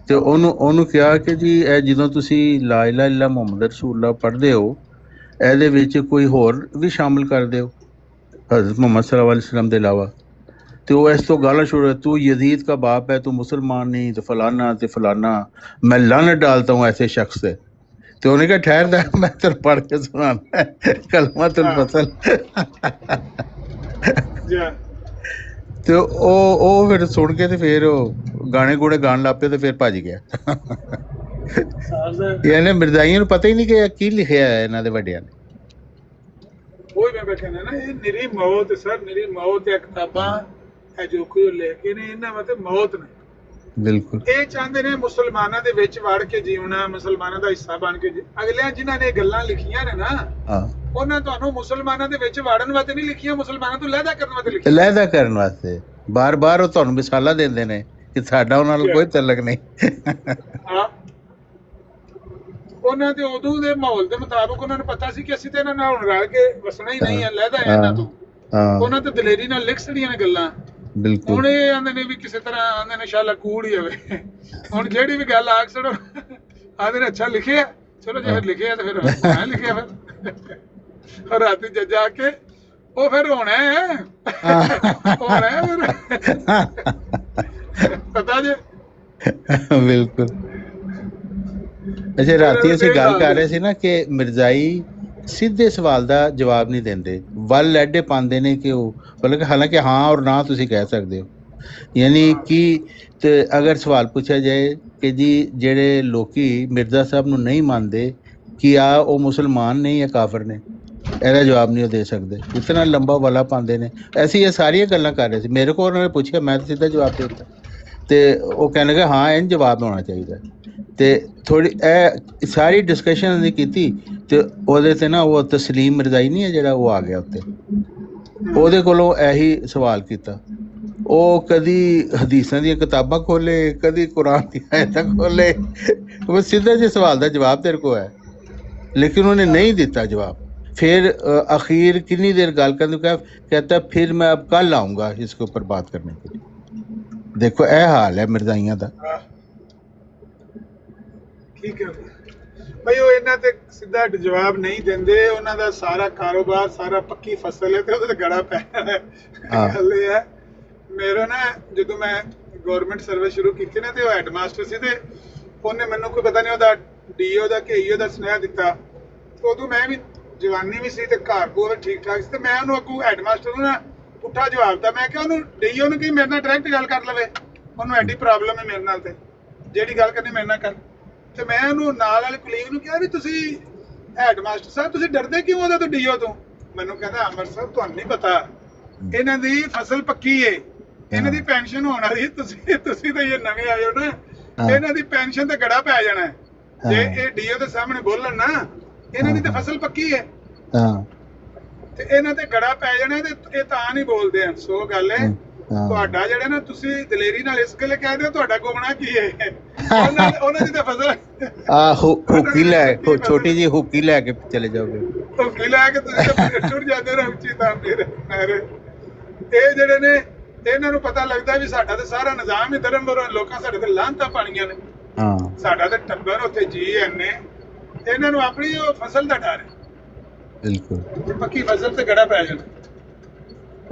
ਤੇ ਉਹਨੂੰ ਕਿਹਾ ਕਿ ਜੀ ਇਹ ਜਦੋਂ ਤੁਸੀਂ ਲਾ ਇਲਾਹਾ ਇਲਾ ਮੁਹੰਮਦ ਰਸੂਲullah ਪੜ੍ਹਦੇ ਹੋ, ਇਹਦੇ ਵਿੱਚ ਕੋਈ ਹੋਰ ਵੀ ਸ਼ਾਮਿਲ ਕਰ ਦਿਓ ਹਜ਼ਰਤ ਮੁਹੰਮਦ ਸੱਲੱਲਾਹੁ ਅਲੈहि ਵਸੱਲਮ ਦੇ ਇਲਾਵਾ। ਤੇ ਉਹ ਇਸ ਤੋਂ ਗਾਲਾਂ ਛੋੜ, ਤੂੰ यजीद का बाप है, तू मुसलमान नहीं, तो फलाना ते फलाना, मैं लानत डालता हूँ ऐसे शख्स से। तो उन्होंने कहा ठहर, मैं तेरे पढ़ के सुनाना कलमातुल फसल। ਤੇ ਉਹ ਫਿਰ ਸੁਣ ਕੇ ਤੇ ਫਿਰ ਉਹ ਗਾਣੇ ਗੂੜੇ ਗਾਣ ਲੱਗ ਪਏ ਤੇ ਫਿਰ ਭੱਜ ਗਿਆ। ਇਹਨੇ ਮਿਰਜ਼ਾਈਆਂ ਨੂੰ ਪਤਾ ਹੀ ਨਹੀਂ ਕਿ ਕੀ ਲਿਖਿਆ ਹੈ ਇਹਨਾਂ ਦੇ ਵੱਡਿਆਂ ਨੇ। ਉਹ ਮੈਂ ਬੈਠਾ ਨਾ ਇਹ ਨਿਰੀ ਮੌਤ ਸਰ, ਨਿਰੀ ਮੌਤ ਹੈ। ਕਿਤਾਬਾਂ ਇਹ ਜੋ ਕੋਈ ਲੈ ਕੇ ਨੇ ਇਹਨਾਂ ਮਤਲਬ ਮੌਤ ਨੇ। ਬਿਲਕੁਲ ਇਹ ਚਾਹੁੰਦੇ ਨੇ ਮੁਸਲਮਾਨਾਂ ਦੇ ਵਿੱਚ ਵੜ ਕੇ ਜੀਉਣਾ, ਮੁਸਲਮਾਨਾਂ ਦਾ ਹਿੱਸਾ ਬਣ ਕੇ ਅਗਲਿਆਂ ਜਿਨ੍ਹਾਂ ਨੇ ਗੱਲਾਂ ਲਿਖੀਆਂ ਨੇ ਨਾ ਉਹਨਾਂ ਤੁਹਾਨੂੰ ਮੁਸਲਮਾਨਾਂ ਦੇ ਵਿੱਚ ਵੜਨ ਵਾਸਤੇ ਨਹੀਂ ਲਿਖੀਆਂ, ਮੁਸਲਮਾਨਾਂ ਤੋਂ ਲਹਿਦਾ ਕਰਨ ਵਾਸਤੇ ਲਿਖੀਆਂ। ਲਹਿਦਾ ਕਰਨ ਵਾਸਤੇ ਬਾਰ-ਬਾਰ ਉਹ ਤੁਹਾਨੂੰ ਮਿਸਾਲਾਂ ਦਿੰਦੇ ਨੇ ਕਿ ਸਾਡਾ ਉਹਨਾਂ ਨਾਲ ਕੋਈ ਤਲਕ ਨਹੀਂ। ਹਾਂ, ਉਹਨਾਂ ਦੇ ਉਦੋਂ ਦੇ ਮਾਹੌਲ ਦੇ ਮੁਤਾਬਕ ਉਹਨਾਂ ਨੂੰ ਪਤਾ ਸੀ ਕਿ ਅਸੀਂ ਤੇ ਇਹਨਾਂ ਨਾਲ ਹੁਣ ਰਲ ਕੇ ਵਸਣਾ ਹੀ ਨਹੀਂ ਹੈ, ਲਹਿਦਾ ਹੈ ਇਹਨਾਂ ਤੋਂ। ਉਹਨਾਂ ਤੇ ਦਲੇਰੀ ਨਾਲ ਲਿਖ ਛੜੀਆਂ ਨੇ ਗੱਲਾਂ। ਬਿਲਕੁਲ ਹੁਣ ਇਹ ਆਂਦੇ ਨੇ ਵੀ ਕਿਸੇ ਤਰ੍ਹਾਂ ਆਂਦੇ ਨੇ ਸ਼ਾਲਾ ਕੂੜ ਹੀ ਹੋਵੇ। ਹੁਣ ਜਿਹੜੀ ਵੀ ਗੱਲ ਆਖ ਛੜੋ ਆਂਦੇ ਨੇ ਅੱਛਾ ਲਿਖਿਆ, ਚਲੋ ਜੇ ਫਿਰ ਲਿਖਿਆ ਤੇ ਫਿਰ ਮੈਂ ਲਿਖਿਆ ਫਿਰ ਰਾਤੀ ਜੱਜ ਆ ਕੇ ਉਹ ਫਿਰ ਹੋਣਾ ਹੈ ਫਿਰ ਪਤਾ ਜੇ। ਬਿਲਕੁਲ। ਅੱਛਾ, ਰਾਤੀ ਅਸੀਂ ਗੱਲ ਕਰ ਰਹੇ ਸੀ ਨਾ ਕਿ ਮਿਰਜ਼ਾਈ ਸਿੱਧੇ ਸਵਾਲ ਦਾ ਜਵਾਬ ਨਹੀਂ ਦਿੰਦੇ, ਵੱਲ ਐਡੇ ਪਾਉਂਦੇ ਨੇ ਕਿ ਉਹ ਮਤਲਬ ਕਿ ਹਾਲਾਂਕਿ ਹਾਂ ਔਰ ਨਾ ਤੁਸੀਂ ਕਹਿ ਸਕਦੇ ਹੋ। ਯਾਨੀ ਕਿ ਤੇ ਅਗਰ ਸਵਾਲ ਪੁੱਛਿਆ ਜਾਏ ਕਿ ਜੀ ਜਿਹੜੇ ਲੋਕੀ ਮਿਰਜ਼ਾ ਸਾਹਿਬ ਨੂੰ ਨਹੀਂ ਮੰਨਦੇ ਕਿ ਆ ਉਹ ਮੁਸਲਮਾਨ ਨੇ ਜਾਂ ਕਾਫਰ ਨੇ, ਇਹਦਾ ਜਵਾਬ ਨਹੀਂ ਉਹ ਦੇ ਸਕਦੇ। ਇਤਨਾ ਲੰਬਾ ਵਾਲਾ ਪਾਉਂਦੇ ਨੇ। ਅਸੀਂ ਇਹ ਸਾਰੀਆਂ ਗੱਲਾਂ ਕਰ ਰਹੇ ਸੀ, ਮੇਰੇ ਕੋਲ ਉਹਨਾਂ ਨੇ ਪੁੱਛਿਆ, ਮੈਂ ਤਾਂ ਸਿੱਧਾ ਜਵਾਬ ਦੇ ਦਿੱਤਾ ਤੇ ਉਹ ਕਹਿਣ ਲੱਗਾ ਹਾਂ ਇਹਨ ਜਵਾਬ ਹੋਣਾ ਚਾਹੀਦਾ। ਤੇ ਥੋੜੀ ਇਹ ਸਾਰੀ ਡਿਸਕਸ਼ਨ ਨਹੀਂ ਕੀਤੀ ਤੇ ਉਹਦੇ ਤੇ ਨਾ ਉਹ ਤਸਲੀਮ ਮਿਰਜ਼ਾਈ ਨਹੀਂ ਹੈ ਜਿਹੜਾ, ਉਹ ਆ ਗਿਆ ਉੱਤੇ, ਉਹਦੇ ਕੋਲੋਂ ਇਹੀ ਸਵਾਲ ਕੀਤਾ। ਉਹ ਕਦੀ ਹਦੀਸਾਂ ਦੀਆਂ ਕਿਤਾਬਾਂ ਖੋਲੇ, ਕਦੀ ਕੁਰਾਨ ਦੀਆਂ ਆਇਤਾਂ ਖੋਲੇ। ਉਹ ਸਿੱਧਾ ਜਿਹੇ ਸਵਾਲ ਦਾ ਜਵਾਬ ਤੇਰੇ ਕੋਲ ਹੈ, ਲੇਕਿਨ ਉਹਨੇ नहीं ਦਿੱਤਾ जवाब। फिर आखिर कितनी देर गाल करने का कहता फिर मैं अब कल आऊँगा इसके ऊपर बात करने के लिए। देखो यह हाल है मिर्जाइयां दा। ठीक है भाई, वो इन्हां ते सीधा जवाब नहीं देंदे। उन्हां दा सारा कारोबार सारा पक्की फसल है ते ओहदे गड़ा पै है। गल ये है मेरा ना जदों मैं गवर्नमेंट सर्विस शुरू की ना ते हैडमास्टर सी ते ਉਹਨੇ ਮੈਨੂੰ ਕੋਈ ਪਤਾ ਨਹੀਂ ਉਹਦਾ ਡੀਓ ਦਾ ਕਿ ਈਓ ਦਾ ਸੁਨੇਹਾ ਦਿੱਤਾ। ਉਦੋਂ ਮੈਂ ਵੀ ਜਵਾਨੀ ਵੀ ਸੀ ਤੇ ਘਰ ਕੋਲ ਠੀਕ ਠਾਕ ਸੀ ਤੇ ਮੈਂ ਉਹਨੂੰ ਅੱਗੋਂ ਹੈਡਮਾਸਟਰ ਨੂੰ ਨਾ ਪੁੱਠਾ ਜਵਾਬ ਦਿੱਤਾ। ਮੈਂ ਕਿਹਾ ਉਹਨੂੰ ਡੀਓ ਨੂੰ ਕਹੀ ਮੇਰੇ ਨਾਲ ਡਾਇਰੈਕਟ ਗੱਲ ਕਰ ਲਵੇ, ਉਹਨੂੰ ਐਡੀ ਪ੍ਰੋਬਲਮ ਹੈ ਮੇਰੇ ਨਾਲ ਤੇ ਜਿਹੜੀ ਗੱਲ ਕਰਨੀ ਮੇਰੇ ਨਾਲ ਕਰ। ਤੇ ਮੈਂ ਉਹਨੂੰ ਨਾਲ ਵਾਲੇ ਕੁਲੀਗ ਨੂੰ ਕਿਹਾ ਵੀ ਤੁਸੀਂ ਹੈਡਮਾਸਟਰ ਸਾਹਿਬ ਤੁਸੀਂ ਡਰਦੇ ਕਿਉਂ ਉਹਦੇ ਤੋਂ ਡੀਓ ਤੋਂ? ਮੈਨੂੰ ਕਹਿੰਦਾ ਅਮਰ ਸਾਹਿਬ ਤੁਹਾਨੂੰ ਨਹੀਂ ਪਤਾ ਇਹਨਾਂ ਦੀ ਫਸਲ ਪੱਕੀ ਏ, ਇਹਨਾਂ ਦੀ ਪੈਨਸ਼ਨ ਹੋਣ ਵਾਲੀ। ਤੁਸੀਂ ਤਾਂ ਇਹ ਨਵੇਂ ਆਏ ਹੋ ਨਾ, ਇਹਨਾਂ ਦੀ ਪੈਨਸ਼ਨ ਤੇ ਗੜਾ ਪੈ ਜਾਣਾ ਜੇ ਇਹ ਡੀਓ ਦੇ ਸਾਹਮਣੇ ਬੋਲਣ ਨਾ। ਇਹਨਾਂ ਦੀ ਤਾਂ ਫਸਲ ਪੱਕੀ ਹੈ ਤੇ ਇਹਨਾਂ ਤੇ ਗੜਾ ਪੈ ਜਾਣਾ ਤੇ ਇਹ ਤਾਂ ਨਹੀਂ ਬੋਲਦੇ ਹਨ। ਸੋ ਗੱਲ ਹੈ ਤੁਹਾਡਾ ਜਿਹੜਾ ਨਾ ਤੁਸੀਂ ਦਲੇਰੀ ਨਾਲ ਇਸ ਗੱਲ ਕਹਿ ਦਿਓ ਤੁਹਾਡਾ ਗੁਨਾਹ ਕੀ ਹੈ। ਉਹਨਾਂ ਦੀ ਤਾਂ ਫਸਲ ਹੁੱਕੀ ਲੈ ਛੋਟੀ ਜੀ ਹੁੱਕੀ ਲੈ ਕੇ ਚਲੇ ਜਾਓਗੇ, ਹੁੱਕੀ ਲੈ ਕੇ ਤੁਸੀਂ ਟੁੱਟ ਜਾਂਦੇ ਰਹੋ ਉੱਚੀ ਤਾਂ ਮੇਰੇ। ਇਹ ਜਿਹੜੇ ਨੇ ਇਹਨਾਂ ਨੂੰ ਪਤਾ ਲੱਗਦਾ ਵੀ ਸਾਡਾ ਤਾਂ ਸਾਰਾ ਨਿਜ਼ਾਮ ਹੀ ਧਰਮ ਬਰੋਂ ਲੋਕਾਂ ਸਾਡੇ ਤੇ ਲਾਂਤਾਂ ਪਾਣੀਆਂ ਨੇ। ਸਾਡਾ ਤਾਂ ਟੱਬਰ ਉੱਥੇ ਜੀ ਐਨੇ, ਇਹਨਾਂ ਨੂੰ ਆਪਣੀ ਉਹ ਫਸਲ ਦਾ ਡਰ ਹੈ। ਬਿਲਕੁਲ ਪੱਕੀ ਫਸਲ ਤੇ ਗੜਾ ਪੈ ਜਾਣਾ।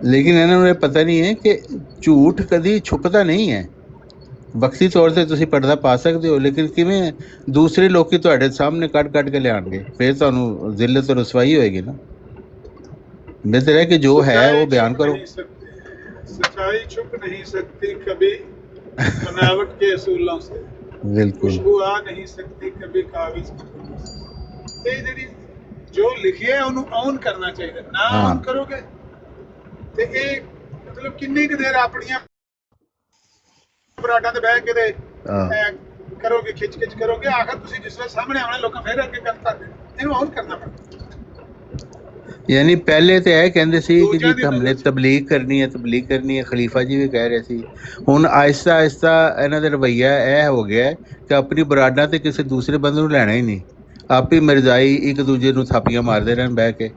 ਲੇਕਿਨ ਇਹਨਾਂ ਨੂੰ ਇਹ ਪਤਾ ਨਹੀਂ ਹੈ ਕਿ ਝੂਠ ਕਦੀ ਛੁਪਦਾ ਨਹੀਂ ਹੈ। ਵਕਤੀ ਤੌਰ ਤੇ ਤੁਸੀਂ ਪਰਦਾ ਪਾ ਸਕਦੇ ਹੋ, ਲੇਕਿਨ ਕਿਵੇਂ ਦੂਸਰੇ ਲੋਕੀ ਤੁਹਾਡੇ ਸਾਹਮਣੇ ਕੱਢ ਕੇ ਲਿਆਉਣਗੇ, ਫਿਰ ਤੁਹਾਨੂੰ ਜ਼ਿਲਤ ਤੇ ਰਸਵਾਈ ਹੋਏਗੀ ਨਾ। ਬਿਹਤਰ ਹੈ ਕਿ ਜੋ ਹੈ ਉਹ ਬਿਆਨ ਕਰੋ। सच्चाई छुप नहीं सकती कभी बनावट के असूलों से, बिल्कुल खुशबू आ नहीं सकती कभी कागज ये ਜਿਹੜੀ ਜੋ ਲਿਖਿਆ ਹੈ ਉਹਨੂੰ ਔਨ ਕਰਨਾ ਚਾਹੀਦਾ। ਨਾ ਔਨ ਕਰੋਗੇ ਤੇ ਇਹ ਮਤਲਬ ਕਿੰਨੀ ਕੁ ਦੇਰ ਆਪਣੀਆਂ ਬਰਾਡਾਂ ਤੇ ਬਹਿ ਕੇ ਤੇ ਕਰੋਗੇ, ਖਿੱਚ ਕਰੋਗੇ, ਆਖਰ ਤੁਸੀਂ ਜਿਸ ਵੇਲੇ ਸਾਹਮਣੇ ਆਉਣਾ ਲੋਕਾਂ ਫੇਰ ਅੱਗੇ ਗੱਲ ਕਰਦੇ। ਇਹਨੂੰ ਔਨ ਕਰਨਾ ਪੈਂਦਾ। यानी पहले तो यह कहते सी कि जी हमने तबलीग करनी है, खलीफा जी भी कह रहे सी। हुण आहिस्ता आहिस्ता इन्हां दा रवैया यह हो गया है कि अपनी बराडा ते किसी दूसरे बंदे नूं लैना ही नहीं। आप ही मिर्जाई एक दूजे नूं थापियां मारदे रहन, बह के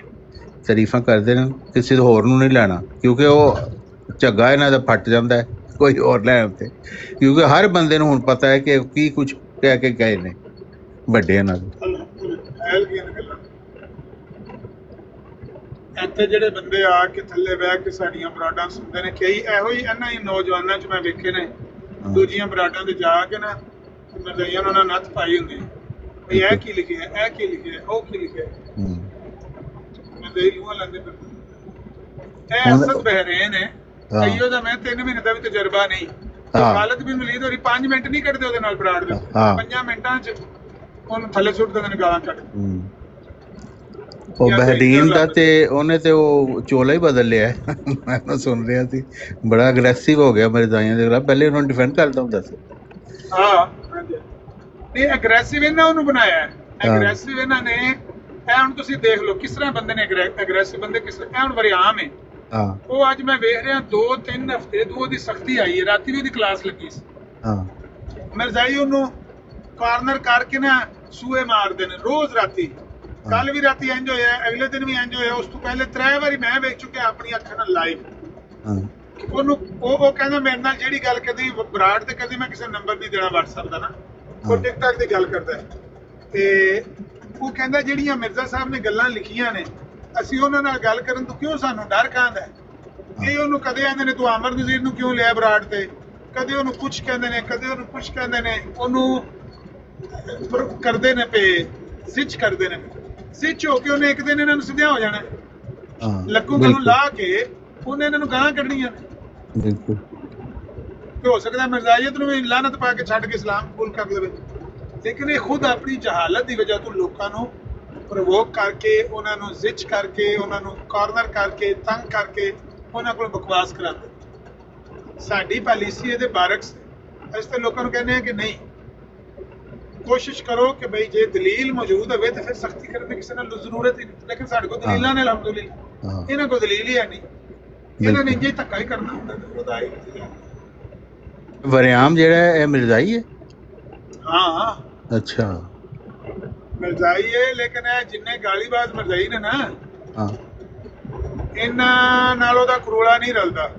तारीफां करदे रहन, किसी होर नूं नहीं लैना क्योंकि वो झग्गा इन्हां दा फट जांदा है कोई होर लैण ते। क्योंकि हर बंदे नूं हुण पता है कि की कुछ कह के गए ने वड्डे इन्हां दे। ਇੱਥੇ ਜਿਹੜੇ ਬੰਦੇ ਆ ਕੇ ਥੱਲੇ ਬਹਿ ਕੇ ਸਾਡੀਆਂ ਬਰਾਡਾਂ ਸੁਣਦੇ ਨੇ, ਕਈ ਇਹੋ ਹੀ ਇਹਨਾਂ ਹੀ ਨੌਜਵਾਨਾਂ 'ਚ ਮੈਂ ਵੇਖੇ ਨੇ ਦੂਜੀਆਂ ਬਰਾਡਾਂ ਤੇ ਜਾ ਕੇ ਨਾ ਮਿਰਜ਼ਾਈਆਂ ਉਹਨਾਂ ਨਾਲ ਨੱਥ ਪਾਈ ਹੁੰਦੀ ਵੀ ਇਹ ਕੀ ਲਿਖਿਆ, ਇਹ ਕੀ ਲਿਖਿਆ, ਉਹ ਕੀ ਲਿਖਿਆ। ਮਿਰਜ਼ਾਈ ਲੂਹਾਂ ਲੈਂਦੇ ਫਿਰਦੇ। ਇਹ ਅਸਦ ਬਹਿਰੇਨ ਹੈ ਹਾਂ। ਕਈਓ ਦਾ ਮੈਂ 3 ਮਹੀਨੇ ਦਾ ਵੀ ਤਜਰਬਾ ਨਹੀਂ। ਹਾਂ। ਖਾਲਿਦ ਬਿਨ ਵਲੀਦ ਹੋਰੀ 5 ਮਿੰਟ ਨਹੀਂ ਕੱਢਦੇ ਉਹਦੇ ਨਾਲ ਬਰਾੜ ਦੇ। ਹਾਂ। 5 ਮਿੰਟਾਂ 'ਚ ਉਹਨੂੰ ਥੱਲੇ ਸੁੱਟ ਦਿੰਦੇ ਨੇ, ਗਾਲਾਂ ਕੱਢ। ਉਹ ਬਹਿਰੀਨ ਦਾ ਤੇ ਉਹਨੇ ਤੇ ਉਹ ਚੋਲਾ ਹੀ ਬਦਲ ਲਿਆ ਮੈਂ ਸੁਣ ਰਿਹਾ ਸੀ, ਬੜਾ ਅਗਰੈਸਿਵ ਹੋ ਗਿਆ ਮਿਰਜ਼ਾਈਆਂ ਦੇ ਖਿਲਾਫ। ਪਹਿਲੇ ਉਹਨਾਂ ਨੂੰ ਡਿਫੈਂਡ ਕਰਦਾ ਹੁੰਦਾ ਸੀ। ਹਾਂ ਨਹੀਂ, ਅਗਰੈਸਿਵ ਇਹਨਾਂ ਉਹਨੂੰ ਬਣਾਇਆ। ਅਗਰੈਸਿਵ ਇਹਨਾਂ ਨੇ। ਇਹ ਹੁਣ ਤੁਸੀਂ ਦੇਖ ਲਓ ਕਿਸ ਤਰ੍ਹਾਂ ਬੰਦੇ ਨੇ ਅਗਰੈਸਿਵ ਬੰਦੇ ਕਿਸ ਤਰ੍ਹਾਂ। ਇਹ ਹੁਣ ਵਰਿਆਮ ਹੈ। ਹਾਂ। ਉਹ ਅੱਜ ਮੈਂ ਵੇਖ ਰਿਹਾ 2-3 ਹਫ਼ਤੇ ਤੋਂ ਉਹਦੀ ਸਖਤੀ ਆਈ ਹੈ। ਰਾਤੀ ਵੀ ਉਹਦੀ ਕਲਾਸ ਲੱਗੀ ਸੀ। ਹਾਂ। ਮਿਰਜ਼ਾਈ ਉਹਨੂੰ ਕਾਰਨਰ ਕਰਕੇ ਨਾ ਸੂਏ ਮਾਰਦੇ ਨੇ ਰੋਜ਼ ਰਾਤੀ। ਕੱਲ ਵੀ ਰਾਤੀ ਇੰਜ ਹੋਇਆ, ਅਗਲੇ ਦਿਨ ਵੀ ਇੰਜ ਹੋਇਆ, ਉਸ ਤੋਂ ਪਹਿਲੇ 3 ਵਾਰੀ ਮੈਂ ਵੇਖ ਚੁੱਕਿਆ ਆਪਣੀ ਅੱਖਾਂ ਨਾਲ ਲਾਈਵ। ਉਹਨੂੰ ਉਹ ਕਹਿੰਦਾ ਮੇਰੇ ਨਾਲ ਜਿਹੜੀ ਗੱਲ ਕਦੀ ਬਰਾੜ ਤੇ ਕਦੀ ਮੈਂ ਕਿਸੇ ਨੰਬਰ ਨਹੀਂ ਦੇਣਾ WhatsApp ਦਾ ਨਾ, ਉਹ ਟਿਕਟਾਕ ਦੀ ਗੱਲ ਕਰਦਾ ਤੇ ਉਹ ਕਹਿੰਦਾ ਜਿਹੜੀਆਂ ਮਿਰਜ਼ਾ ਸਾਹਿਬ ਨੇ ਗੱਲਾਂ ਲਿਖੀਆਂ ਨੇ ਅਸੀਂ ਉਹਨਾਂ ਨਾਲ ਗੱਲ ਕਰਨ ਤੋਂ ਕਿਉਂ ਸਾਨੂੰ ਡਰ ਖਾਂਦਾ। ਇਹ ਉਹਨੂੰ ਕਦੇ ਆਂਦੇ ਨੇ ਤੂੰ ਆਮਰ ਨਜ਼ੀਰ ਨੂੰ ਕਿਉਂ ਲਿਆ ਬਰਾੜ ਤੇ, ਕਦੇ ਉਹਨੂੰ ਕੁਛ ਕਹਿੰਦੇ ਨੇ, ਕਦੇ ਉਹਨੂੰ ਕੁਛ ਕਹਿੰਦੇ ਨੇ, ਉਹਨੂੰ ਕਰਦੇ ਨੇ ਪੇ ਸਿੱਚ ਕਰਦੇ ਨੇ। ਸਿੱਚ ਹੋ ਕੇ ਉਹਨੇ ਇੱਕ ਦਿਨ ਇਹਨਾਂ ਨੂੰ ਸਿੱਧਿਆ ਹੋ ਜਾਣਾ। ਲੱਕੂ ਨੂੰ ਲਾ ਕੇ ਉਹਨੇ ਇਹਨਾਂ ਨੂੰ ਗਾਲਾਂ ਕੱਢਣੀਆਂ ਨੇ। ਬਿਲਕੁਲ। ਤੇ ਹੋ ਸਕਦਾ ਮਿਰਜ਼ਾਈਅਤ ਨੂੰ ਵੀ ਲਾਨਤ ਪਾ ਕੇ ਛੱਡ ਕੇ ਇਸਲਾਮ ਕਬੂਲ ਕਰ ਲਵੇ, ਲੇਕਿਨ ਇਹ ਖੁਦ ਆਪਣੀ ਜਹਾਲਤ ਦੀ ਵਜ੍ਹਾ ਤੋਂ ਲੋਕਾਂ ਨੂੰ ਪ੍ਰਵੋਕ ਕਰਕੇ, ਉਹਨਾਂ ਨੂੰ ਜ਼ਿਚ ਕਰਕੇ, ਉਹਨਾਂ ਨੂੰ ਕਾਰਨਰ ਕਰਕੇ, ਤੰਗ ਕਰਕੇ ਉਹਨਾਂ ਕੋਲ ਬਕਵਾਸ ਕਰਾਉਂਦੇ। ਸਾਡੀ ਪਾਲਿਸੀ ਇਹਦੇ ਬਾਰਕਸ। ਅਸੀਂ ਤਾਂ ਲੋਕਾਂ ਨੂੰ ਕਹਿੰਦੇ ਹਾਂ ਕਿ ਨਹੀਂ, ਕੋਸ਼ਿਸ਼ ਕਰੋ ਕਿ ਬਈ ਜੇ ਦਲੀਲ ਮੌਜੂਦ ਹੋਵੇ ਤਾਂ ਫਿਰ ਸਖਤੀ ਕਰਨ ਦੀ ਕਿਸੇ ਨਾਲ ਜ਼ਰੂਰਤ ਹੀ ਨਹੀਂ। ਲੇਕਿਨ ਸਾਡੇ ਕੋਲ ਦਲੀਲਾਂ ਨੇ ਅਲਹਮਦੁਲਿਲਾ, ਇਹਨਾਂ ਕੋਲ ਦਲੀਲ ਹੀ ਹੈ ਨਹੀਂ। ਇਹਨਾਂ ਨੇ ਇੰਜ ਧੱਕਾ ਹੀ ਕਰਨਾ ਹੁੰਦਾ। ਉਹਦਾ ਵਰਿਆਮ ਜਿਹੜਾ ਇਹ ਮਿਰਜ਼ਾਈ ਹੈ। ਹਾਂ। ਅੱਛਾ। ਮਿਰਜ਼ਾਈ ਹੈ, ਲੇਕਿਨ ਇਹ ਜਿੰਨੇ ਗਾਲੀਬਾਜ਼ ਮਿਰਜ਼ਾਈ ਨੇ ਨਾ, ਹਾਂ, ਇਹਨਾਂ ਨਾਲ ਉਹਦਾ ਕਰੋੜਾ ਨਹੀਂ ਰਲਦਾ।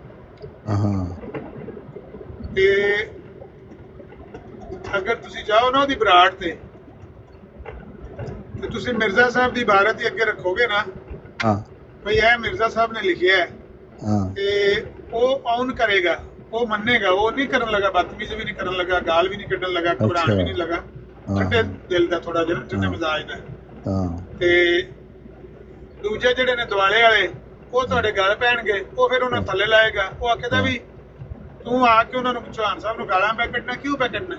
ਹਾਂ। ਤੇ ਅਗਰ ਤੁਸੀਂ ਜਾਓ ਨਾ ਉਹਦੀ ਬਰਾੜ ਤੇ ਤੁਸੀਂ ਮਿਰਜ਼ਾ ਸਾਹਿਬ ਦੀ ਇਬਾਰਤ ਹੀ ਅੱਗੇ ਰੱਖੋਗੇ ਨਾ, ਹਾਂ, ਭਈ ਇਹ ਮਿਰਜ਼ਾ ਸਾਹਿਬ ਨੇ ਲਿਖਿਆ ਹੈ, ਹਾਂ, ਤੇ ਉਹ ਆਉਣ ਕਰੇਗਾ, ਉਹ ਮੰਨੇਗਾ। ਉਹ ਨਹੀਂ ਕਰਨ ਲੱਗਾ, ਬਦਤਮੀਜ਼ੀ ਵੀ ਨਹੀਂ ਕਰਨ ਲੱਗਾ, ਗਾਲ ਵੀ ਨਹੀਂ ਕੱਢਣ ਲੱਗਾ, ਘਬਰਾਉਣ ਵੀ ਨਹੀਂ ਲੱਗਾ। ਠੰਡੇ ਦਿਲ ਦਾ, ਥੋੜਾ ਜਿਹਾ ਠੰਡੇ ਮਿਜ਼ਾਜ ਦਾ। ਤੇ ਦੂਜੇ ਜਿਹੜੇ ਨੇ ਦੁਆਲੇ ਵਾਲੇ, ਉਹ ਤੁਹਾਡੇ ਗੱਲ ਪੈਣਗੇ, ਉਹ ਫਿਰ ਉਹਨਾਂ ਥੱਲੇ ਲਾਏਗਾ। ਉਹ ਆਖਦਾ ਵੀ ਤੂੰ ਆ ਕੇ ਉਹਨਾਂ ਨੂੰ ਚੌਹਾਨ ਸਾਹਿਬ ਨੂੰ ਗਾਲਾਂ ਪੈ ਕੱਢਣਾ, ਕਿਉਂ ਪੈ ਕੱਢਣਾ?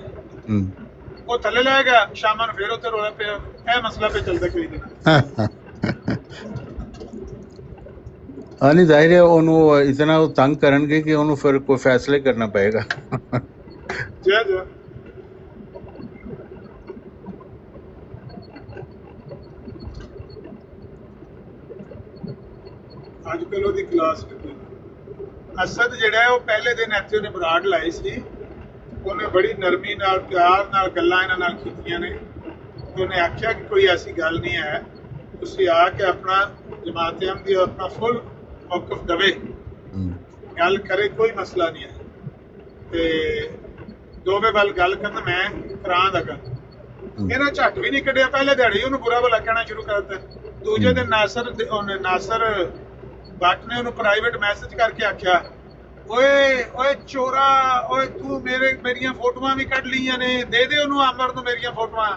ਉਹ ਥੱਲੇ ਲਾਏਗਾ, ਸ਼ਾਮਾਂ ਨੂੰ ਫਿਰ ਉੱਥੇ ਰੋਲਾ ਪਿਆ। ਇਹ ਮਸਲਾ ਪੇ ਚੱਲਦਾ ਕਈ ਦਿਨ। ਨਹੀਂ, ਜ਼ਾਹਿਰ ਹੈ ਉਹਨੂੰ ਇਤਨਾ ਉਹ ਤੰਗ ਕਰਨਗੇ ਕਿ ਉਹਨੂੰ ਫਿਰ ਕੋਈ ਫੈਸਲਾ ਕਰਨਾ ਪਏਗਾ। ਜੈ ਜੈ। ਅੱਜ ਕੱਲ ਉਹਦੀ ਕਲਾਸ ਲੱਗੀ। ਅਸਦ ਜਿਹੜਾ ਹੈ ਉਹ ਪਹਿਲੇ ਦਿਨ ਇੱਥੇ ਉਹਨੇ ਬਰਾੜ ਲਾਈ ਸੀ। ਉਹਨੇ ਬੜੀ ਨਰਮੀ ਨਾਲ, ਪਿਆਰ ਨਾਲ ਗੱਲਾਂ ਇਹਨਾਂ ਨਾਲ ਕੀਤੀਆਂ ਨੇ। ਉਹਨੇ ਆਖਿਆ ਕਿ ਕੋਈ ਐਸੀ ਗੱਲ ਨਹੀਂ ਹੈ, ਤੁਸੀਂ ਆ ਕੇ ਆਪਣਾ ਜਮਾਤ ਅਹਿਮਦੀ ਆਪਣਾ ਫੁੱਲ ਮੌਕਫ ਦਵੇ, ਗੱਲ ਕਰੇ, ਕੋਈ ਮਸਲਾ ਨਹੀਂ ਹੈ। ਤੇ ਦੋਵੇਂ ਵੱਲ ਗੱਲ ਕਰਨ, ਮੈਂ ਕਰਾਂ ਦਾ ਗੱਲ। ਇਹਨਾਂ ਝੱਟ ਵੀ ਨਹੀਂ ਕੱਢਿਆ। ਪਹਿਲੇ ਦਿਹਾੜੀ ਉਹਨੂੰ ਬੁਰਾ ਭਲਾ ਕਹਿਣਾ ਸ਼ੁਰੂ ਕਰ ਦਿੱਤਾ। ਦੂਜੇ ਦਿਨ ਨਾਸਰ ਬੱਟ ਨੇ ਉਹਨੂੰ ਪ੍ਰਾਈਵੇਟ ਮੈਸੇਜ ਕਰਕੇ ਆਖਿਆ, ਓਏ ਓਏ ਚੋਰਾ, ਓਏ ਤੂੰ ਮੇਰੀਆਂ ਫੋਟੋਆਂ ਵੀ ਕੱਢ ਲਈਆਂ ਨੇ, ਦੇ ਦੇ ਉਹਨੂੰ ਆਮਰ ਨੂੰ ਮੇਰੀਆਂ ਫੋਟੋਆਂ,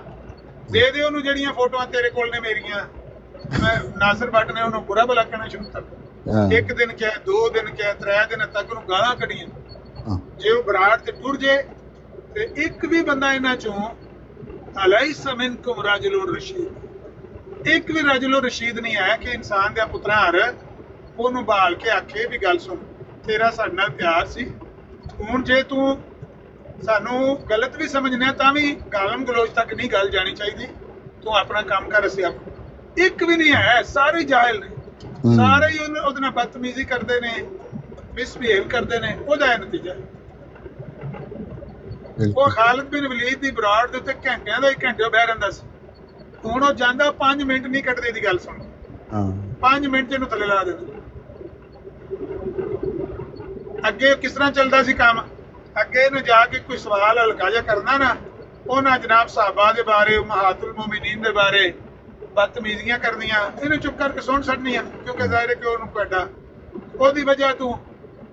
ਦੇ ਦੇ ਉਹਨੂੰ ਜਿਹੜੀਆਂ ਫੋਟੋਆਂ ਤੇਰੇ ਕੋਲ ਨੇ ਮੇਰੀਆਂ। ਨਾਸਰ ਬੱਟ ਨੇ ਉਹਨੂੰ ਬੁਰਾ ਭਲਾ ਕਹਿਣਾ ਸ਼ੁਰੂ ਕਰ ਦਿੱਤਾ। 1 ਦਿਨ ਕਿਹਾ, 2 ਦਿਨ ਕਿਹਾ, 3 ਦਿਨ ਤੱਕ ਉਹਨੂੰ ਗਾਲਾਂ ਕੱਢੀਆਂ। ਜੇ ਉਹ ਬਰਾੜ ਤੇ ਟੁਰ ਜੇ ਤੇ ਇੱਕ ਵੀ ਬੰਦਾ ਇਹਨਾਂ ਚੋਂ ਅਲੈਸ ਮਿਨਕੁਮ ਰਾਜੁਲੁਰ ਰਸ਼ੀਦ, ਇੱਕ ਵੀ ਰਾਜੁਲੁਰ ਰਸ਼ੀਦ ਨਹੀਂ ਹੈ ਕਿ ਇਨਸਾਨ ਦੇ ਪੁੱਤਰਾਂ ਹਰ ਉਹਨੂੰ ਬਾਲ ਕੇ ਆਖੇ ਵੀ ਗੱਲ ਸੁਣ, ਤੇਰਾ ਸਾਡੇ ਨਾਲ ਪਿਆਰ ਸੀ, ਹੁਣ ਜੇ ਤੂੰ ਸਾਨੂੰ ਗਲਤ ਵੀ ਸਮਝਣਾ ਤਾਂ ਵੀ ਗਾਲਮ ਗਲੋਚ ਤੱਕ ਨਹੀਂ ਗੱਲ ਜਾਣੀ ਚਾਹੀਦੀ, ਤੂੰ ਆਪਣਾ ਕੰਮ ਕਰ। ਅਸੀਂ ਇੱਕ ਵੀ ਨਹੀਂ ਹੈ, ਸਾਰੇ ਜਾਹਿਲ ਨੇ, ਸਾਰੇ ਹੀ ਉਹਦੇ ਨਾਲ ਬਦਤਮੀਜ਼ੀ ਕਰਦੇ ਨੇ, ਮਿਸਬਿਹੇਵ ਕਰਦੇ ਨੇ। ਉਹਦਾ ਇਹ ਨਤੀਜਾ। ਉਹ ਖਾਲਿਦ ਬਿਨ ਵਲੀਦ ਦੀ ਬਰਾੜ ਦੇ ਉੱਤੇ ਘੰਟਿਆਂ ਦਾ ਹੀ ਘੰਟੇ ਬਹਿ ਰਹਿੰਦਾ ਸੀ। ਹੁਣ ਉਹ ਜਾਂਦਾ 5 ਮਿੰਟ ਨਹੀਂ ਕੱਢਦੇ ਦੀ ਗੱਲ ਸੁਣ। 5 ਮਿੰਟ ਇਹਨੂੰ ਥੱਲੇ ਲਾ ਦਿੰਦੇ। ਅੱਗੇ ਕਿਸ ਤਰ੍ਹਾਂ ਚੱਲਦਾ ਸੀ ਕੰਮ? ਅੱਗੇ ਇਹਨੂੰ ਜਾ ਕੇ ਕੋਈ ਸਵਾਲ ਹਲਕਾ ਜਿਹਾ ਕਰਨਾ ਨਾ, ਉਹਨਾਂ ਜਨਾਬ ਸਾਹਬਾ ਦੇ ਬਾਰੇ, ਮਹਾਤੁਲ ਮੋਮਿਨੀਨ ਦੇ ਬਾਰੇ ਬਦਤਮੀਜ਼ੀਆਂ ਕਰਨੀਆਂ, ਇਹਨੂੰ ਚੁੱਪ ਕਰਕੇ ਸੁਣ ਛੱਡਣੀਆਂ, ਕਿਉਂਕਿ ਜ਼ਾਹਿਰ ਹੈ ਕਿ ਉਹਨੂੰ ਕੱਢਾ, ਉਹਦੀ ਵਜ੍ਹਾ ਤੋਂ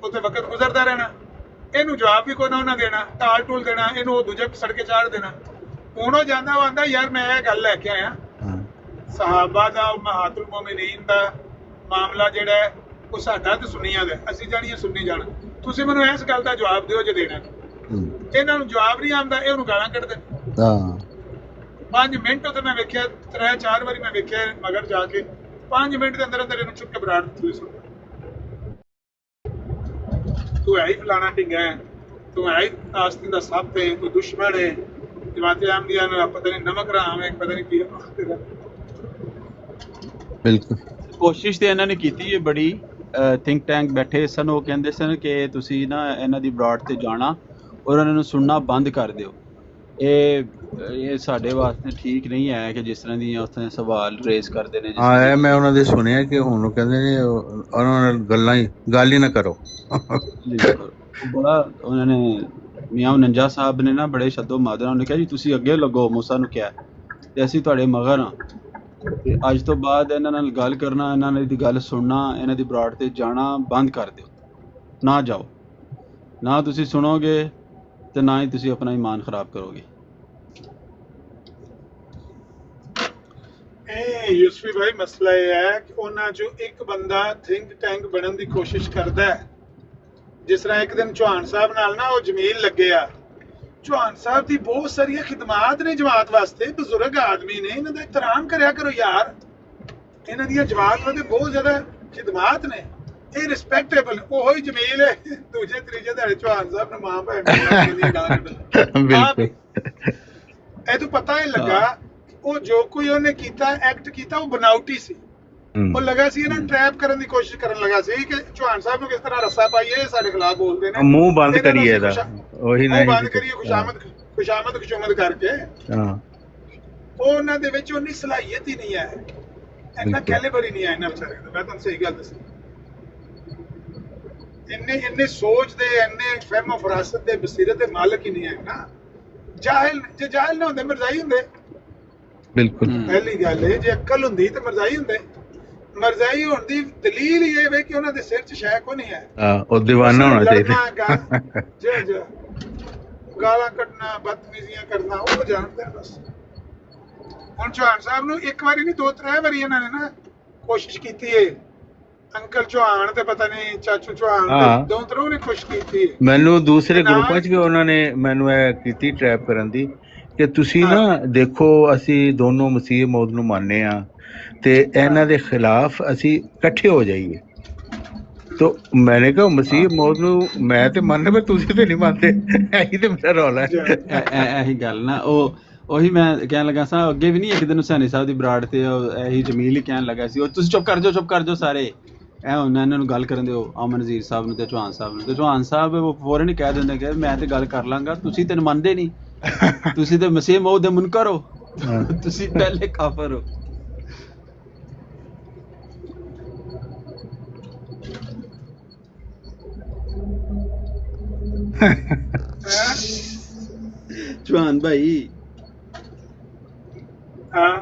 ਉੱਥੇ ਵਕਤ ਗੁਜ਼ਰਦਾ ਰਹਿਣਾ। ਇਹਨੂੰ ਜਵਾਬ ਵੀ ਕੋਈ ਨਾ ਉਹਨਾਂ ਦੇਣਾ, ਟਾਲ ਟੂਲ ਦੇਣਾ, ਇਹਨੂੰ ਉਹ ਦੂਜੇ ਸੜਕੇ ਚਾੜ ਦੇਣਾ। ਹੁਣ ਉਹ ਜਾਂਦਾ, ਉਹ ਆਂਦਾ ਯਾਰ ਮੈਂ ਇਹ ਗੱਲ ਲੈ ਕੇ ਆਇਆ, ਸਹਾਬਾ ਦਾ, ਮਹਾਤੁਲ ਮੋਮਿਨੀਨ ਦਾ ਮਾਮਲਾ ਜਿਹੜਾ ਹੈ ਉਹ ਸਾਡਾ ਤੇ ਸੁਨੀਆਂ ਦਾ, ਅਸੀਂ ਜਾਣੀਏ ਸੁਣਨੀ ਜਾਣਾ। ਤੁਸੀਂ ਮੈਨੂੰ ਇਸ ਗੱਲ ਦਾ ਜਵਾਬ ਦਿਓ ਜੇ ਦੇਣਾ। ਇਹਨਾਂ ਨੂੰ ਜਵਾਬ ਨਹੀਂ ਆਉਂਦਾ, ਇਹ ਉਹਨੂੰ ਗਾਲਾਂ ਕੱਢਦੇ। 5 ਮਿੰਟ ਤੇ ਮੈਂ ਵੇਖਿਆ 3-4 ਵਾਰੀ ਮੈਂ ਵੇਖਿਆ ਮਗਰ ਜਾ ਕੇ 5 ਮਿੰਟ ਦੇ ਅੰਦਰ ਅੰਦਰ ਇਹਨੂੰ ਚੁੱਕ ਕੇ ਬਰਾੜ ਦਿੱਤੀ ਸੁਣ। ਤੂੰ ਹੈ ਹੀ ਫਲਾਣਾ ਢਿੰਗਾ ਹੈ, ਤੂੰ ਹੈ ਹੀ ਆਸਤੀ ਦਾ ਸੱਪ ਹੈ, ਤੂੰ ਦੁਸ਼ਮਣ ਹੈ, ਜਮਾਤੇ ਅਹਿਮਦੀਆ ਨਾਲ ਪਤਾ ਨਹੀਂ ਨਮਕ ਰਾਮ ਹੈ, ਪਤਾ ਨਹੀਂ ਕੀ ਹੈ। ਬਿਲਕੁਲ ਕੋਸ਼ਿਸ਼ ਤੇ ਇਹਨਾਂ ਨੇ ਕੀਤੀ ਹੈ ਬੜੀ। ਥਿੰਕ ਟੈਂਕ ਬੈਠੇ ਸਨ, ਉਹ ਕਹਿੰਦੇ ਸਨ ਕਿ ਤੁਸੀਂ ਨਾ ਇਹਨਾਂ ਦੀ ਬਰਾੜ ਤੇ ਜਾਣਾ ਔਰ ਇਹਨਾਂ ਨੂੰ ਸੁਣਨਾ ਬੰਦ ਕਰ ਦਿਓ। ਇਹ ਸਾਡੇ ਵਾਸਤੇ ਠੀਕ ਨਹੀਂ ਹੈ ਕਿ ਜਿਸ ਤਰ੍ਹਾਂ ਦੀਆਂ ਉੱਥੇ ਸਵਾਲ ਰੇਜ਼ ਕਰਦੇ ਨੇ। ਹਾਂ, ਇਹ ਮੈਂ ਉਹਨਾਂ ਦੇ ਸੁਣਿਆ ਕਿ ਹੁਣ ਉਹ ਕਹਿੰਦੇ ਨੇ ਉਹਨਾਂ ਨਾਲ ਗੱਲ ਹੀ ਨਾ ਕਰੋ। ਬੜਾ ਉਹਨਾਂ ਨੇ ਮੀਆਂ 49 ਸਾਹਿਬ ਨੇ ਨਾ ਬੜੇ ਸ਼ੱਦੋ ਮਾਦਰਾ ਉਹਨੇ ਕਿਹਾ ਜੀ ਤੁਸੀਂ ਅੱਗੇ ਲੱਗੋ, ਮੂਸਾ ਨੂੰ ਕਿਹਾ ਤੇ ਅਸੀਂ ਤੁਹਾਡੇ ਮਗਰ ਹਾਂ, ਤੇ ਅੱਜ ਤੋਂ ਬਾਅਦ ਇਹਨਾਂ ਨਾਲ ਗੱਲ ਕਰਨਾ, ਇਹਨਾਂ ਦੀ ਗੱਲ ਸੁਣਨਾ, ਇਹਨਾਂ ਦੀ ਬਰਾੜ ਤੇ ਜਾਣਾ ਬੰਦ ਕਰ ਦਿਓ। ਨਾ ਜਾਓ, ਨਾ ਤੁਸੀਂ ਸੁਣੋਗੇ ਤੇ ਨਾ ਹੀ ਤੁਸੀਂ ਆਪਣਾ ਈਮਾਨ ਖਰਾਬ ਕਰੋਗੇ। ਇਹ ਯੂਸਫੀ ਭਾਈ ਮਸਲਾ ਇਹ ਹੈ ਕਿ ਉਹਨਾਂ ਚੋਂ ਇੱਕ ਬੰਦਾ ਥਿੰਕ ਟੈਂਕ ਬਣਨ ਦੀ ਕੋਸ਼ਿਸ਼ ਕਰਦਾ ਹੈ। ਜਿਸ ਤਰ੍ਹਾਂ ਇੱਕ ਦਿਨ ਚੌਹਾਨ ਸਾਹਿਬ ਨਾਲ ਨਾ ਉਹ ਜ਼ਮੀਨ ਲੱਗੇ ਆ। ਚੌਹਾਨ ਸਾਹਿਬ ਦੀ ਬਹੁਤ ਸਾਰੀਆਂ ਖਿਦਮਾਤ ਨੇ ਜਮਾਤ ਵਾਸਤੇ, ਬਜ਼ੁਰਗ ਆਦਮੀ ਨੇ, ਇਹਨਾਂ ਦਾ ਇਤਰਾਮ ਕਰਿਆ ਕਰੋ ਯਾਰ। ਇਹਨਾਂ ਦੀਆਂ ਜਮਾਤ ਵਾਸਤੇ ਬਹੁਤ ਜ਼ਿਆਦਾ ਖਿਦਮਾਤ ਨੇ, ਇਹ ਰਿਸਪੈਕਟੇਬਲ। ਉਹੋ ਹੀ ਜਮੀਲ ਹੈ, ਦੂਜੇ ਤੀਜੇ ਦਿਹਾੜੇ ਚੌਹਾਨ ਸਾਹਿਬ ਨੂੰ ਮਾਂ ਭੈਣ ਇਹ ਤੋਂ ਪਤਾ ਹੀ ਲੱਗਾ ਉਹ ਜੋ ਕੋਈ ਉਹਨੇ ਕੀਤਾ ਐਕਟ ਕੀਤਾ ਉਹ ਬਨਾਵਟੀ ਸੀ। ਉਹ ਲੱਗਾ ਸੀ ਇਹਨਾਂ ਟ੍ਰੈਪ ਕਰਨ ਦੀ ਕੋਸ਼ਿਸ਼ ਕਰਨ ਲੱਗਾ ਸੀ ਕਿ ਚੌਹਾਨ ਸਾਹਿਬ ਨੂੰ ਕਿਸ ਤਰ੍ਹਾਂ ਰੱਸਾ ਪਾਈਏ, ਸਾਡੇ ਖਿਲਾਫ ਬੋਲਦੇ ਨੇ, ਮੂੰਹ ਬੰਦ ਕਰੀਏ ਇਹਦਾ, ਉਹੀ ਨਹੀਂ ਬੰਦ ਕਰੀਏ ਖੁਸ਼ਾਮਦ ਕਰਕੇ। ਉਹ ਉਹਨਾਂ ਦੇ ਵਿੱਚ ਉਨੀ ਸਲਾਹੀਅਤ ਹੀ ਨਹੀਂ ਹੈ, ਇੰਨਾ ਕੈਲੀਬਰ ਹੀ ਨਹੀਂ ਹੈ ਇਹਨਾਂ ਵਿਚਾਰਿਆਂ ਦਾ। ਮੈਂ ਤੁਹਾਨੂੰ ਸਹੀ ਗੱਲ ਦੱਸਾਂ, ਇੰਨੇ ਸੋਚ ਦੇ, ਇੰਨੇ ਫਹਿਮ ਫਰਾਸਤ ਦੇ, ਬਸੀਰਤ ਦੇ ਮਾਲਕ ਹੀ ਨਹੀਂ ਹੈ ਨਾ। ਜਾਹਿਲ, ਜੇ ਜਾਹਿਲ ਨਾ ਹੁੰਦੇ ਮਿਰਜ਼ਾਈ ਹੁੰਦੇ। ਬਿਲਕੁਲ ਪਹਿਲੀ ਗੱਲ ਹੈ, ਜੇ ਅਕਲ ਹੁੰਦੀ ਤੇ ਮਿਰਜ਼ਾਈ ਹੁੰਦੇ। ਮਿਰਜ਼ਾਈ ਹੋਣ ਦੀ ਦਲੀਲ ਹੀ ਇਹ ਵੇ ਕਿ ਉਹਨਾਂ ਦੇ ਸਿਰ 'ਚ ਸ਼ੈ ਕੋ ਨਹੀਂ ਹੈ। ਉਹ ਦੀਵਾਨਾ ਹੋਣਾ ਚਾਹੀਦਾ। ਗਾਲਾਂ ਕੱਢਣਾ, ਬਦਤਮੀਜ਼ੀਆਂ ਕਰਨਾ ਉਹ ਜਾਣਦਾ ਬਸ। ਹੁਣ ਚੌਹਾਨ ਸਾਹਿਬ ਨੂੰ ਇੱਕ ਵਾਰੀ ਨਹੀਂ 2-3 ਵਾਰੀ ਇਹਨਾਂ ਨੇ ਨਾ ਕੋਸ਼ਿਸ਼ ਕੀਤੀ ਹੈ। ਅੰਕਲ ਚੌਹਾਨ ਤੇ ਪਤਾ ਨਹੀਂ ਚਾਚੂ ਚੌਹਾਨ ਦੋ ਤਰ੍ਹਾਂ ਨੇ ਕੋਸ਼ਿਸ਼ ਕੀਤੀ ਹੈ। ਮੈਨੂੰ ਦੂਸਰੇ ਗਰੁੱਪਾਂ 'ਚ ਵੀ ਉਹਨਾਂ ਨੇ ਮੈਨੂੰ ਇਹ ਕੀਤੀ ਟਰੈਪ ਕਰਨ ਦੀ ਕਿ ਤੁਸੀਂ ਨਾ ਦੇਖੋ ਅਸੀਂ ਦੋਨੋਂ ਮਸੀਹ ਮੌਦ ਨੂੰ ਮੰਨਦੇ ਹਾਂ ਤੇ ਇਹਨਾਂ ਦੇ ਖਿਲਾਫ ਅਸੀਂ ਇਕੱਠੇ ਹੋ ਜਾਈਏ। तो मैंने कहा मसीह मौत ਨੂੰ ਮੈਂ ਤੇ ਮੰਨਦਾ ਪਰ ਤੁਸੀਂ ਤੇ ਨਹੀਂ ਮੰਨਦੇ। ਇਹੀ ਤੇ ਮੇਰਾ ਰੌਲਾ ਹੈ। ਇਹੀ ਗੱਲ ਨਾ ਉਹੀ ਮੈਂ ਕਹਿਣ ਲੱਗਾ ਸਾਂ ਅੱਗੇ ਵੀ ਨਹੀਂ ਇੱਕ ਦਿਨ ਹੁਸੈਨੀ ਸਾਹਿਬ ਦੀ ਬਰਾੜ ਤੇ ਇਹੀ ਜਮੀਲ ਹੀ ਕਹਿਣ ਲੱਗਾ ਸੀ ਉਹ ਤੁਸੀਂ ਚੁੱਪ ਕਰ ਜਾਓ ਸਾਰੇ। ਇਹ ਹੁਣ ਇਹਨਾਂ ਨੂੰ ਗੱਲ ਕਰਨ ਦਿਓ ਅਮਨ ਨਜ਼ੀਰ ਸਾਹਿਬ ਨੂੰ ਤੇ ਚੌਹਾਨ ਸਾਹਿਬ ਨੂੰ। ਤੇ ਚੌਹਾਨ ਸਾਹਿਬ ਉਹ ਫੌਰਨ ਹੀ ਕਹਿ ਦਿੰਦੇ ਕਿ ਮੈਂ ਤੇ ਗੱਲ ਕਰ ਲਾਂਗਾ, ਤੁਸੀਂ ਤੇ ਮੰਨਦੇ ਨਹੀਂ, ਤੁਸੀਂ ਤੇ ਮਸੀਹ ਮੌਤ ਦੇ ਮੁਨਕਰ ਹੋ, ਤੁਸੀਂ ਪਹਿਲੇ ਕਾਫਰ ਹੋ। चौहान भाई हाँ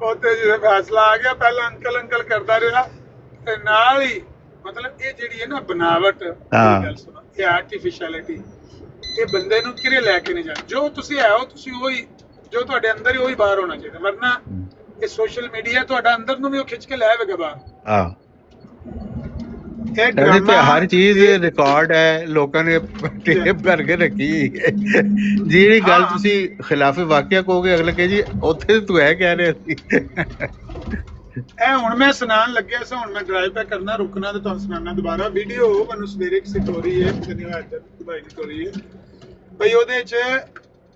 ਉੱਥੇ ਜਿਹੜਾ ਫੈਸਲਾ ਆ ਗਿਆ ਪਹਿਲਾਂ ਅੰਕਲ ਕਰਦਾ ਰਿਹਾ ਤੇ ਨਾਲ ਹੀ ਮਤਲਬ ਇਹ ਜਿਹੜੀ ਹੈ ਨਾ ਬਨਾਵਟ ਗੱਲ ਸੁਣੋ ਇਹ ਆਰਟੀਫੀਸ਼ੀਅਲਿਟੀ ਇਹ ਬੰਦੇ ਨੂੰ ਕਿਰੇ ਲੈ ਕੇ ਨਹੀਂ ਜਾਣਾ। ਜੋ ਤੁਸੀਂ ਹੈ ਹੋ ਤੁਸੀਂ ਉਹੀ ਜੋ ਤੁਹਾਡੇ ਅੰਦਰ ਹੀ ਉਹੀ ਬਾਹਰ ਹੋਣਾ ਚਾਹੀਦਾ, ਵਰਨਾ ਇਹ ਸੋਸ਼ਲ ਮੀਡੀਆ ਤੁਹਾਡਾ ਅੰਦਰ ਨੂੰ ਵੀ ਉਹ ਖਿੱਚ ਕੇ ਲੈ ਆਵੇਗਾ ਬਾਹਰ। ਇਹਦੇ ਤੇ ਹਰ ਚੀਜ਼ ਰਿਕਾਰਡ ਹੈ, ਲੋਕਾਂ ਨੇ ਟੇਪ ਕਰਕੇ ਰੱਖੀ। ਜਿਹੜੀ ਗੱਲ ਤੁਸੀਂ ਖਿਲਾਫੇ ਵਾਕਿਆ ਕਹੋਗੇ ਅਗਲੇ ਕਹੇ ਜੀ ਉੱਥੇ ਤੂੰ ਇਹ ਕਹਿ ਰਿਹਾ ਸੀ। ਇਹ ਹੁਣ ਮੈਂ ਸੁਣਾਉਣ ਲੱਗਿਆ ਸੀ, ਹੁਣ ਮੈਂ ਡਰਾਈਵ ਬੈਕ ਕਰਨਾ ਰੁਕਣਾ ਤੇ ਤੁਹਾਨੂੰ ਸੁਣਾਉਣਾ ਦੁਬਾਰਾ ਵੀਡੀਓ। ਮੈਨੂੰ ਸਵੇਰੇ ਇੱਕ ਸਟੋਰੀ ਹੈ ਦੁਬਈ ਦੀ ਸਟੋਰੀ ਹੈ ਬਈ ਉਹਦੇ ਚ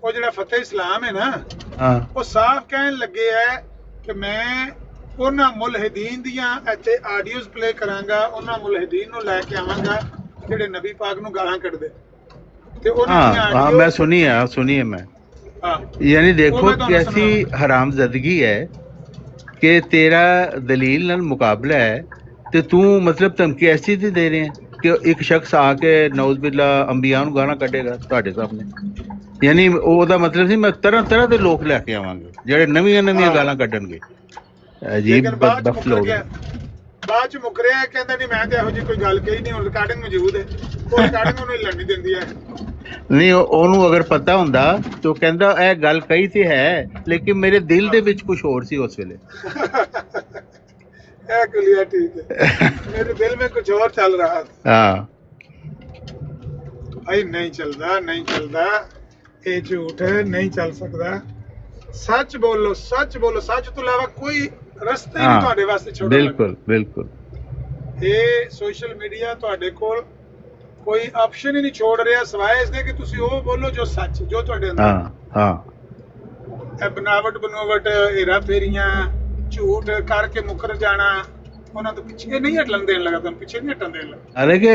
ਉਹ ਜਿਹੜਾ ਫਤਿਹ ਇਸਲਾਮ ਹੈ ਨਾ ਉਹ ਸਾਫ਼ ਕਹਿਣ ਲੱਗੇ ਹੈ ਕਿ ਮੈਂ ਉਹਨਾਂ ਮੁਲਹਿਦੀਨ ਦੀਆਂ ਇੱਥੇ ਆਡੀਓਜ਼ ਪਲੇ ਕਰਾਂਗਾ, ਉਹਨਾਂ ਮੁਲਹਿਦੀਨ ਨੂੰ ਲੈ ਕੇ ਆਵਾਂਗਾ ਜਿਹੜੇ ਨਬੀ ਪਾਕ ਨੂੰ ਗਾਲਾਂ ਕੱਢਦੇ ਤੇ ਉਹਨਾਂ ਦੀਆਂ ਆਡੀਓ ਮੈਂ ਸੁਣੀ ਹੈ ਮੈਂ। यानी देखो कैसी हरामजदगी है कि तेरा दलील नाल मुकाबला है ते तू मतलब धमकी ऐसी दे रहे हैं कि एक शख्स आके नौज बिल्ला अंबिया नूं गाना कढेगा तुहाडे सामने। यानी ओहदा मतलब सी मैं तरह तरह दे लोग लैके आवांगे ਜਿਹੜੇ ਨਵੀਆਂ ਗਾਲਾਂ ਕੱਢਣਗੇ। अजीब बदबख्त लोग ਬਾਅਦ ਚ ਮੁਕਰਿਆ, ਕਹਿੰਦਾ ਨਹੀਂ ਮੈਂ ਤੇ ਇਹੋ ਜਿਹੀ ਕੋਈ ਗੱਲ ਕਹੀ ਨਹੀਂ, ਹੁਣ ਰਿਕਾਰਡਿੰਗ ਮੌਜੂਦ ਹੈ, ਉਹ ਰਿਕਾਰਡਿੰਗ ਉਹਨੂੰ ਹਿੱਲਣ ਨਹੀਂ ਦਿੰਦੀ ਹੈ। ਨਹੀਂ ਉਹਨੂੰ ਅਗਰ ਪਤਾ ਹੁੰਦਾ ਤਾਂ ਕਹਿੰਦਾ ਇਹ ਗੱਲ ਕਹੀ ਤੇ ਹੈ, ਲੇਕਿਨ ਮੇਰੇ ਦਿਲ ਦੇ ਵਿੱਚ ਕੁਝ ਹੋਰ ਸੀ ਉਸ ਵੇਲੇ। क्लियर, ठीक है, मेरे दिल में कुछ और चल रहा था। भाई नहीं चलता, नहीं चलता, ये झूठ है, नहीं चल सकता। सच बोलो, सच बोलो, सच तो इलावा कोई रस्ते ही नहीं ਤੁਹਾਡੇ ਵਾਸਤੇ ਛੋੜੋ। ਬਿਲਕੁਲ ਬਿਲकुल। ਇਹ ਸੋਸ਼ਲ ਮੀਡੀਆ ਤੁਹਾਡੇ ਕੋਲ ਕੋਈ ਆਪਸ਼ਨ ਹੀ ਨਹੀਂ ਛੋੜ ਰਿਹਾ ਸਿਵਾਏ ਇਸ ਦੇ ਕਿ ਤੁਸੀਂ ਉਹ ਬੋਲੋ ਜੋ ਸੱਚ, ਜੋ ਤੁਹਾਡੇ ਅੰਦਰ। ਇਹ ਬਨਾਵਟ ਬਨੋਵਟ, ਹੀਰਾ ਫੇਰੀਆਂ, ਝੂਠ ਕਰਕੇ ਮੁਕਰ ਜਾਣਾ, ਉਹਨਾਂ ਤੋਂ ਪਿੱਛੇ ਨਹੀਂ ਹਟਣ ਦੇਣ ਲੱਗਾ, ਤੁਹਾਨੂੰ ਪਿੱਛੇ ਨਹੀਂ ਹਟਣ ਦੇਣ ਲੱਗਾ। ਹਾਲਾਂਕਿ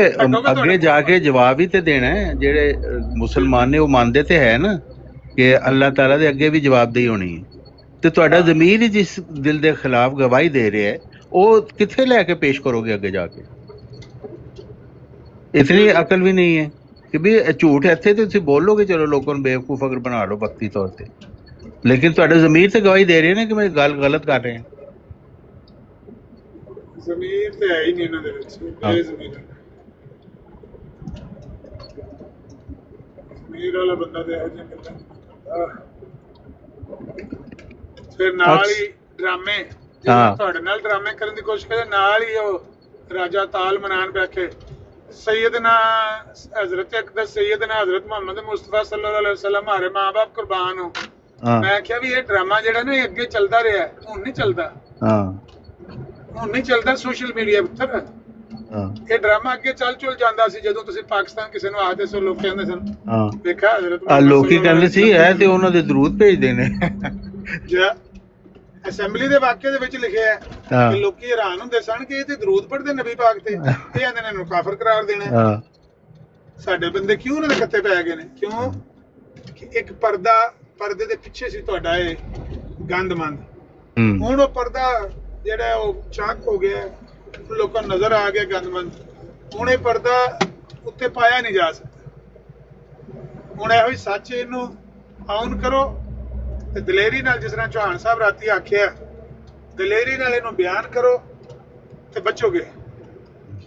ਅੱਗੇ ਜਾ ਕੇ ਜਵਾਬ ਹੀ ਤੇ ਦੇਣਾ ਹੈ। ਜਿਹੜੇ ਮੁਸਲਮਾਨ ਨੇ ਉਹ ਮੰਨਦੇ ਤੇ ਹੈ ਨਾ ਕਿ ਅੱਲਾਹ ਤਾਲਾ ਦੇ ਅੱਗੇ ਵੀ ਜਵਾਬਦੇਹੀ ਹੋਣੀ ਹੈ, ਤੇ ਤੁਹਾਡਾ ਜ਼ਮੀਰ ਹੀ ਜਿਸ ਦਿਲ ਦੇ ਖਿਲਾਫ ਗਵਾਹੀ ਦੇ ਰਿਹਾ ਹੈ, ਉਹ ਕਿੱਥੇ ਲੈ ਕੇ ਪੇਸ਼ ਕਰੋਗੇ ਅੱਗੇ ਜਾ ਕੇ? ਇਤਨੀ ਅਕਲ ਵੀ ਨਹੀਂ ਹੈ ਕਿ ਵੀ ਝੂਠ ਇੱਥੇ ਤੇ ਤੁਸੀਂ ਬੋਲੋਗੇ, ਚਲੋ ਲੋਕਾਂ ਨੂੰ ਬੇਵਕੂਫ ਅਗਰ ਬਣਾ ਲਓ ਵਕਤੀ ਤੌਰ ਤੇ, ਲੇਕਿਨ ਤੁਹਾਡਾ ਜ਼ਮੀਰ ਤੇ ਗਵਾਹੀ ਦੇ ਰਿਹਾ ਨਾ ਕਿ ਮੈਂ ਗੱਲ ਗਲਤ ਕਰ ਰਿਹਾ। ਜ਼ਮੀਰ ਤੇ ਹੈ ਹੀ ਨਹੀਂ ਇਹਨਾਂ ਦੇ ਵਿੱਚ, ਬੇਜ਼ਮੀਰ ਜ਼ਮੀਰ ਵਾਲਾ ਬੰਦਾ ਤੇ ਇਹੋ ਜਿਹੀਆਂ ਗੱਲਾਂ ਕਰਦਾ। ਫਿਰ ਨਾਲ ਹੀ ਡਰਾਮੇ, ਤੁਹਾਡੇ ਨਾਲ ਡਰਾਮੇ ਕਰਨ ਦੀ ਕੋਸ਼ਿਸ਼ ਕਰੇ, ਨਾਲ ਹੀ ਉਹ ਰਾਜਾ ਤਾਲ ਮਨਾਨ ਬੈਠੇ सैयदना हजरत अकदस सैयदना हजरत मोहम्मद मुस्तफा सल्लल्लाहु अलैहि वसल्लम हमारे माँ बाप कुर्बान हो। मैं क्या भी ये ड्रामा जेड़ा ना अगे चलता रहा, हुण नहीं चलता, हुण नहीं चलता सोशल मीडिया पुत्तर। ये ड्रामा अगे चल चुल जांदा सी जदों तुसीं पाकिस्तान किसी नूं आखदे सो, लोग कहंदे सन देखा हजरत लोकी कहंदे सी ऐ ते उन्हां दे दरूद भेजदे ने। ਅਸੈਂਬਲੀ ਦੇ ਵਾਕਿਏ ਦੇ ਵਿੱਚ ਲਿਖਿਆ ਹੈ ਕਿ ਲੋਕੀ ਹੈਰਾਨ ਹੁੰਦੇ ਸਨ ਕਿ ਇਹ ਤੇ ਦਰੂਦ ਪੜ੍ਹਦੇ ਨਬੀ ਪਾਕ ਤੇ, ਇਹ ਆਂਦੇ ਨੇ ਇਹਨੂੰ ਕਾਫਰ ਕਰਾਰ ਦੇਣਾ। ਸਾਡੇ ਬੰਦੇ ਕਿਉਂ ਉਹਨਾਂ ਦੇ ਖੱਤੇ ਪੈ ਗਏ ਨੇ? ਕਿਉਂ ਕਿ ਇੱਕ ਪਰਦੇ ਦੇ ਪਿੱਛੇ ਸੀ ਤੁਹਾਡਾ ਇਹ ਗੰਦਮੰਦ। ਹੁਣ ਉਹ ਪਰਦਾ ਜਿਹੜਾ ਉਹ ਚੱਕ ਹੋ ਗਿਆ, ਲੋਕਾਂ ਨੂੰ ਨਜ਼ਰ ਆ ਗਿਆ ਗੰਦਮੰਦ। ਹੁਣ ਇਹ ਪਰਦਾ ਉੱਤੇ ਪਾਇਆ ਨਹੀਂ ਜਾ ਸਕਦਾ। ਹੁਣ ਇਹੋ ਹੀ ਸੱਚ ਇਹਨੂੰ ਆਨ ਕਰੋ ਤੇ ਦਲੇਰੀ ਨਾਲ, ਜਿਸ ਤਰ੍ਹਾਂ ਚੌਹਾਨ ਸਾਹਿਬ ਰਾਤੀ ਆਖਿਆ, ਦਲੇਰੀ ਨਾਲ ਇਹਨੂੰ ਬਿਆਨ ਕਰੋ ਤੇ ਬਚੋਗੇ।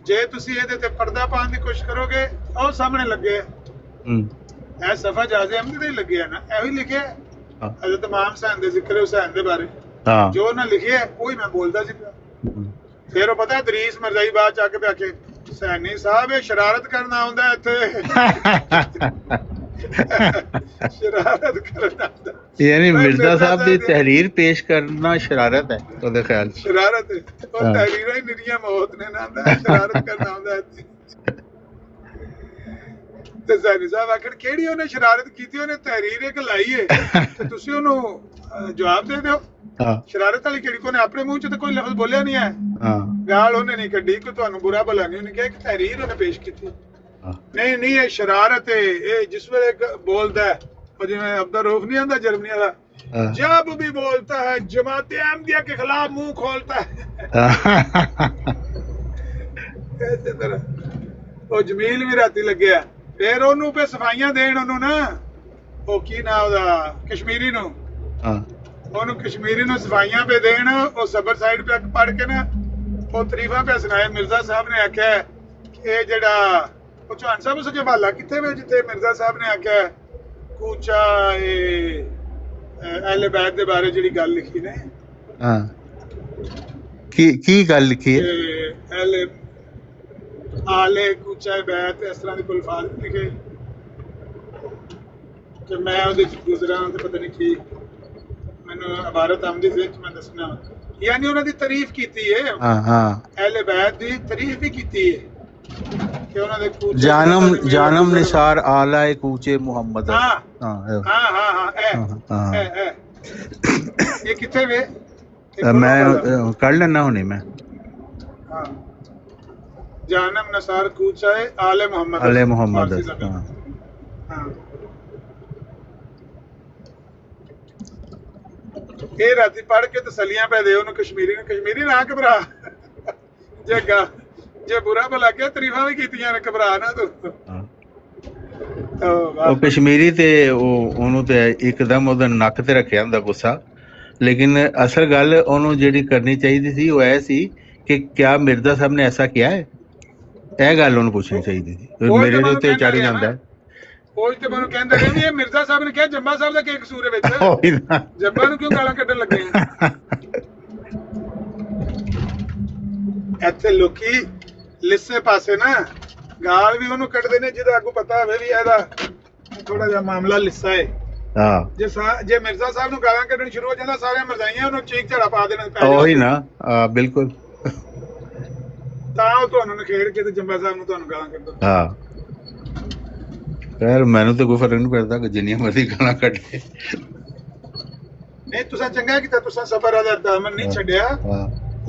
ਜੇ ਤੁਸੀਂ ਇਹਦੇ ਤੇ ਪਰਦਾ ਪਾਉਣ ਦੀ ਕੋਸ਼ਿਸ਼ ਕਰੋਗੇ, ਉਹ ਸਾਹਮਣੇ ਲੱਗੇ ਇਹ ਸਫਾ ਜਾਜ਼ੇ ਅਹਿਮਦ ਦੇ ਲੱਗਿਆ ਨਾ, ਇਹੋ ਹੀ ਲਿਖਿਆ ਹਜ਼ਰਤ ਇਮਾਮ ਹੁਸੈਨ ਦੇ ਜ਼ਿਕਰ ਹੁਸੈਨ ਦੇ ਬਾਰੇ, ਜੋ ਉਹਨਾਂ ਲਿਖਿਆ ਉਹੀ ਮੈਂ ਬੋਲਦਾ ਸੀ। ਫਿਰ ਉਹ ਪਤਾ ਦਰੀਸ ਮਰਜ਼ਾਈ ਬਾਅਦ ਚ ਆ ਕੇ ਆਖੇ ਹੁਸੈਨੀ ਸਾਹਿਬ ਇਹ ਸ਼ਰਾਰਤ ਕਰਨਾ ਆਉਂਦਾ ਇੱਥੇ। शरारत करना, यानी मिर्जा साहब की तहरीर पेश करना शरारत है तो ख्याल शरारत है, और तहरीर ही निरिया मौत ने ना शरारत करना होता है। ਤੇ ਜ਼ੈਨੀ ਸਾਹਿਬ ਆਖਣ ਕਿਹੜੀ ਉਹਨੇ ਸ਼ਰਾਰਤ ਕੀਤੀ, ਉਹਨੇ ਤਹਿਰੀਰ ਇੱਕ ਲਾਈ ਹੈ ਤੇ ਤੁਸੀਂ ਉਹਨੂੰ ਜਵਾਬ ਦੇ ਦਿਓ। ਸ਼ਰਾਰਤ ਵਾਲੀ ਕਿਹੜੀ? ਕੋਨੇ ਆਪਣੇ ਮੂੰਹ ਚ ਤਾਂ ਕੋਈ ਲਫ਼ਜ਼ ਬੋਲਿਆ ਨਹੀਂ ਹੈ, ਗਾਲ ਉਹਨੇ ਨਹੀਂ ਕੱਢੀ, ਕੋਈ ਤੁਹਾਨੂੰ ਬੁਰਾ ਭਲਾ ਨਹੀਂ, ਉਹਨੇ ਕਿਹਾ ਇੱਕ ਤਹਿਰੀਰ ਉਹਨੇ ਪੇਸ਼ ਕੀਤੀ। ਨਹੀਂ ਨਹੀਂ ਇਹ ਸ਼ਰਾਰਤ ਹੈ। ਇਹ ਜਿਸ ਵੇਲੇ ਬੋਲਦਾ ਹੈ, ਜਿਵੇਂ ਅਬਦਾ ਰੂਫ ਨਹੀਂ ਆਂਦਾ ਜਰਮਨੀ ਵਾਲਾ, जब भी बोलता है जमात अहमदिया के खिलाफ मुंह खोलता है। ऐसे तरह वो जमील भी राती लगे फिर ओनू पे सफाइयां देन ओनू ना वो की ना ओदा कश्मीरी नु ओनू कश्मीरी नु सफाइयां पे देन ओ सबर साइड पे पढ़ के ना वो तरीफा पे सुनाए। मिर्जा साहब ने आख्या ये जेड़ा वो चौहान साहब उस हवाला किथे वे जिथे मिर्जा साहब ने आख्या कूचा अहले बैत दे बारे जिहड़ी गल लिखी ने की गल लिखी है अहले आले कूचा बैत इस तरह के कोई अल्फाज लिखे कि मैं ਉਹਦੇ ਚ ਗੁਜ਼ਰਾਂ ਤੇ ਪਤਾ ਨਹੀਂ ਕੀ ਮੈਨੂੰ ਇਬਾਰਤ ਆਮਦੀ ਜ਼ਿਹਨ ਚ ਮੈਂ ਦੱਸਣਾ यानी ਉਹਨਾਂ ਦੀ ਤਾਰੀਫ ਕੀਤੀ ਹੈ। अहले बैत ਦੀ ਤਾਰੀਫ ਵੀ ਕੀਤੀ ਹੈ कि ਉਹਨਾਂ ਦੇ ਕੂਚੇ जानम निसार आला कूचे मोहम्मद। ये किथे वे मैं कर लेना हुने मैं जानम नसार कूचा है आले मोहम्मद। ये राती पढ़ के तसलियां पे दे उन्हें कश्मीरी ना घबरा जे बुरा भला के तारीफां भी कीतियां ने घबरा ना तू। ਉਹ ਕਸ਼ਮੀਰੀ ਤੇ ਉਹਨੂੰ ਤੇ ਇੱਕਦਮ ਉਹਦਾ ਨੱਕ ਤੇ ਰੱਖਿਆ ਹੁੰਦਾ ਗੁੱਸਾ, ਲੇਕਿਨ ਅਸਲ ਗੱਲ ਉਹਨੂੰ ਜਿਹੜੀ ਕਰਨੀ ਚਾਹੀਦੀ ਸੀ ਉਹ ਐ ਸੀ ਕਿ ਕਿਆ ਮਿਰਜ਼ਾ ਸਾਹਿਬ ਨੇ ਐਸਾ ਕਿਹਾ ਹੈ? ਇਹ ਗੱਲ ਉਹਨੂੰ ਪੁੱਛਣੀ ਚਾਹੀਦੀ ਸੀ। ਮੇਰੇ ਦੇ ਉੱਤੇ ਚੜ ਜਾਂਦਾ ਹੈ। ਉਹ ਤੇ ਮੈਨੂੰ ਕਹਿੰਦੇ ਰਹੇ ਵੀ ਇਹ ਮਿਰਜ਼ਾ ਸਾਹਿਬ ਨੇ ਕਿਹਾ ਜੰਮਾ ਸਾਹਿਬ ਦਾ ਕੀ ਕਸੂਰ ਹੈ ਵਿੱਚ? ਉਹੀ ਨਾ। ਜੰਮਾ ਨੂੰ ਕਿਉਂ ਗਾਲਾਂ ਕੱਢਣ ਲੱਗੇ ਆ? ਇੱਥੇ ਲੋਕੀ ਲਿੱਸੇ ਪਾਸੇ ਨਾ ਗਾਲ ਵੀ ਉਹਨੂੰ ਕੱਢਦੇ ਨੇ ਜਿਹਦਾ ਅੱਗੋਂ ਪਤਾ ਹੋਵੇ ਵੀ ਇਹਦਾ ਥੋੜਾ ਜਿਹਾ ਮਾਮਲਾ ਲਿੱਸਾ ਹੈ। ਹਾਂ, ਜੇ ਮਿਰਜ਼ਾ ਸਾਹਿਬ ਨੂੰ ਗਾਲਾਂ ਕੱਢਣ ਸ਼ੁਰੂ ਹੋ ਜਾਂਦਾ ਸਾਰੀਆਂ ਮਰਜ਼ਾਈਆਂ ਉਹਨੂੰ ਚੀਕ ਝੜਾ ਪਾ ਦੇਣਾ। ਉਹੀ ਨਾ, ਬਿਲਕੁਲ। ਤਾਂ ਉਹ ਤੁਹਾਨੂੰ ਨਖੇੜ ਕੇ ਤੇ ਜੰਮਾ ਸਾਹਿਬ ਨੂੰ ਤੁਹਾਨੂੰ ਗਾਲਾਂ ਕੱਢਦਾ। ਹਾਂ, ਖੈਰ ਮੈਨੂੰ ਤਾਂ ਕੋਈ ਫਰਕ ਨਹੀਂ ਪੈਂਦਾ ਕਿ ਜਿੰਨੀਆਂ ਮਰਜ਼ੀ ਗਾਲਾਂ ਕੱਢੇ। ਨਹੀਂ ਤੁਸੀਂ ਚੰਗਾ ਕੀਤਾ, ਤੁਸੀਂ ਸਬਰ ਦਾ ਦਾਮਨ ਨਹੀਂ ਛੱਡਿਆ।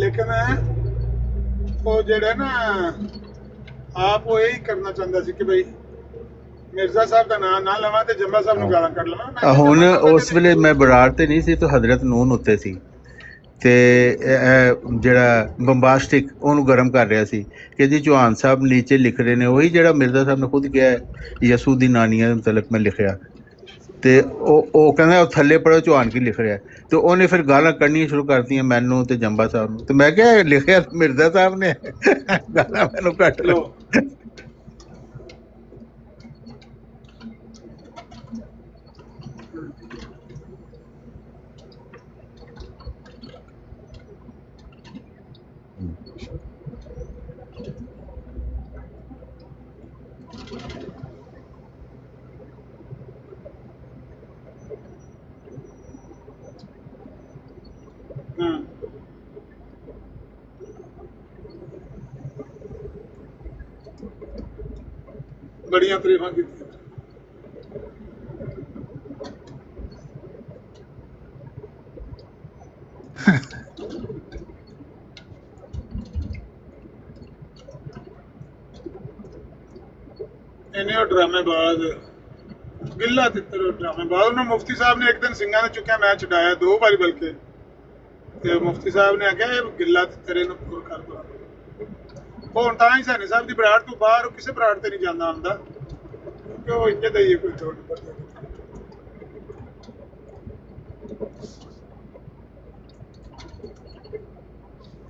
ਲੇਕਿਨ ਉਹ ਜਿਹੜਾ ਨਾ ਆਪ ਉਹ ਇਹੀ ਕਰਨਾ ਚਾਹੁੰਦਾ ਸੀ ਕਿ ਬਈ ਮਿਰਜ਼ਾ ਸਾਹਿਬ ਦਾ ਨਾਂ ਨਾ ਲਵਾਂ ਤੇ ਜੰਮਾ ਸਾਹਿਬ ਨੂੰ ਗਾਲਾਂ ਕੱਢ ਲਵਾਂ। ਹੁਣ ਉਸ ਵੇਲੇ ਮੈਂ ਬਰਾੜ ਤੇ ਨਹੀਂ ਸੀ, ਤੇ ਹਜ਼ਰਤ ਨੂਨ ਉੱਤੇ ਸੀ, ਤੇ ਜਿਹੜਾ ਬੰਬਾਸਟਿਕ ਉਹਨੂੰ ਗਰਮ ਕਰ ਰਿਹਾ ਸੀ ਕਿ ਜੀ ਚੌਹਾਨ ਸਾਹਿਬ ਨੀਚੇ ਲਿਖ ਰਹੇ ਨੇ ਉਹੀ ਜਿਹੜਾ ਮਿਰਜ਼ਾ ਸਾਹਿਬ ਨੇ ਖੁਦ ਕਿਹਾ ਯਸੂ ਦੀ ਨਾਨੀਆਂ ਦੇ ਮੁਤਲਕ ਮੈਂ ਲਿਖਿਆ। ਤੇ ਉਹ ਕਹਿੰਦਾ ਉਹ ਥੱਲੇ ਪੜੋ ਚੌਹਾਨ ਕੀ ਲਿਖ ਰਿਹਾ। ਤੇ ਉਹਨੇ ਫਿਰ ਗਾਲਾਂ ਕੱਢਣੀਆਂ ਸ਼ੁਰੂ ਕਰਤੀਆਂ ਮੈਨੂੰ ਤੇ ਜੰਬਾ ਸਾਹਿਬ ਨੂੰ। ਤੇ ਮੈਂ ਕਿਹਾ ਲਿਖਿਆ ਮਿਰਜ਼ਾ ਸਾਹਿਬ ਨੇ, ਗਾਲਾਂ ਮੈਨੂੰ ਕੱਢ ਲਓ। ਬੜੀਆਂ ਤਾਰੀਫਾਂ ਕੀਤੀਆਂ। ਇਹਨੇ ਉਹ ਡਰਾਮੇਬਾਜ਼ ਗਿੱਲਾ ਤਿੱਤਰ ਡਰਾਮੇਬਾਜ਼ ਉਹਨੂੰ ਮੁਫਤੀ ਸਾਹਿਬ ਨੇ ਇੱਕ ਦਿਨ ਸਿੰਘਾਂ ਨੇ ਚੁੱਕਿਆ ਮੈਚ ਛਡਾਇਆ 2 ਵਾਰੀ ਬਲਕਿ। ਤੇ ਮੁਫਤੀ ਸਾਹਿਬ ਨੇ ਆਖਿਆ ਇਹ ਗਿੱਲਾ ਤਿੱਤਰ ਇਹਨੂੰ ਪੂਰ ਕਰ ਦੋ। ਉਹ ਹੁਣ ਤਾਂ ਹੀ ਸੈਣੀ ਸਾਹਿਬ ਦੀ ਬਰਾੜ ਤੋਂ ਬਾਹਰ ਕਿਸੇ ਬਰਾੜ ਤੇ ਨਹੀਂ ਜਾਂਦਾ ਹੁੰਦਾ ਕਿਉਂਕਿ ਉਹ ਇੱਥੇ ਦਾ ਹੀ ਕੋਈ ਥੋੜੀ ਪਤਾ।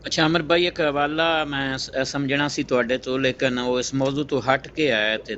ਅੱਛਾ ਅਮਰ ਭਾਈ, ਇੱਕ ਹਵਾਲਾ ਮੈਂ ਸਮਝਣਾ ਸੀ ਤੁਹਾਡੇ ਤੋਂ, ਲੇਕਿਨ ਉਹ ਇਸ ਮੌਜੂ ਤੋਂ ਹਟ ਕੇ ਆਇਆ ਤੇ